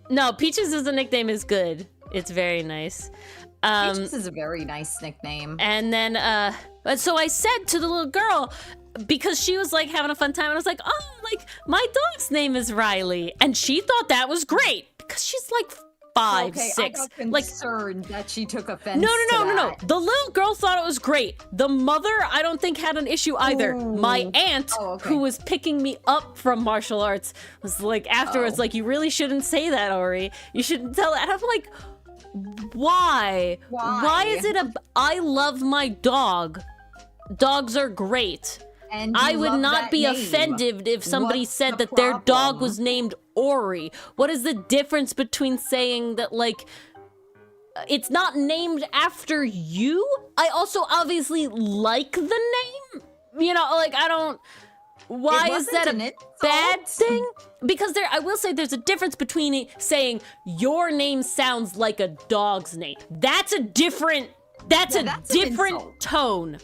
No, Peaches as a nickname is good. It's very nice. Peaches is a very nice nickname. And then, so I said to the little girl, because she was like having a fun time, and I was like, oh, like my dog's name is Riley. And she thought that was great because she's like 5, 6. I got concerned that she took offense. No. To The little girl thought it was great. The mother, I don't think, had an issue either. Ooh. My aunt, Oh, okay. who was picking me up from martial arts, was like afterwards, like, you really shouldn't say that, Ori. You shouldn't tell that. And I'm like, why? Why is it I love my dog. Dogs are great. And I you would love not that be name. offended if somebody What's said the that their dog problem? was named Ori. What is the difference between saying that, like, it's not named after you? I also obviously like the name. You know, like, I don't... Why is that a bad thing? Because I will say there's a difference between saying your name sounds like a dog's name. That's a different... That's Yeah, a that's an different insult. tone.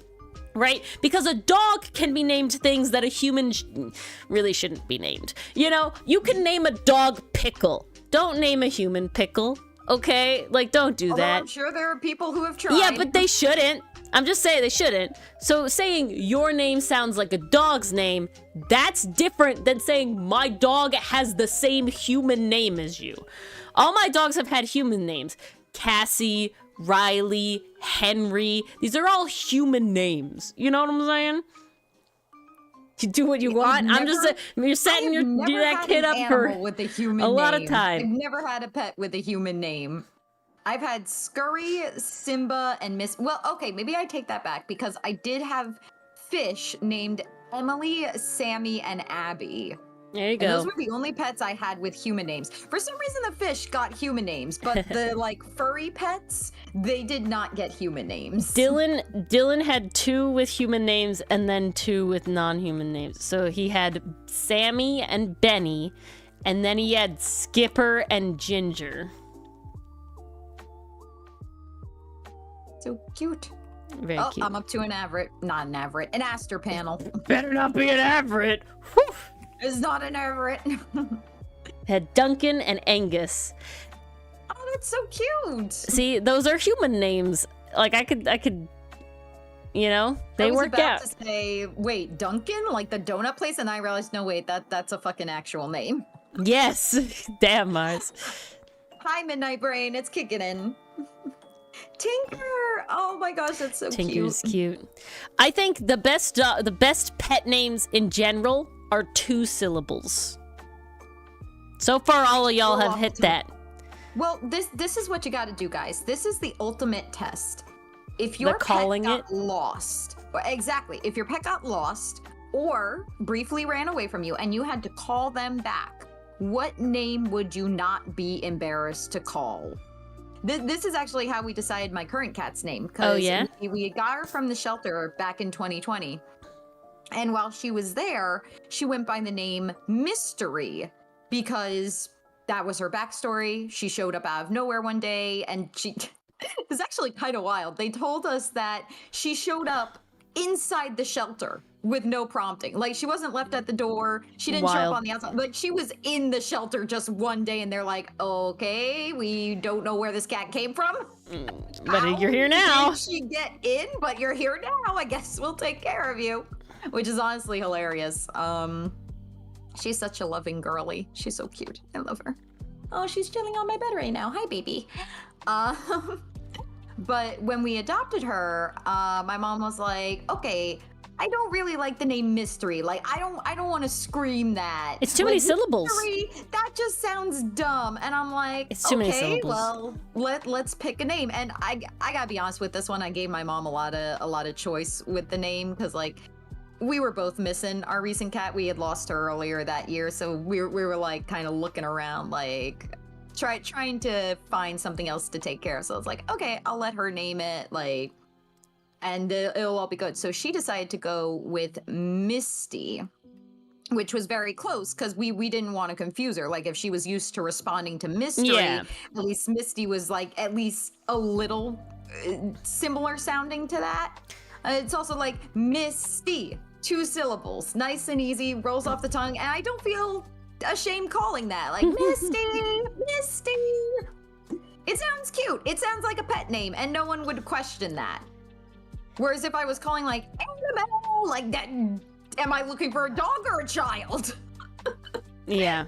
Right? Because a dog can be named things that a human really shouldn't be named. You know, you can name a dog Pickle. Don't name a human Pickle. Okay, like don't do Although that. I'm sure there are people who have tried. Yeah, but they shouldn't. I'm just saying they shouldn't. So saying your name sounds like a dog's name, that's different than saying my dog has the same human name as you. All my dogs have had human names. Cassie, Riley, Henry. These are all human names. You know what I'm saying? You do what you want. I'm just saying, you're setting that kid up for with a human a lot of name. time. I've never had a pet with a human name. I've had Scurry, Simba, and Miss. Well, okay, maybe I take that back because I did have fish named Emily, Sammy, and Abby. There you And go. those were the only pets I had with human names. For some reason, the fish got human names, but the like furry pets, they did not get human names. Dylan had 2 with human names and then 2 with non-human names. So he had Sammy and Benny, and then he had Skipper and Ginger. So cute. Very Oh, cute. I'm up to an an Aster panel. Better not be an Everett. Whew. It's not an Everett. Had Duncan and Angus. Oh, that's so cute. See, those are human names. Like I could, you know, they work about out. to say, wait, Duncan, like the donut place, and I realized, no, wait, that's a fucking actual name. Yes, damn Mars. Hi, Midnight Brain, it's kicking in. Tinker, oh my gosh, that's so Tinker's cute. cute. I think the best pet names in general are 2 syllables. So far, all of y'all have hit that. Well, this is what you got to do, guys. This is the ultimate test. If your calling pet got lost, or exactly, if your pet got lost or briefly ran away from you and you had to call them back, what name would you not be embarrassed to call? This is actually how we decided my current cat's name. Oh, yeah? We got her from the shelter back in 2020. And while she was there, she went by the name Mystery because that was her backstory. She showed up out of nowhere one day and she... It's actually kind of wild. They told us that she showed up inside the shelter with no prompting. Like, she wasn't left at the door. She didn't show up on the outside. Like, she was in the shelter just one day and they're like, okay, we don't know where this cat came from. But you're here now. Did she get in? But you're here now. I guess we'll take care of you. Which is honestly hilarious. She's such a loving girly. She's so cute. I love her. Oh, she's chilling on my bed right now. Hi, baby. But when we adopted her, my mom was like, okay, I don't really like the name Mystery. Like, I don't want to scream that. It's too many syllables. Mystery, that just sounds dumb. And I'm like, It's too many okay, syllables. well, let's pick a name. And I gotta be honest with this one. I gave my mom a lot of choice with the name because like we were both missing our recent cat. We had lost her earlier that year, so we were like kind of looking around like trying to find something else to take care of. So I was like, okay, I'll let her name it, like, and it'll all be good. So she decided to go with Misty, which was very close because we didn't want to confuse her. Like, if she was used to responding to Mystery, Yeah. at least Misty was like at least a little similar sounding to that. It's also like Misty, 2 syllables, nice and easy, rolls off the tongue, and I don't feel ashamed calling that. Like, Misty. It sounds cute. It sounds like a pet name, and no one would question that. Whereas if I was calling like Annabelle, like that, am I looking for a dog or a child? Yeah.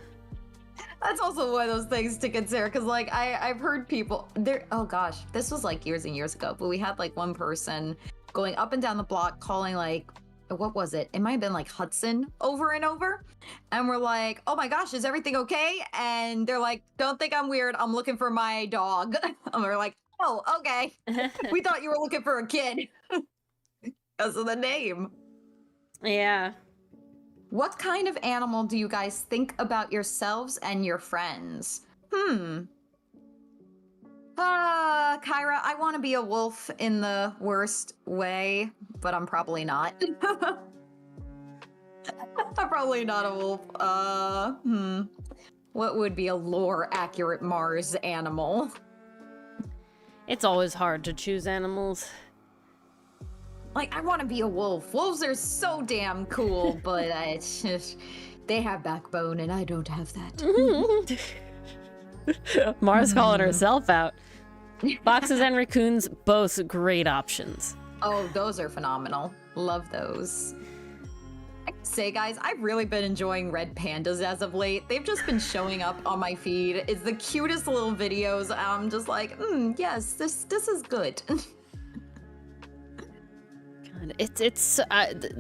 That's also one of those things to consider, because like I've heard people there. Oh gosh, this was like years and years ago, but we had like one person going up and down the block calling like, what was it? It might have been like Hudson over and over. And we're like, oh my gosh, is everything okay? And they're like, don't think I'm weird. I'm looking for my dog. And we're like, oh, okay. We thought you were looking for a kid because of the name. Yeah. What kind of animal do you guys think about yourselves and your friends? Kyra, I want to be a wolf in the worst way, but I'm probably not. I'm probably not a wolf. What would be a lore-accurate Mars animal? It's always hard to choose animals. Like, I want to be a wolf. Wolves are so damn cool, but they have backbone, and I don't have that. Mars calling herself out. Foxes and raccoons, both great options. Oh, those are phenomenal. Love those. I can say, guys, I've really been enjoying red pandas as of late. They've just been showing up on my feed. It's the cutest little videos. I'm just like, yes, this is good. God,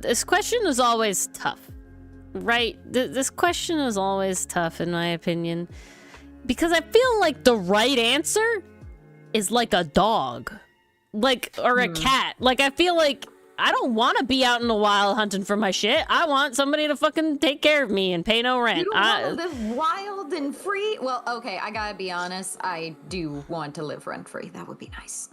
this question is always tough, right? This question is always tough, in my opinion, because I feel like the right answer is like a dog, like, or a cat. Like, I feel like I don't want to be out in the wild hunting for my shit. I want somebody to fucking take care of me and pay no rent. You don't want to live wild and free? Well, okay, I gotta be honest. I do want to live rent-free. That would be nice.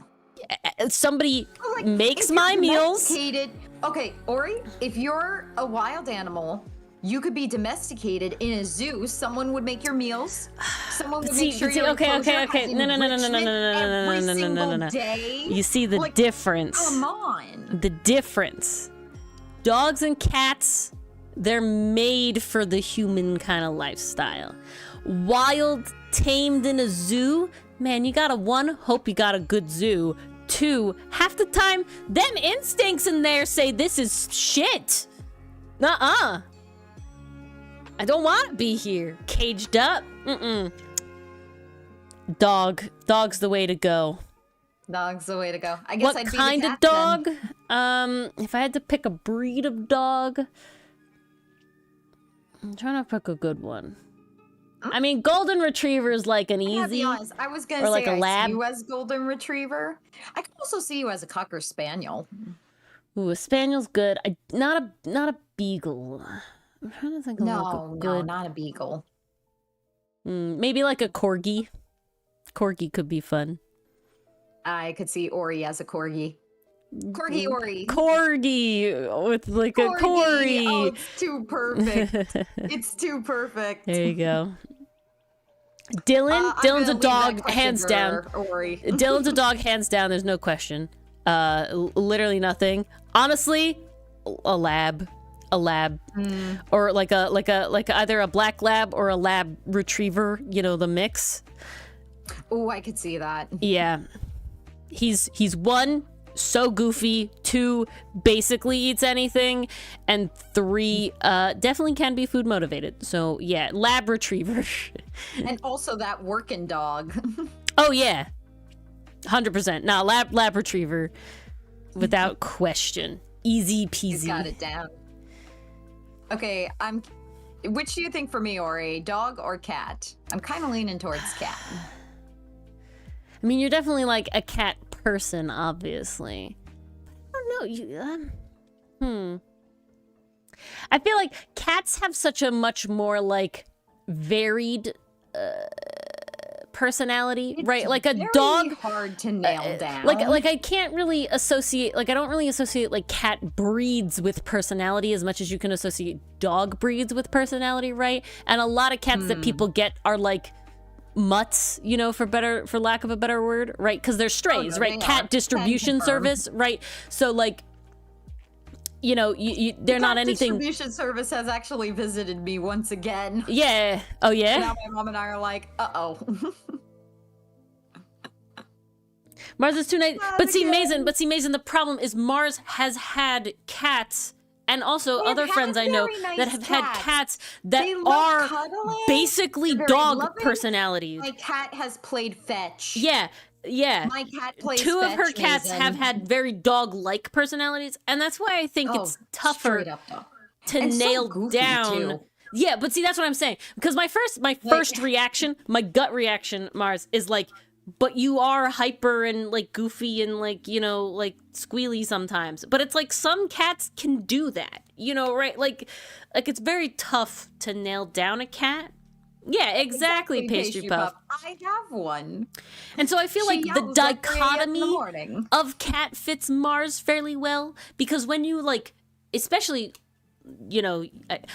Somebody Like, makes if you're my meals. domesticated- Okay, Ori, if you're a wild animal, you could be domesticated in a zoo. Someone would make your meals. Someone would make sure your okay. enclosure has No. enrichment every single day. You see the Like, difference. Come on. The difference. Dogs and cats, they're made for the human kind of lifestyle. Wild, tamed in a zoo, man, you gotta, one, hope you got a good zoo. Two, half the time, them instincts in there say this is shit. Nuh-uh. I don't want to be here. Caged up. Dog's the way to go. Dog's the way to go. I guess What I'd be kind the of cat dog? then. If I had to pick a breed of dog, I'm trying to pick a good one. I mean, golden retriever is like an I gotta be easy. honest, I was gonna or say like a I lab. see you as golden retriever. I could also see you as a cocker spaniel. Ooh, a spaniel's good. Not a beagle. I'm trying to think of like a No, good. not a beagle. Maybe like a corgi. Corgi could be fun. I could see Ori as a corgi. Corgi Ori. Corgi with like a Corgi. Cory. Oh, it's too perfect. It's too perfect. There you go. Dylan. I'm Dylan's gonna a leave that dog, question hands for down. Ori. Dylan's a dog, hands down. There's no question. Literally nothing. Honestly, a lab, or like either a black lab or a lab retriever. You know, the mix. Oh, I could see that. Yeah, he's one, so goofy. Two, basically eats anything, and three, definitely can be food motivated. So yeah, lab retriever. And also that working dog. Oh yeah, 100%. Nah, lab retriever, without question. Easy He's peasy. got it down. Okay, which do you think for me, Ori? Dog or cat? I'm kind of leaning towards cat. I mean, you're definitely like a cat person, obviously. I don't know. I feel like cats have such a much more like varied personality, It's right? Like a very dog. hard to nail down. Like I can't really associate, like I don't really associate like cat breeds with personality as much as you can associate dog breeds with personality, right? And a lot of cats that people get are like mutts, you know, for lack of a better word, right? Because they're strays, no, right? they Cat are. distribution Can confirm. service, right? So like, you know, they're not Cat anything. Distribution service has actually visited me once again. Yeah. Oh yeah. Now my mom and I are like, uh-oh. Mars is too nice. Not But see, again. Mason, the problem is Mars has had cats and also They've other had friends I know very nice that have had cats. cats that They love are cuddling. basically They're very dog loving. personalities. My cat has played fetch. Yeah. My cat plays Two of her fetch, cats Mason. have had very dog-like personalities, and that's why I think it's tougher Straight up dog. to And so nail goofy, down. too. Yeah, but see, that's what I'm saying. Because my first reaction, my gut reaction, Mars, is like, but you are hyper and like goofy and like, you know, like squealy sometimes. But it's like some cats can do that, you know, right? Like it's very tough to nail down a cat. Yeah, exactly, Pastry Puff. I have one. And so I feel She like the yells at 3 a.m. in the dichotomy morning. of cat fits Mars fairly well, because when you like, especially you know,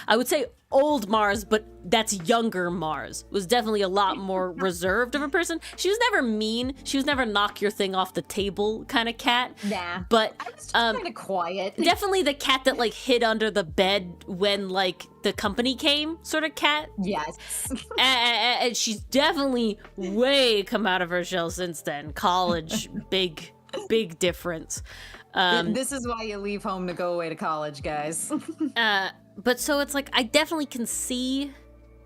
I would say old Mars, but that's younger Mars, was definitely a lot more reserved of a person. She was never mean. She was never knock your thing off the table kind of cat. Nah. But I was just kind of quiet. definitely the cat that like hid under the bed when like the company came sort of cat. Yes. And she's definitely way come out of her shell since then. College, big difference. This is why you leave home to go away to college, guys. But so it's like I definitely can see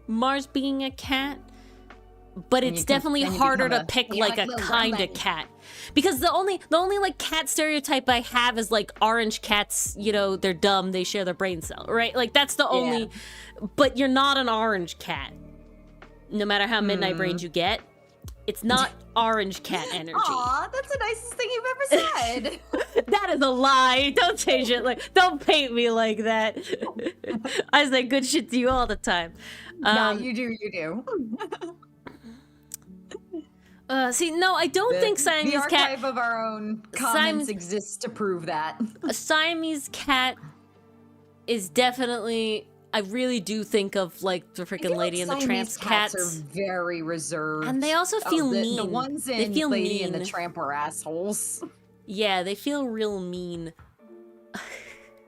Mars being a cat, but it's definitely harder to pick like a kind of cat, because the only like cat stereotype I have is like orange cats. You know, they're dumb, they share their brain cell, right? Like that's the only. But you're not an orange cat, no matter how midnight brained you get. It's not orange cat energy. Aw, that's the nicest thing you've ever said. That is a lie. Don't change it. Like, don't paint me like that. I say good shit to you all the time. Nah, you do. See, no, I don't think Siamese the cat. archive of our own comments exists to prove that. A Siamese cat is definitely. I really do think of like the freaking Lady and the Tramp's cats. Are very reserved, and they also feel mean. The ones in Lady and the Tramp are assholes. Yeah, they feel real mean.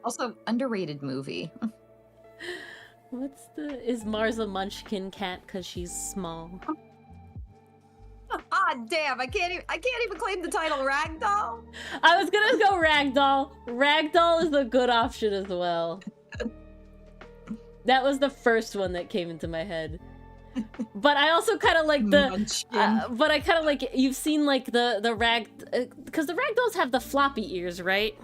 Also, underrated movie. Is Mars a munchkin cat because she's small? Ah, damn! I can't even claim the title Ragdoll. I was gonna go Ragdoll. Ragdoll is a good option as well. That was the first one that came into my head. But I also kind of like but I kind of like, you've seen like the rag, because the ragdolls have the floppy ears, right?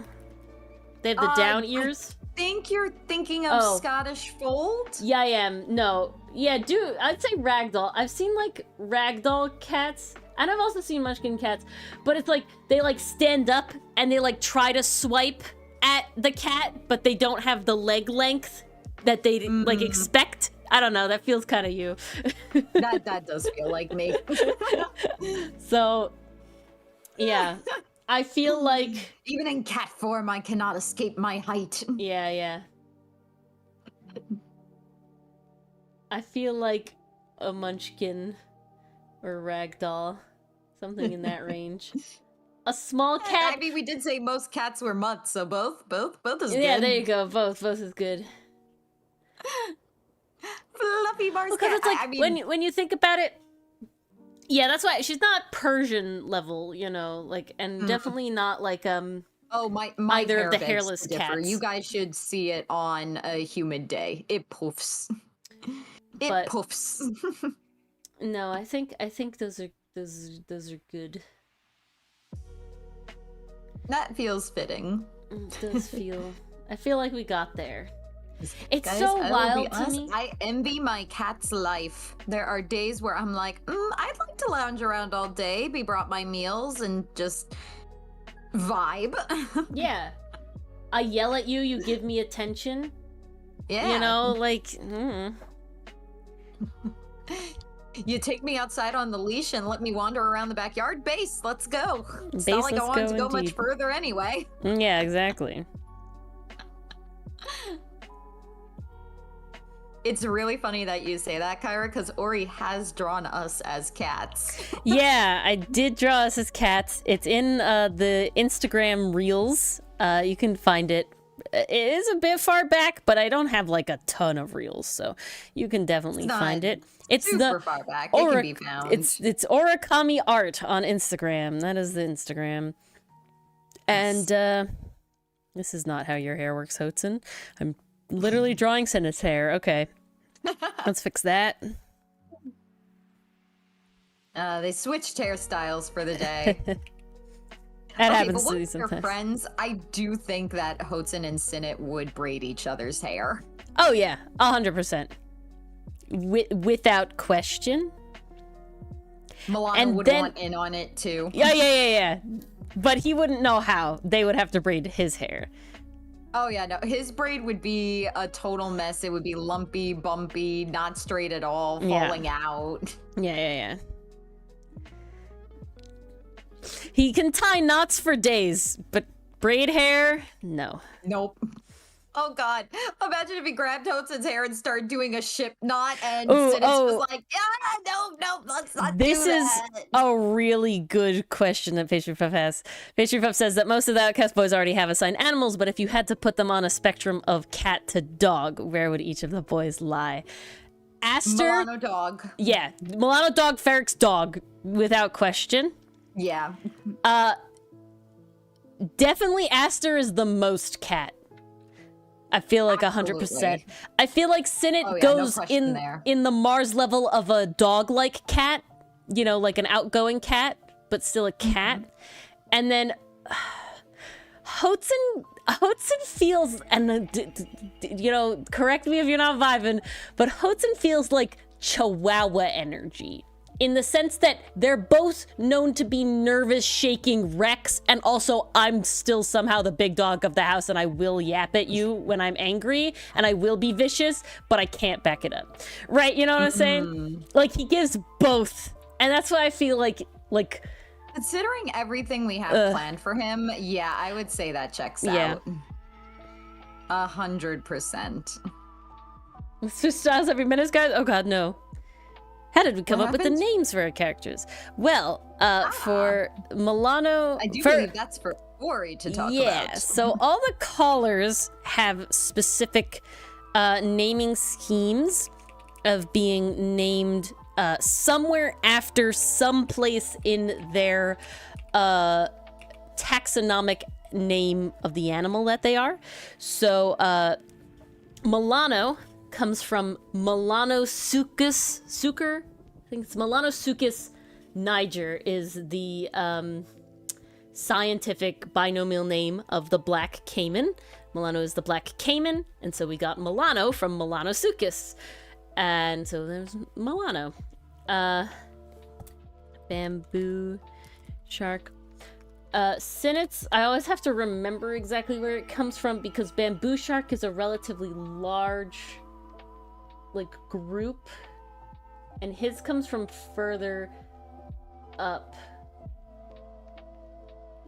They have the down ears. I think you're thinking of Scottish Fold? Yeah, I am. No. Yeah, dude, I'd say ragdoll. I've seen like ragdoll cats, and I've also seen munchkin cats, but it's like they like stand up and they like try to swipe at the cat, but they don't have the leg length that they like expect. I don't know, that feels kind of you. that does feel like me. So yeah, I feel like even in cat form I cannot escape my height. Yeah. I feel like a munchkin or ragdoll, something in that range. A small cat. I mean, we did say most cats were mutts, so both is good. Yeah, there you go. Both is good. Fluffy Mars cat. Because it's like, when you think about it, yeah, that's why she's not Persian level, you know, like, and definitely not like my either of the hairless cats. You guys should see it on a humid day. It poofs. It poofs. No, I think those are good. That feels fitting. It does feel. I feel like we got there. It's Guys, so wild to me. I envy my cat's life. There are days where I'm like, I'd like to lounge around all day, be brought my meals, and just vibe. Yeah. I yell at you, you give me attention. Yeah. You know, like, You take me outside on the leash and let me wander around the backyard. Base, let's go. It's not like I want to go much further anyway. Yeah, exactly. It's really funny that you say that, Kyra, because Ori has drawn us as cats. Yeah, I did draw us as cats. It's in the Instagram Reels. You can find it. It is a bit far back, but I don't have like a ton of reels, so you can definitely find it. It's super far back. It can be found. It's Origami Art on Instagram. That is the Instagram. And this is not how your hair works, Hotson. I'm literally drawing Senna's hair. Okay. Let's fix that. They switched hairstyles for the day. That happens but to me with sometimes. Your friends, I do think that Hotson and Sinnet would braid each other's hair. Oh yeah, 100%. Without question. Milano would want in on it too. Yeah. But he wouldn't know how. They would have to braid his hair. Oh yeah, no. His braid would be a total mess. It would be lumpy, bumpy, not straight at all, falling out. Yeah. He can tie knots for days, but braid hair? No. Nope. Oh God! Imagine if he grabbed Hoatson's hair and started doing a ship knot, and Ooh, Siddis was oh. like, "Yeah, no, let's not This do is that." a really good question that Pastry Puff has. Pastry Puff says that most of the Outcast boys already have assigned animals, but if you had to put them on a spectrum of cat to dog, where would each of the boys lie? Aster, Milano dog. yeah, Milano dog, Ferrex dog, without question. Yeah. Definitely Aster is the most cat. I feel like 100%. Absolutely. I feel like Sinnet Oh, yeah, no goes question there. in the Mars level of a dog-like cat, you know, like an outgoing cat, but still a cat. And then Hotson feels, and you know, correct me if you're not vibing, but Hotson feels like Chihuahua energy. In the sense that they're both known to be nervous, shaking wrecks, and also I'm still somehow the big dog of the house and I will yap at you when I'm angry, and I will be vicious, but I can't back it up. Right? You know what I'm saying? Like, he gives both. And that's why I feel like Considering everything we have planned for him, yeah, I would say that checks out. 100%. let's switch styles every minute, guys. Oh god, no. How did we come What up with the happened? names for our characters? Well, for Milano... I do for- believe that's for Ori to talk about. So all the callers have specific naming schemes of being named somewhere after some place in their taxonomic name of the animal that they are. So Milano comes from Melanosuchus Suker. I think it's Melanosuchus niger is the scientific binomial name of the black caiman. Milano is the black caiman, and so we got Milano from Melanosuchus. And so there's Milano. Bamboo shark. Sinnets, I always have to remember exactly where it comes from because bamboo shark is a relatively large group, and his comes from further up.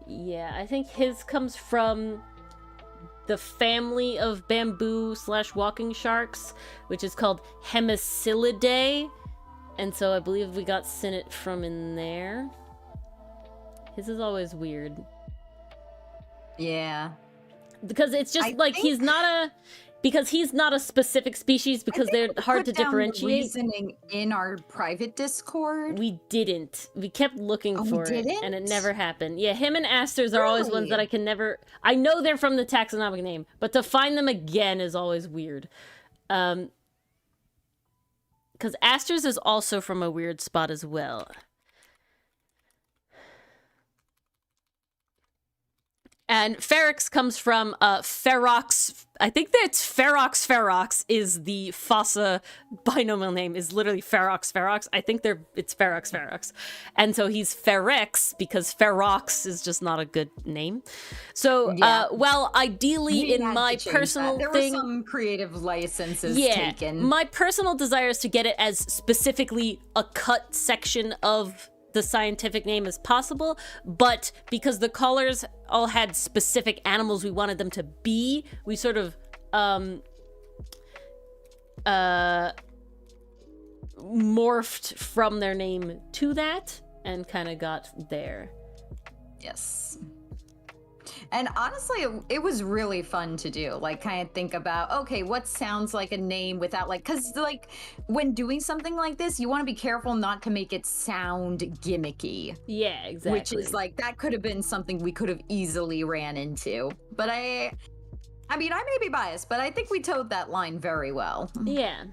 Yeah, I think his comes from the family of bamboo / walking sharks, which is called Hemicillidae, and so I believe we got Sinnet from in there. His is always weird Yeah. because it's just he's not a specific species because they're hard to Put down the differentiate. reasoning in our private Discord. We didn't. We kept looking we for it, didn't? and it never happened. Yeah, him and Asters are always ones that I can never... I know they're from the taxonomic name, but to find them again is always weird. Because Asters is also from a weird spot as well. And Ferrex comes from Ferox. I think that's Ferox is the Fossa binomial name, is literally Ferox. I think it's Ferox. And so he's Ferrex because Ferox is just not a good name. So, Yeah. well, ideally We in had my to change personal that. There thing... were some creative licenses Yeah, taken. my personal desire is to get it as specifically a cut section of the scientific name as possible, but because the callers all had specific animals we wanted them to be, we sort of morphed from their name to that and kind of got there. Yes. And honestly, it was really fun to do. Like, kind of think about, okay, what sounds like a name without, like, because, like, when doing something like this, you want to be careful not to make it sound gimmicky. Yeah, exactly. Which is, like, that could have been something we could have easily ran into. But I mean, I may be biased, but I think we towed that line very well. Yeah.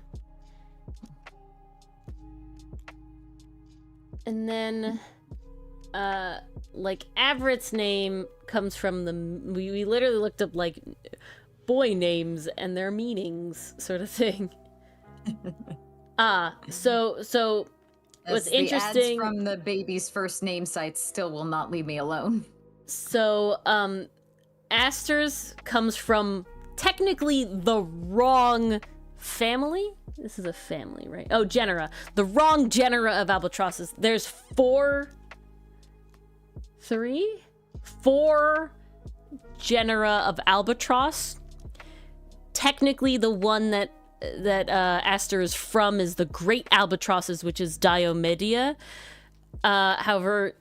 And then, like, Averett's name comes from we literally looked up, like, boy names and their meanings, sort of thing. So what's The interesting... ads from the baby's first name sites still will not leave me alone. So, Asters comes from technically the wrong family. This is a family, right? Oh, genera. The wrong genera of albatrosses. There's four genera of albatross. technically the one that Aster is from is the Great Albatrosses, which is Diomedia. However,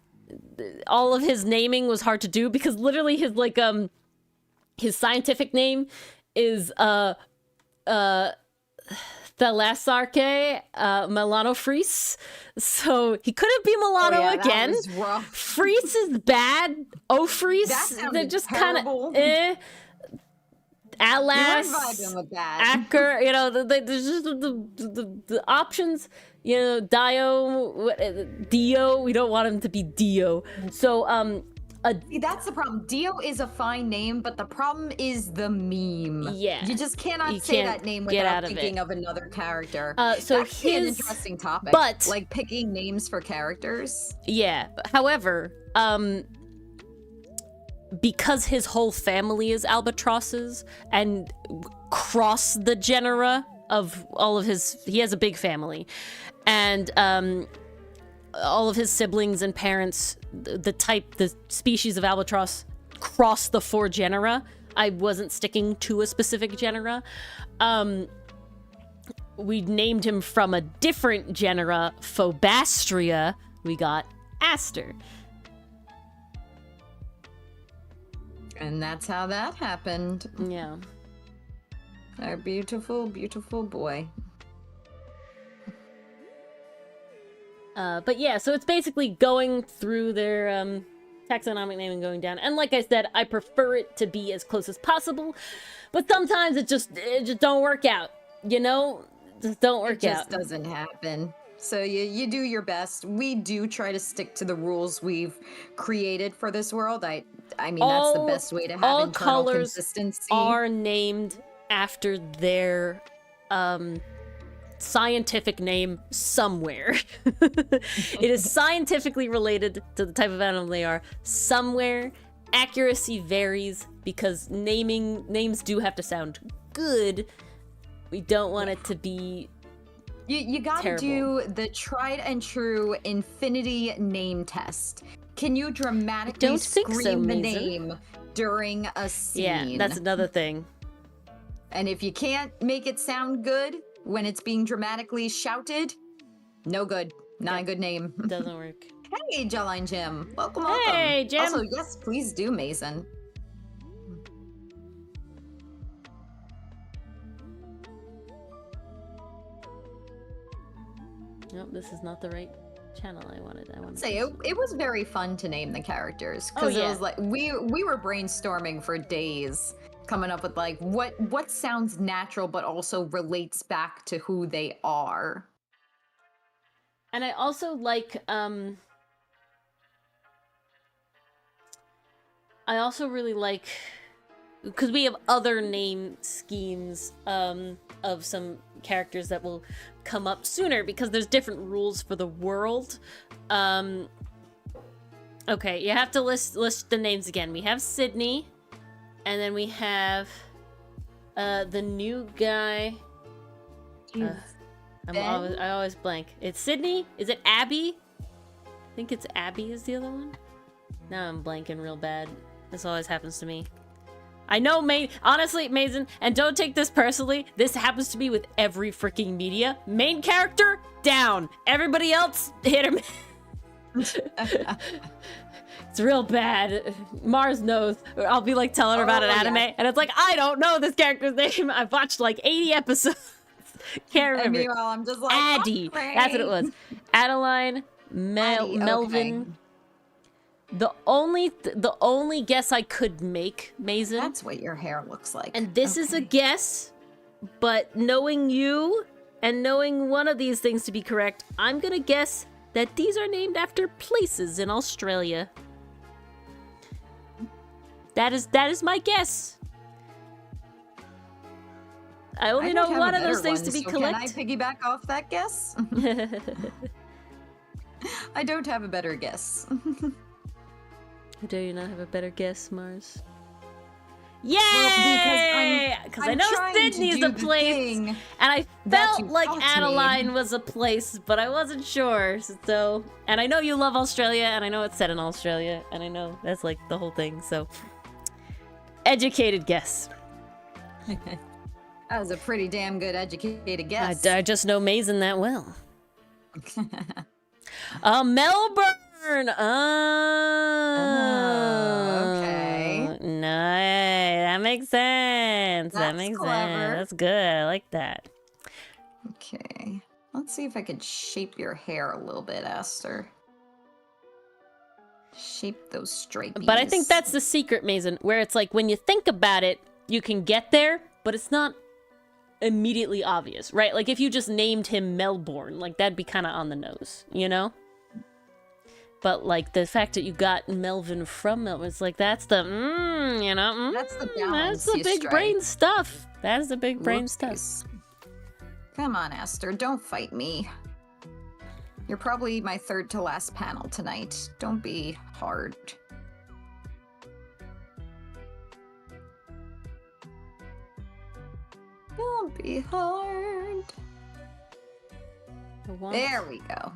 all of his naming was hard to do because literally his scientific name is Thalasarche Melanophrys. So he couldn't be Milano again. That was rough. Freeze is bad. Ophrys, they're just kind of Alas, You were vibing with that. Acker, you know, there's just the options, you know, Dio, we don't want him to be Dio. So, See, that's the problem. Dio is a fine name, but the problem is the meme. Yeah. You just cannot say that name without thinking of another character. So That's an interesting topic. but- like picking names for characters. Yeah. However, because his whole family is albatrosses and cross the genera of all of he has a big family, and all of his siblings and parents, the species of albatross cross the 4 genera. I wasn't sticking to a specific genera. We named him from a different genera, Phobastria. We got Aster. And that's how that happened. Yeah. Our beautiful, beautiful boy. But yeah, so it's basically going through their taxonomic name and going down. And like I said, I prefer it to be as close as possible. But sometimes it just don't work out. You know? Just don't work out. It just doesn't happen. So you do your best. We do try to stick to the rules we've created for this world. I mean, that's the best way to have all internal colors consistency. are named after their scientific name somewhere. It is scientifically related to the type of animal they are somewhere. Accuracy varies because names do have to sound good. We don't want it to be You gotta do the tried and true infinity name test. Can you dramatically scream the name during a scene? Yeah, that's another thing. And if you can't make it sound good when it's being dramatically shouted, no good. Not a good name. Doesn't work. Hey, Jawline Jim. Welcome, Hey, Jim. Also, yes, please do, Mason. Nope, this is not the right channel I wanted. Say it was very fun to name the characters Oh, because yeah. it was like we were brainstorming for days, coming up with like what sounds natural but also relates back to who they are. And I also like I also really like, because we have other name schemes of some characters that will come up sooner because there's different rules for the world. Okay, you have to list the names again. We have Sydney, and then we have the new guy. I always blank. It's Sydney. Is it Abby? I think it's Abby is the other one. Now I'm blanking real bad. This always happens to me. I know, honestly, Mason, and don't take this personally, this happens to me with every freaking media. Main character, down. Everybody else, hit or miss. It's real bad. Mars knows. I'll be like telling her about an anime, and it's like, I don't know this character's name. I've watched like 80 episodes. Can't remember. And meanwhile, I'm just like, Addie. okay. That's what it was. Adeline, Addie, Melvin. okay. The only guess I could make, Mason, That's what your hair looks like. and this is a guess, but knowing you and knowing one of these things to be correct, I'm gonna guess that these are named after places in Australia. That is my guess. I only know one of those things to be correct. Can I piggyback off that guess? I don't have a better guess. Do you not have a better guess, Mars? Yay! Well, Because I I'm know trying to Sydney's do a the place, thing and I that felt you like taught me. Adeline was a place, but I wasn't sure. So, and I know you love Australia, and I know it's set in Australia, and I know that's like the whole thing. So, educated guess. That was a pretty damn good educated guess. I just know Mason that well. Melbourne. Okay. Nice. That makes sense. That That's makes clever. sense. That's good. I like that. Okay. Let's see if I could shape your hair a little bit, Aster. Shape those stripies. But I think that's the secret, Mason, where it's like when you think about it, you can get there, but it's not immediately obvious, right? Like if you just named him Melbourne, like that'd be kind of on the nose, you know? But like the fact that you got Melvin from Melbourne, it's like that's the you know, That's the balance that's the you big strike. brain stuff. That is the big brain stuff. Whoopsies. Come on, Aster, don't fight me. You're probably my third to last panel tonight. Don't be hard. Don't be hard. There we go.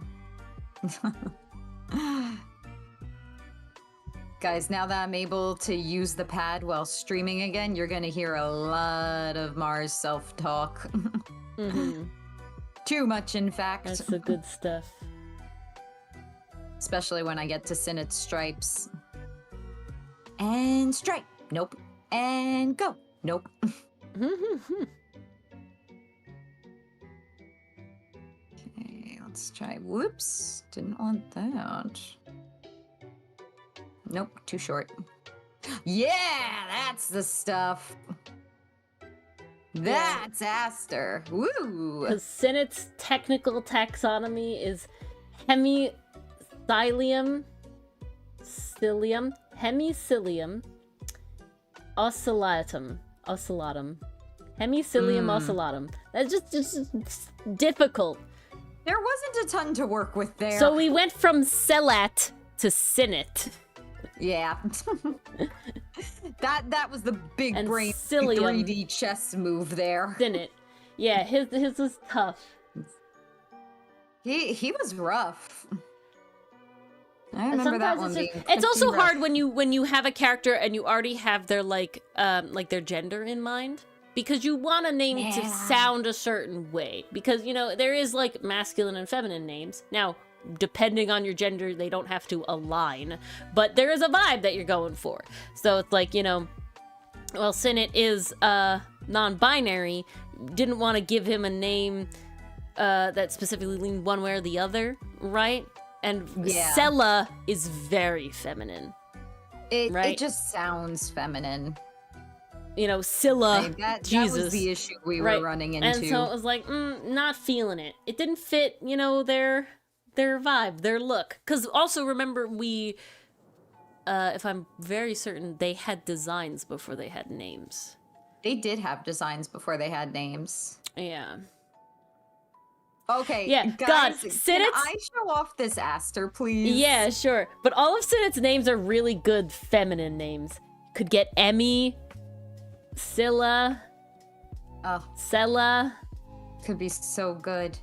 Guys, now that I'm able to use the pad while streaming again, you're gonna hear a lot of Mars self-talk. Too much, in fact. That's the good stuff. Especially when I get to Sinet's stripes. And stripe. Nope. And go. Nope. Okay, let's try. Whoops. Didn't want that. Nope, too short. Yeah, that's the stuff. That's Aster. Woo! Because Sinet's technical taxonomy is hemicillium, hemicillium, ocellatum, hemicillium ocellatum. That's just difficult. There wasn't a ton to work with there. So we went from Celat to Sinet. Yeah. that was the big And brain Cillium. 3D chess move there. Sinet. Yeah, his was tough. He was rough. I And remember that sometimes one it's being just- it's also pretty rough. hard when you have a character and you already have their like their gender in mind, because you want a name to Yeah. sound a certain way, because you know there is like masculine and feminine names. Now, depending on your gender, they don't have to align, but there is a vibe that you're going for. So it's like, you know, well, Sinet is non-binary, didn't want to give him a name that specifically leaned one way or the other, right? And Yeah. Sella is very feminine. It right? just sounds feminine. You know, Scylla, Like, that Jesus. was the issue we Right. were running into. And so it was like, not feeling it. It didn't fit, you know, their vibe, their look. Because also remember, we, if I'm very certain, they had designs before they had names. They did have designs before they had names. Yeah. Okay, Yeah, guys, God, can Sinet's- I show off this Aster, please? Yeah, sure. But all of Sinet's names are really good feminine names. Could get Emmy, Scylla, Oh, Sella. could be so good.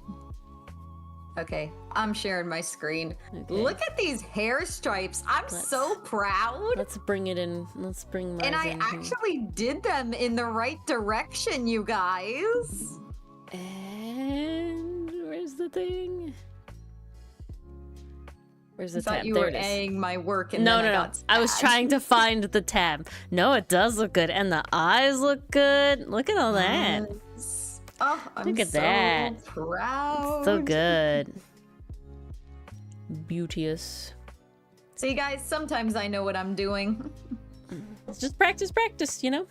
Okay, I'm sharing my screen. Okay. Look at these hair stripes. I'm Let's- so proud. Let's bring it in. Let's bring Mars And I in here. actually did them in the right direction, you guys. And where's the thing? Where's I the thought tab? you There were it is. A-ing my work and No, then no, I no. got I was sad. trying to find the tab. No, it does look good, and the eyes look good. Look at all that. Yes. Oh, I'm Look at so that. proud. So good. Beauteous. See, guys, sometimes I know what I'm doing. It's just practice, you know?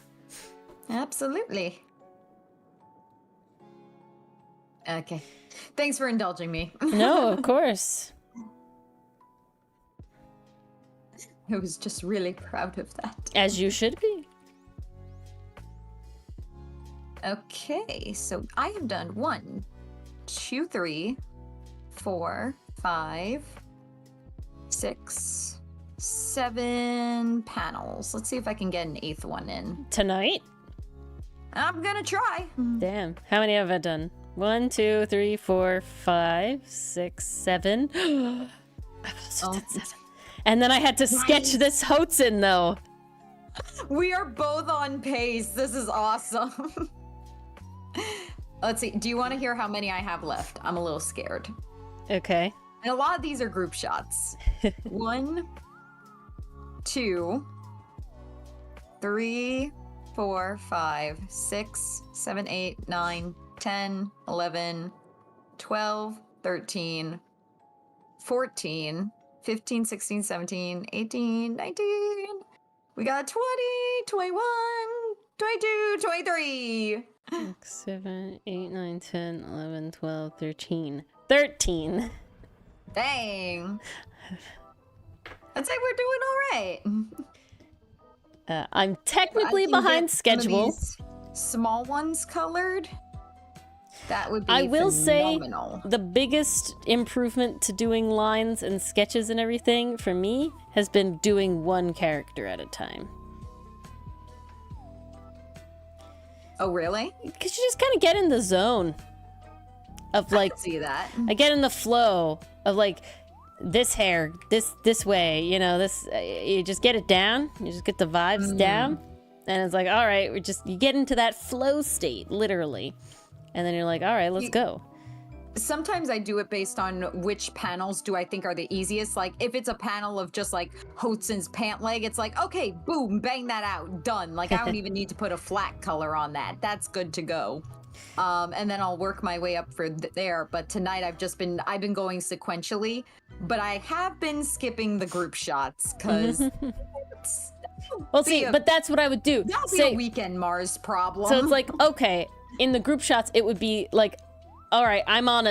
Absolutely. Okay. Thanks for indulging me. No, of course. I was just really proud of that. As you should be. Okay, so I have done 1, 2, 3, 4, 5, 6, 7 panels. Let's see if I can get an 8th one in. Tonight? I'm gonna try. Damn. How many have I done? 1, 2, 3, 4, 5, 6, 7. I've also Oh. done 7. And then I had to sketch this Hotsun, though. We are both on pace. This is awesome. Let's see. Do you want to hear how many I have left? I'm a little scared. Okay. And a lot of these are group shots. 1, 2, 3, 4, 5, 6, 7, 8, 9, 10, 11, 12, 13, 14, 15, 16, 17, 18, 19. We got 20, 21, 22, 23. 6, 7, 8, 9, 10, 11, 12, 13. 13. Dang. I'd say we're doing all right. I'm technically I can behind get some of schedule. these small ones colored. That would be I will phenomenal. say the biggest improvement to doing lines and sketches and everything for me has been doing one character at a time. Oh, really? Because you just kind of get in the zone of I like, can see that. I get in the flow of like this hair, this way, you know, this, you just get it down, you just get the vibes down, and it's like, all right, you get into that flow state, literally. And then you're like, all right, let's go. Sometimes I do it based on which panels do I think are the easiest. Like if it's a panel of just like Hotson's pant leg, it's like, okay, boom, bang that out, done. Like I don't even need to put a flat color on that. That's good to go. And then I'll work my way up for there. But tonight I've been going sequentially, but I have been skipping the group shots because Well, see, but that's what I would do. that'll be a weekend Mars problem. So it's like, okay, in the group shots, it would be like, all right, I'm on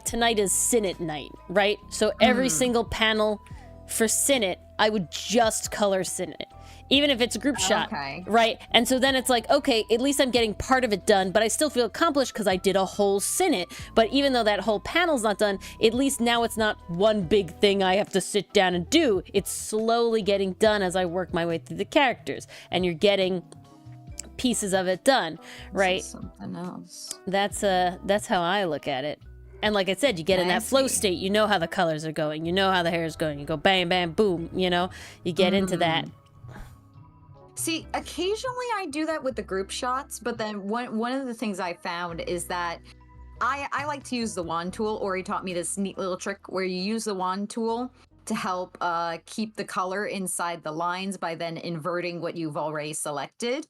tonight is Sinnet night, right? So every single panel for Sinnet, I would just color Sinnet, even if it's a group shot, right? And so then it's like, okay, at least I'm getting part of it done, but I still feel accomplished because I did a whole Sinnet. But even though that whole panel's not done, at least now it's not one big thing I have to sit down and do. It's slowly getting done as I work my way through the characters, and you're getting pieces of it done, right? Something else. That's how I look at it. And like I said, you get in that flow state. You know how the colors are going. You know how the hair is going. You go bam, bam, boom. You know, you get into that. See, occasionally I do that with the group shots, but then one of the things I found is that I like to use the wand tool. Ori taught me this neat little trick where you use the wand tool to help keep the color inside the lines by then inverting what you've already selected.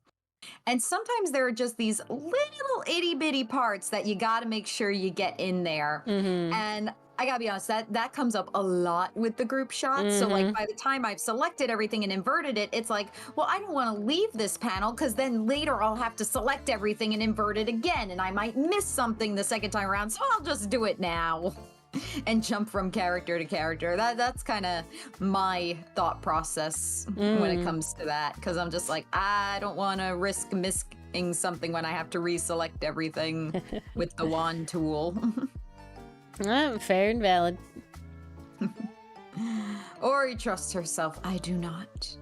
And sometimes there are just these little itty bitty parts that you got to make sure you get in there. And I gotta be honest, that comes up a lot with the group shots. So like by the time I've selected everything and inverted it, it's like, well, I don't want to leave this panel because then later I'll have to select everything and invert it again, and I might miss something the second time around. So I'll just do it now and jump from character to character. That's kind of my thought process when it comes to that, because I'm just like, I don't want to risk missing something when I have to reselect everything with the wand tool. Fair and valid. Ori trusts herself. I do not.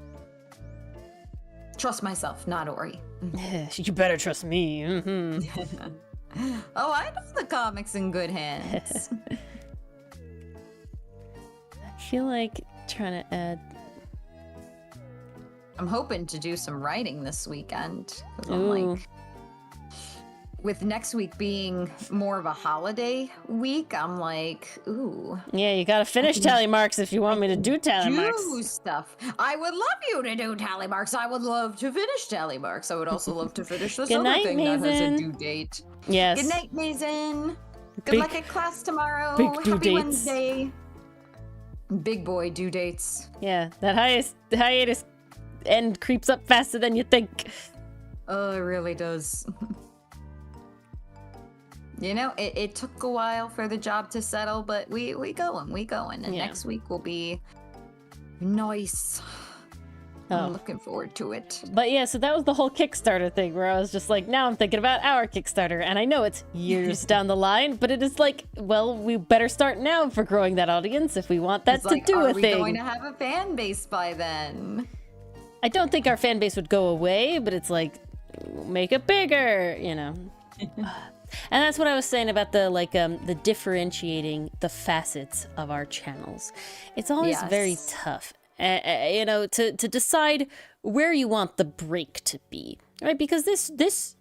Trust myself, not Ori. You better trust me. Oh, I know the comic's in good hands. I feel like trying to add. I'm hoping to do some writing this weekend. 'Cause I'm like, with next week being more of a holiday week, I'm like, ooh. Yeah, you gotta finish tally marks if you want me to do tally marks. Do stuff. I would love you to do tally marks. I would love to finish tally marks. I would also love to finish this other thing that has a due date. Yes. Good night, Mason. Good luck at class tomorrow. Big due Happy dates. Wednesday. Big boy due dates. Yeah, that hiatus end creeps up faster than you think. Oh, it really does. You know, it took a while for the job to settle, but we going. And next week will be nice. I'm looking forward to it. But yeah, so that was the whole Kickstarter thing where I was just like, now I'm thinking about our Kickstarter. And I know it's years down the line, but it is like, well, we better start now for growing that audience if we want that It's to like, do a are we thing. going to have a fan base by then? I don't think our fan base would go away, but it's like, make it bigger, you know. And that's what I was saying about the differentiating the facets of our channels. It's always very tough, you know, to decide where you want the break to be, right? Because this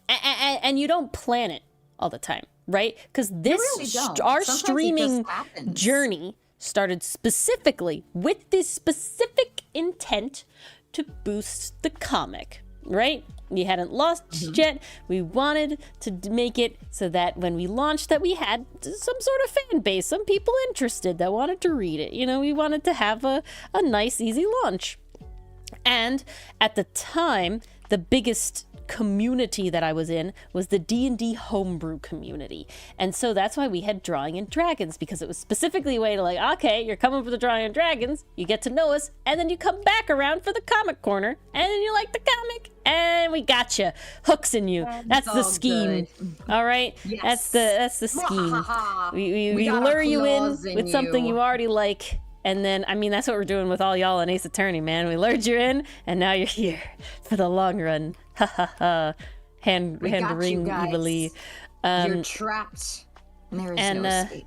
and you don't plan it. all the time, right? Because You this really don't. our Sometimes it just streaming happens. journey started specifically with this specific intent to boost the comic, right? We hadn't launched yet. We wanted to make it so that when we launched that we had some sort of fan base, some people interested that wanted to read it. You know, we wanted to have a nice, easy launch. And at the time, the biggest community that I was in was the D&D homebrew community. And so that's why we had Drawing and Dragons, because it was specifically a way to like, okay, you're coming for the Drawing and Dragons, you get to know us, and then you come back around for the comic corner, and then you like the comic, and we got you. Hooks in you. That's the all scheme. good. All right? Yes. That's the scheme. Mwahaha. We got our lure you in claws in with something you. you already like. And then, I mean, that's what we're doing with all y'all in Ace Attorney, man. We lured you in, and now you're here for the long run. Ha ha ha. Hand We got you ring guys. evilly. You're trapped. And there is and, no escape.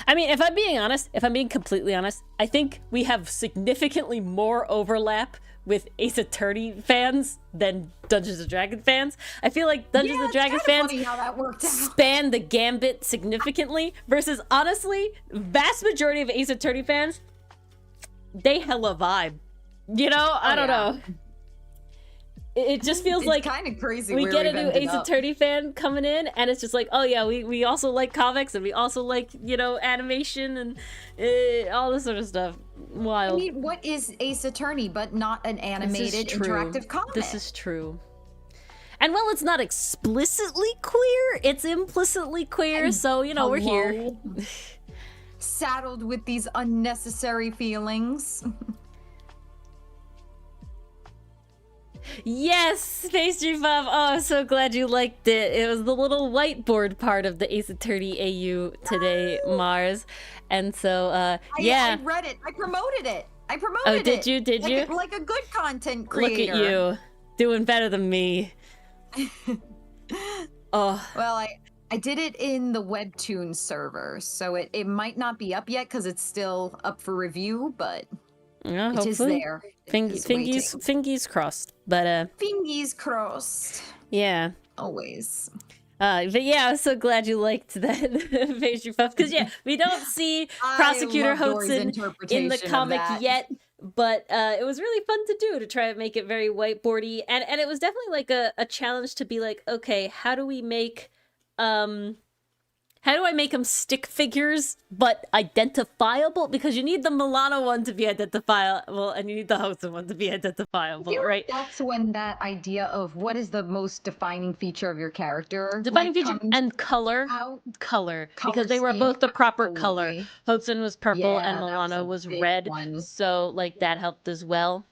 I mean, if I'm being honest, if I'm being completely honest, I think we have significantly more overlap with Ace Attorney fans than Dungeons and Dragons fans. I feel like Dungeons and Dragons fans Funny how that worked out. span the gambit significantly versus, honestly, vast majority of Ace Attorney fans, they hella vibe. You know, I don't know. It just feels It's like kind of crazy. we where get a we've new ended Ace up. Attorney fan coming in, and it's just like, oh yeah, we also like comics, and we also like, you know, animation and all this sort of stuff. I Wild. mean, what is Ace Attorney but not an animated interactive comic? This is true. And while it's not explicitly queer, it's implicitly queer, so, you know, we're here. Hello? Saddled with these unnecessary feelings. Yes, Pastry Puff. Oh, I'm so glad you liked it. It was the little whiteboard part of the Ace Attorney AU today, Mars. And so, yeah. I read it. I promoted it. Oh, did you? Did like you? like a good content creator. Look at you, doing better than me. Oh, Well, I did it in the Webtoon server, so it might not be up yet because it's still up for review, but yeah, it is hopefully. there. It is waiting. Fingies crossed. But Fingies crossed. yeah. Always. But yeah, I was so glad you liked that Pastry Puff, because yeah, we don't see Prosecutor love Dory's Hodson in the interpretation of comic that. yet, but it was really fun to do, to try to make it very whiteboardy, and it was definitely like a challenge to be like, okay, how do I make them stick figures but identifiable? Because you need the Milano one to be identifiable, and you need the Hodson one to be identifiable, right? That's when that idea of what is the most defining feature of your character. Defining like, feature comes and color. out. Color, Color because they were scheme, both the proper color. absolutely. Hodson was purple Yeah, and that was Milano a was big red, one. so like that helped as well.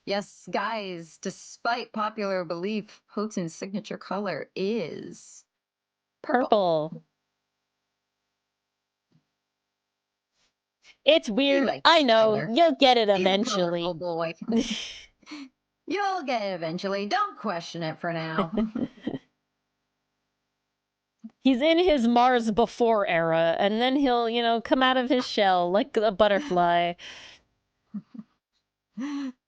Yes, guys, despite popular belief, Hodson's signature color is Purple. It's weird. like I know. color. You'll get it He's a eventually. colorful boy. You'll get it eventually. Don't question it for now. He's in his Mars before era, and then he'll, you know, come out of his shell like a butterfly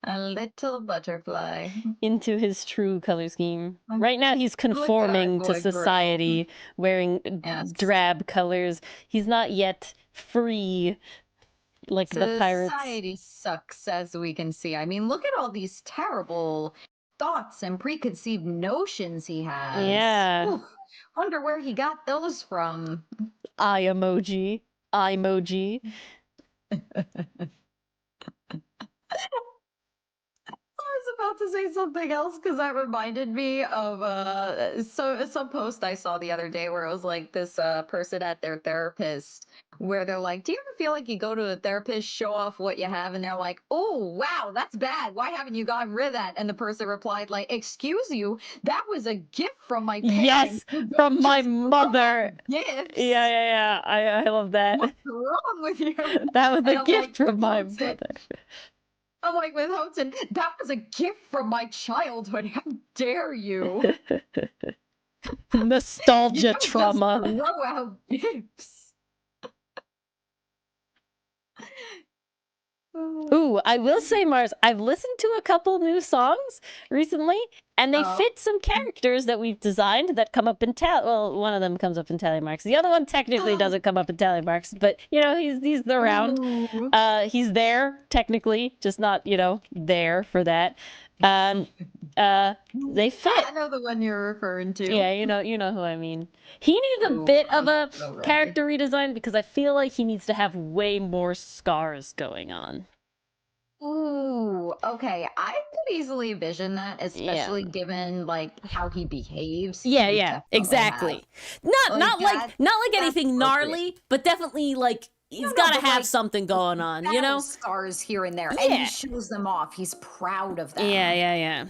A little butterfly. into his true color scheme. Right now, he's at our conforming to boy Grim. society, wearing Yes. drab colors. He's not yet free like the pirates. Society sucks, as we can see. I mean, look at all these terrible thoughts and preconceived notions he has. Yeah. Oof, wonder where he got those from. Eye emoji. Eye emoji. I was about to say something else because that reminded me of some post I saw the other day where it was like this person at their therapist where they're like, "Do you ever feel like you go to a therapist, show off what you have, and they're like, 'Oh, wow, that's bad. Why haven't you gotten rid of that?'" And the person replied like, "Excuse you, that was a gift from my Yes, parents. You don't from my just mother. gifts. Yeah. I love that. What's wrong with you?" That was And a I'm gift like, from my "Hodson." mother. I'm like, with Hodson, that was a gift from my childhood. How dare you? Nostalgia You don't just trauma. throw out gifts. Ooh, I will say, Mars, I've listened to a couple new songs recently, And they fit some characters that we've designed that come up in well, one of them comes up in tally marks. The other one technically doesn't come up in tally marks, but you know, he's around. Ooh. He's there technically, just not, you know, there for that. They fit. I know the one you're referring to. Yeah, you know who I mean. He needs a bit of a character redesign because I feel like he needs to have way more scars going on. Ooh, okay. I could easily envision that, especially given like how he behaves. Yeah, He yeah, definitely exactly. has. Not like anything appropriate. gnarly, but definitely like he's got to but, have like, something going on, you battle know? scars here and there, and Yeah. he shows them off. He's proud of them. Yeah.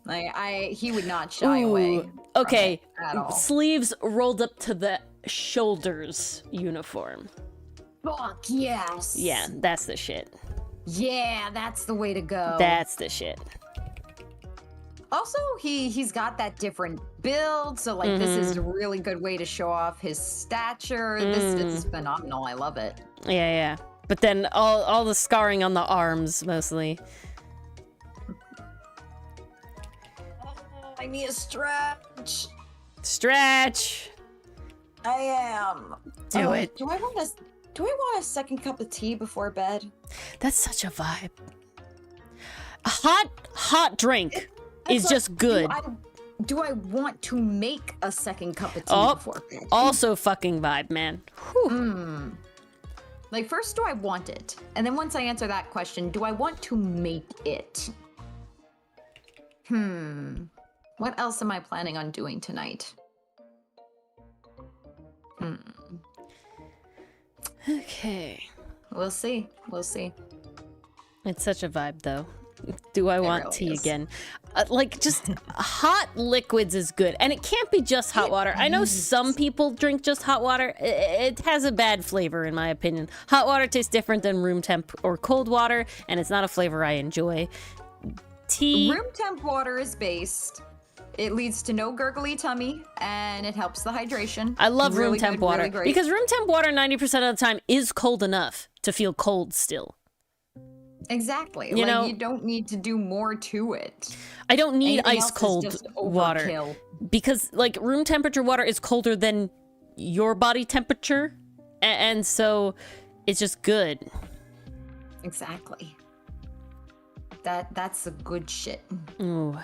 Like he would not shy away. Ooh, okay. from it at all. Sleeves rolled up to the shoulders uniform. Fuck yes. Yeah, that's the shit. Yeah, that's the way to go. That's the shit. Also, he's got that different build, so like this is a really good way to show off his stature. This is phenomenal. I love it. Yeah. But then all the scarring on the arms mostly. I need a stretch. Stretch. I am. Do it. Do I want a second cup of tea before bed? That's such a vibe. A hot drink is just good. Do I want to make a second cup of tea Oh, before bed? also fucking vibe, man. Whew. Like, first, do I want it? And then once I answer that question, do I want to make it? What else am I planning on doing tonight? Okay. We'll see. It's such a vibe, though. Do I want really tea is. again? Like, just hot liquids is good. And it can't be just hot water. I know some people drink just hot water. It has a bad flavor, in my opinion. Hot water tastes different than room temp or cold water, and it's not a flavor I enjoy. Tea... Room temp water is based. It leads to no gurgly tummy, and it helps the hydration. I love room Really temp good, water. really great. Because room temp water 90% of the time is cold enough to feel cold still. Exactly. You know, you don't need to do more to it. I don't need Anything else ice is cold just water. overkill. Because like room temperature water is colder than your body temperature. And so it's just good. Exactly. That's the good shit. Ooh.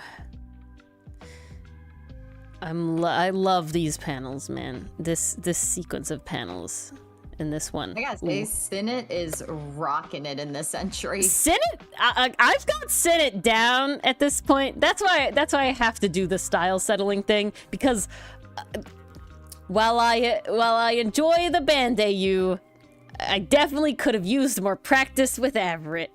I love these panels, man. This sequence of panels in this one. I gotta say, Sinnit is rocking it in this entry. Sinnit, I've got Sinnit down at this point. That's why I have to do the style settling thing, because while I enjoy the Bandai, I definitely could have used more practice with Everett.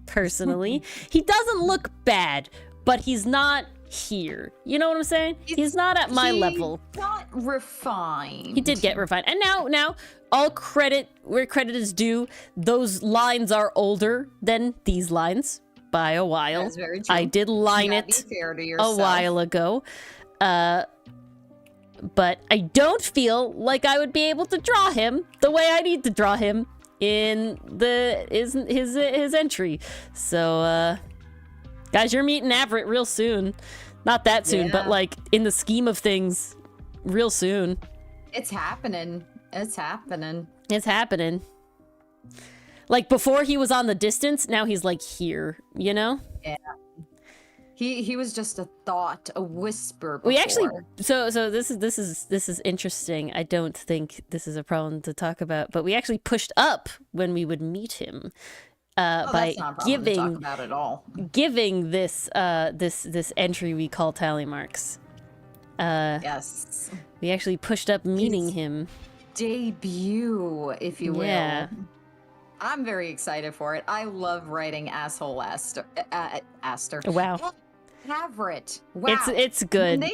Personally, he doesn't look bad, but he's not here. You know what I'm saying? He's not at my level. Not refined. He did get refined. And now all credit where credit is due. Those lines are older than these lines by a while. That's very true. I did line You gotta it be fair to a yourself. while ago. But I don't feel like I would be able to draw him the way I need to draw him in his entry. So guys, you're meeting Everett real soon. Not that soon, but Yeah. like in the scheme of things, real soon. It's happening. It's happening. It's happening. Like before he was on the distance, now he's like here, you know? Yeah. He was just a thought, a whisper before. We actually so this is interesting. I don't think this is a problem to talk about, but we actually pushed up when we would meet him. By that's not a problem to talk about at all. giving this this entry we call tally marks. Yes. We actually pushed up meeting him. Debut, if you will. Yeah. I'm very excited for it. I love writing asshole Aster. Wow. Everett. Wow. It's good.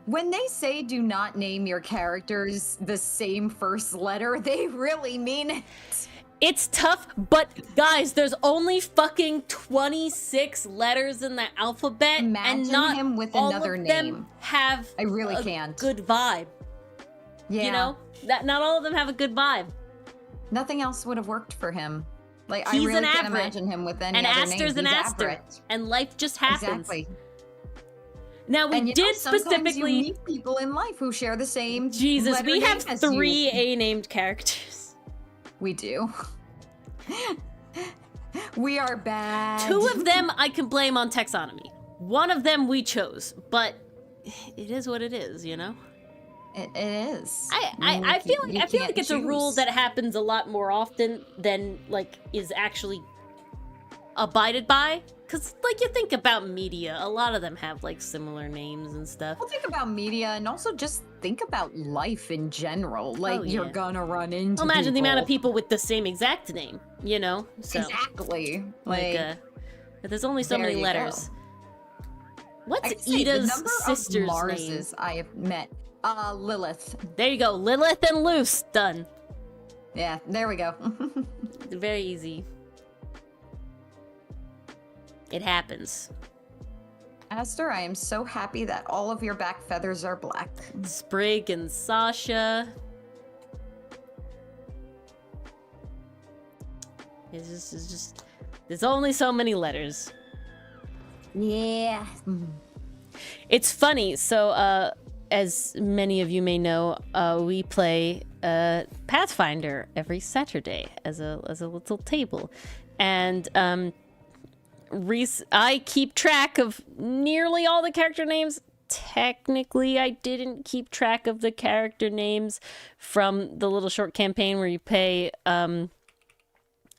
When they say do not name your characters the same first letter, they really mean it. It's tough, but guys, there's only fucking 26 letters in the alphabet, and Imagine not him with all another of them name. have I really a can't. good vibe. Yeah. You know, that not all of them have a good vibe. Nothing else would have worked for him. Like, He's I really an can't Avrit. imagine him with any And other Aster's name. an He's Aster. Avrit. And life just happens. Exactly. Now, we And you know, did sometimes specifically... you meet people in life who share the same Jesus, letter we name have as 3 you. A-named characters. We do. We are bad. 2 of them I can blame on taxonomy. 1 of them we chose, but it is what it is, you know? It is. I feel like can't it's a rule choose. that happens a lot more often than like is actually abided by. Cause like you think about media, a lot of them have like similar names and stuff. Well, think about media and also just think about life in general. Like, yeah. you're gonna run into Well, imagine the amount of people. people with the same exact name, you know? So Exactly. but there's only so there many you letters. I What's can say the Ida's number sister's of name? Marses I have met. Lilith. There you go, Lilith and Luce, done. Yeah, there we go. Very easy. It happens. Aster, I am so happy that all of your back feathers are black. Sprig and Sasha. It's just there's only so many letters. Yeah. It's funny. So, as many of you may know, we play Pathfinder every Saturday as a little table, and I keep track of nearly all the character names. Technically, I didn't keep track of the character names from the little short campaign where you pay God,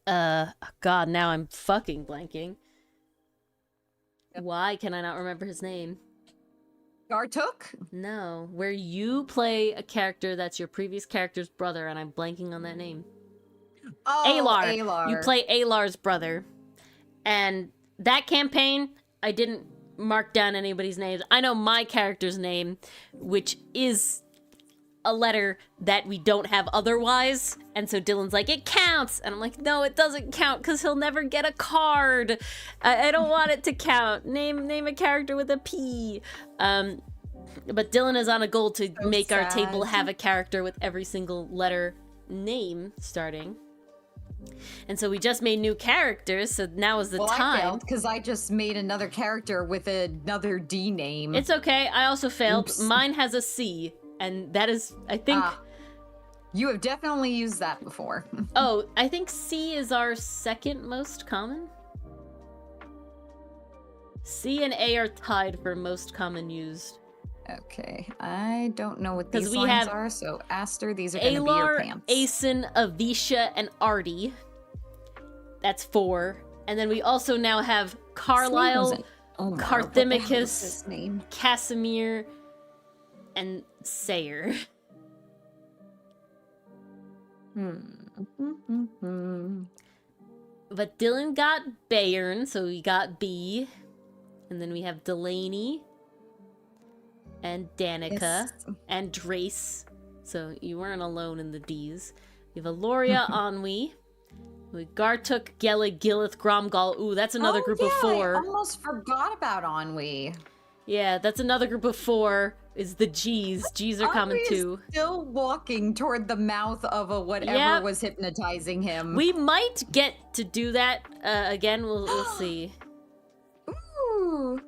now I'm fucking blanking. Why can I not remember his name? Gartuk? No, where you play a character that's your previous character's brother, and I'm blanking on that name. Oh, Alar. Alar. You play Alar's brother. And that campaign, I didn't mark down anybody's names. I know my character's name, which is a letter that we don't have otherwise. And so Dylan's like, it counts. And I'm like, no, it doesn't count because he'll never get a card. I don't want it to count. Name a character with a P. But Dylan is on a goal to So make our sad. table have a character with every single letter name starting. And so we just made new characters, so now is the Well, I time. failed because I just made another character with another D name. It's okay, I also failed. Oops. Mine has a C, and that is, I think... You have definitely used that before. Oh, I think C is our second most common? C and A are tied for most common used. Okay, I don't know what 'Cause these we lines have are, so Aster, these are gonna be your Alar, pants. Aeson, Avisha, and Artie. That's 4. And then we also now have Carlisle, Oh, what the hell is Carthimachus, his name? Casimir, and Sayer. But Dylan got Bayern, so we got B. And then we have Delaney and Danica Yes. and Drace. So you weren't alone in the D's. We have Aloria, Anwi. We Gartuk, Gela, Gilith, Gromgal. Ooh, that's another group of 4. I almost forgot about Ennui. Yeah, that's another group of 4. Is the G's. G's are common Ennui is too. still walking toward the mouth of a whatever Yep. was hypnotizing him. We might get to do that again. We'll see. Ooh.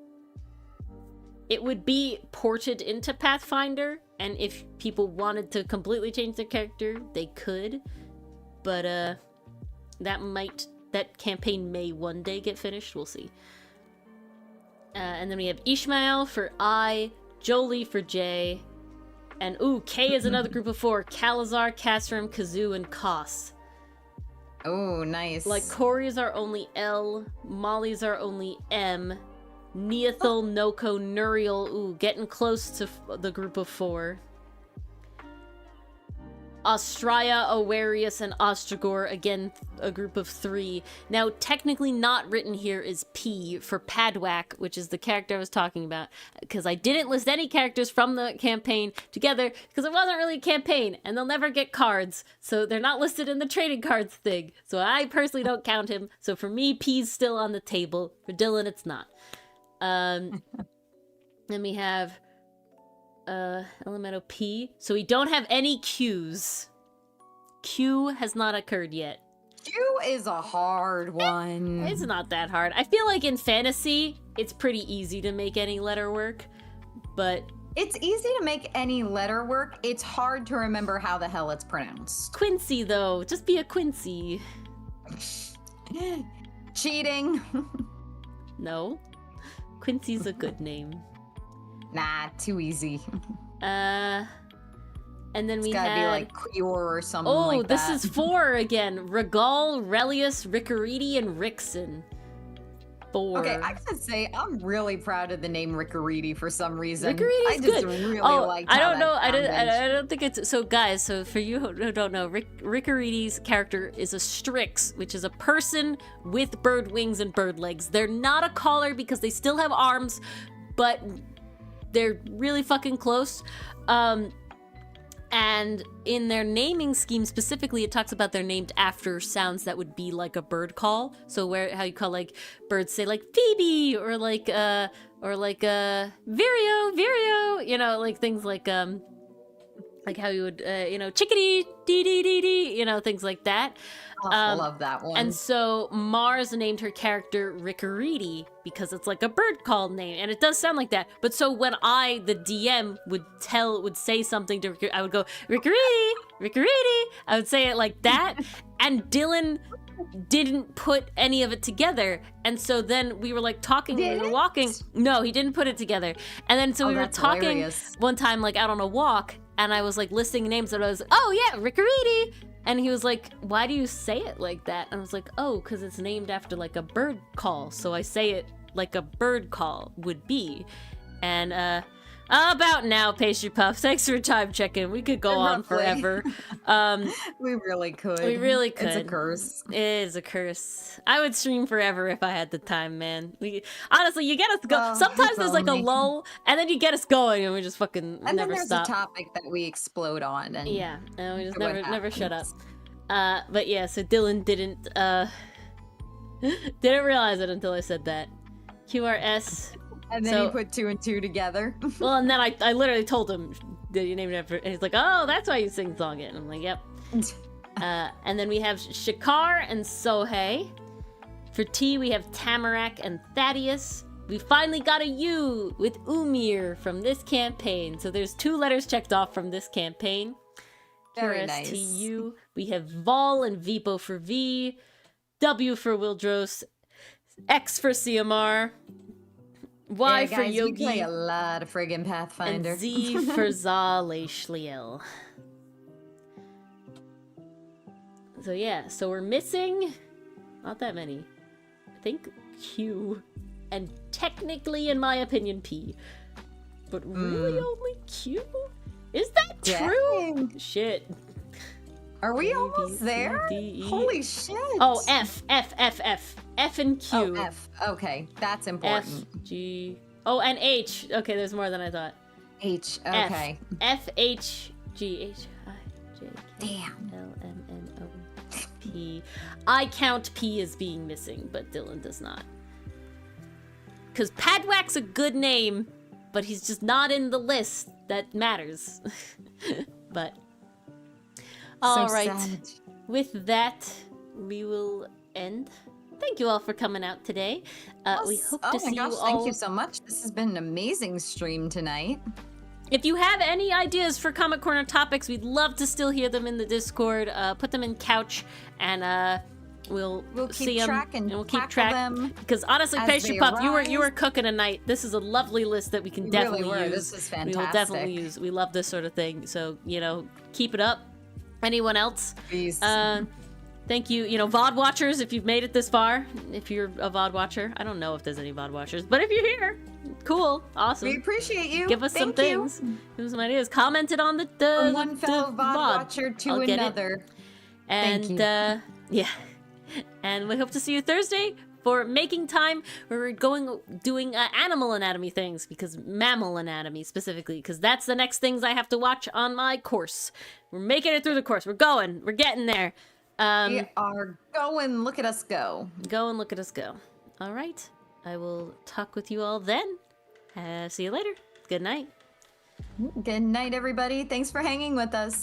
It would be ported into Pathfinder, and if people wanted to completely change their character, they could. But that campaign may one day get finished. We'll see. And then we have Ishmael for I, Jolie for J, and ooh, K is another group of 4. Kalazar, Kasram, Kazoo, and Kos. Oh, nice. Like Corey's are only L, Molly's are only M, Neothil, Noko, Nuriel, ooh, getting close to the group of 4. Australia, Awarius, and Ostrogor, again, a group of 3. Now, technically not written here is P for Padwak, which is the character I was talking about, because I didn't list any characters from the campaign together, because it wasn't really a campaign, and they'll never get cards, so they're not listed in the trading cards thing. So I personally don't count him, so for me, P's still on the table. For Dylan, it's not. Then we have... Elemental P. So we don't have any Q's. Q has not occurred yet. Q is a hard one. It's not that hard. I feel like in fantasy, it's pretty easy to make any letter work, but It's easy to make any letter work. It's hard to remember how the hell it's pronounced. Quincy though, just be a Quincy. Cheating. No, Quincy's a good name. Nah, too easy. And then It's we gotta had be like Cure or something oh, like that. this is 4 again. Regal, Relius, Riccariti, and Rixon. 4. Okay, I gotta say, I'm really proud of the name Riccariti for some reason. Riccariti's I just good. really Oh, liked I how don't that know. sounded. I don't think it's so. Guys, so for you who don't know, Riccariti's character is a Strix, which is a person with bird wings and bird legs. They're not a caller because they still have arms, but they're really fucking close. And in their naming scheme specifically, it talks about they're named after sounds that would be like a bird call. So how you call like birds say like Phoebe or like Vireo, you know, like things like how you would chickadee dee dee dee dee, you know, things like that. Oh, I love that one. And so Mars named her character Riccariti because it's like a bird call name, and it does sound like that. But so when I, the DM, would say something to I would go Riccariti, Riccariti. I would say it like that, and Dylan didn't put any of it together, and so then we were like talking, we were walking. No, he didn't put it together, and then so we were that's talking hilarious. one time like out on a walk, and I was like listing names, and I was oh yeah, Riccariti. And he was like, why do you say it like that? And I was like, oh, because it's named after like a bird call. So I say it like a bird call would be. And about now, Pastry Puff. Thanks for time checking. We could go on Roughly. forever. We really could. We really could. It's a curse. It is a curse. I would stream forever if I had the time, man. Honestly, you get us go. Oh, Sometimes there's like a only. lull, and then you get us going, and we just fucking And then never there's stop. a topic that we explode on. And Yeah, and we just what never shut up. happens. But yeah, so Dylan didn't didn't realize it until I said that. QRS. And then So- you put 2 and 2 together. Well, and then I literally told him that you named it after. And he's like, oh, that's why you sing song it. And I'm like, yep. And then we have Shakar and Sohei. For T, we have Tamarak and Thaddeus. We finally got a U with Umir from this campaign. So there's 2 letters checked off from this campaign. Very QRSTU. We have Vol and Vipo for V. W for Wildros. X for CMR. Y Yeah, for guys, we Yogi. play a lot of friggin' Pathfinder. And Z for Zaleshliel. So yeah, so we're missing not that many. I think Q, and technically, in my opinion, P. But really only Q? Is that true? Dang. Shit. Are we A, B, almost C, there? D, E. Holy shit. Oh, F and Q. Oh, F. Okay, that's F, important. G. Oh, and H. Okay, there's more than I thought. H. F. Okay. F, H, G, H, I, J, K, Damn. L, M, N, O, P. I count P as being missing, but Dylan does not. Because Padwack's a good name, but he's just not in the list that matters. But, all right. sad. With that, we will end. Thank you all for coming out today. We hope to see you all. Thank you so much. This has been an amazing stream tonight. If you have any ideas for Comic Corner topics, we'd love to still hear them in the Discord. Put them in couch, and we'll We'll see keep them, track and we'll keep tackle track. them Because honestly, as Pastry they Pup, you were arise. cooking tonight. This is a lovely list that we can You definitely really were. use. This is We will definitely fantastic. use. We love this sort of thing. So keep it up. Anyone else? Please. Thank you. VOD watchers, if you've made it this far, if you're a VOD watcher, I don't know if there's any VOD watchers, but if you're here, cool, awesome. we appreciate you. Give us some Thank you. things. Give us some ideas. Commented on the From one the fellow VOD watcher to I'll get it. another. And Thank you. yeah. And we hope to see you Thursday for Making Time, where we're doing animal anatomy things, because mammal anatomy specifically, because that's the next things I have to watch on my course. We're making it through the course. We're getting there. We are going. Look at us go. Go and look at us go. All right. I will talk with you all then. See you later. Good night. Good night, everybody. Thanks for hanging with us.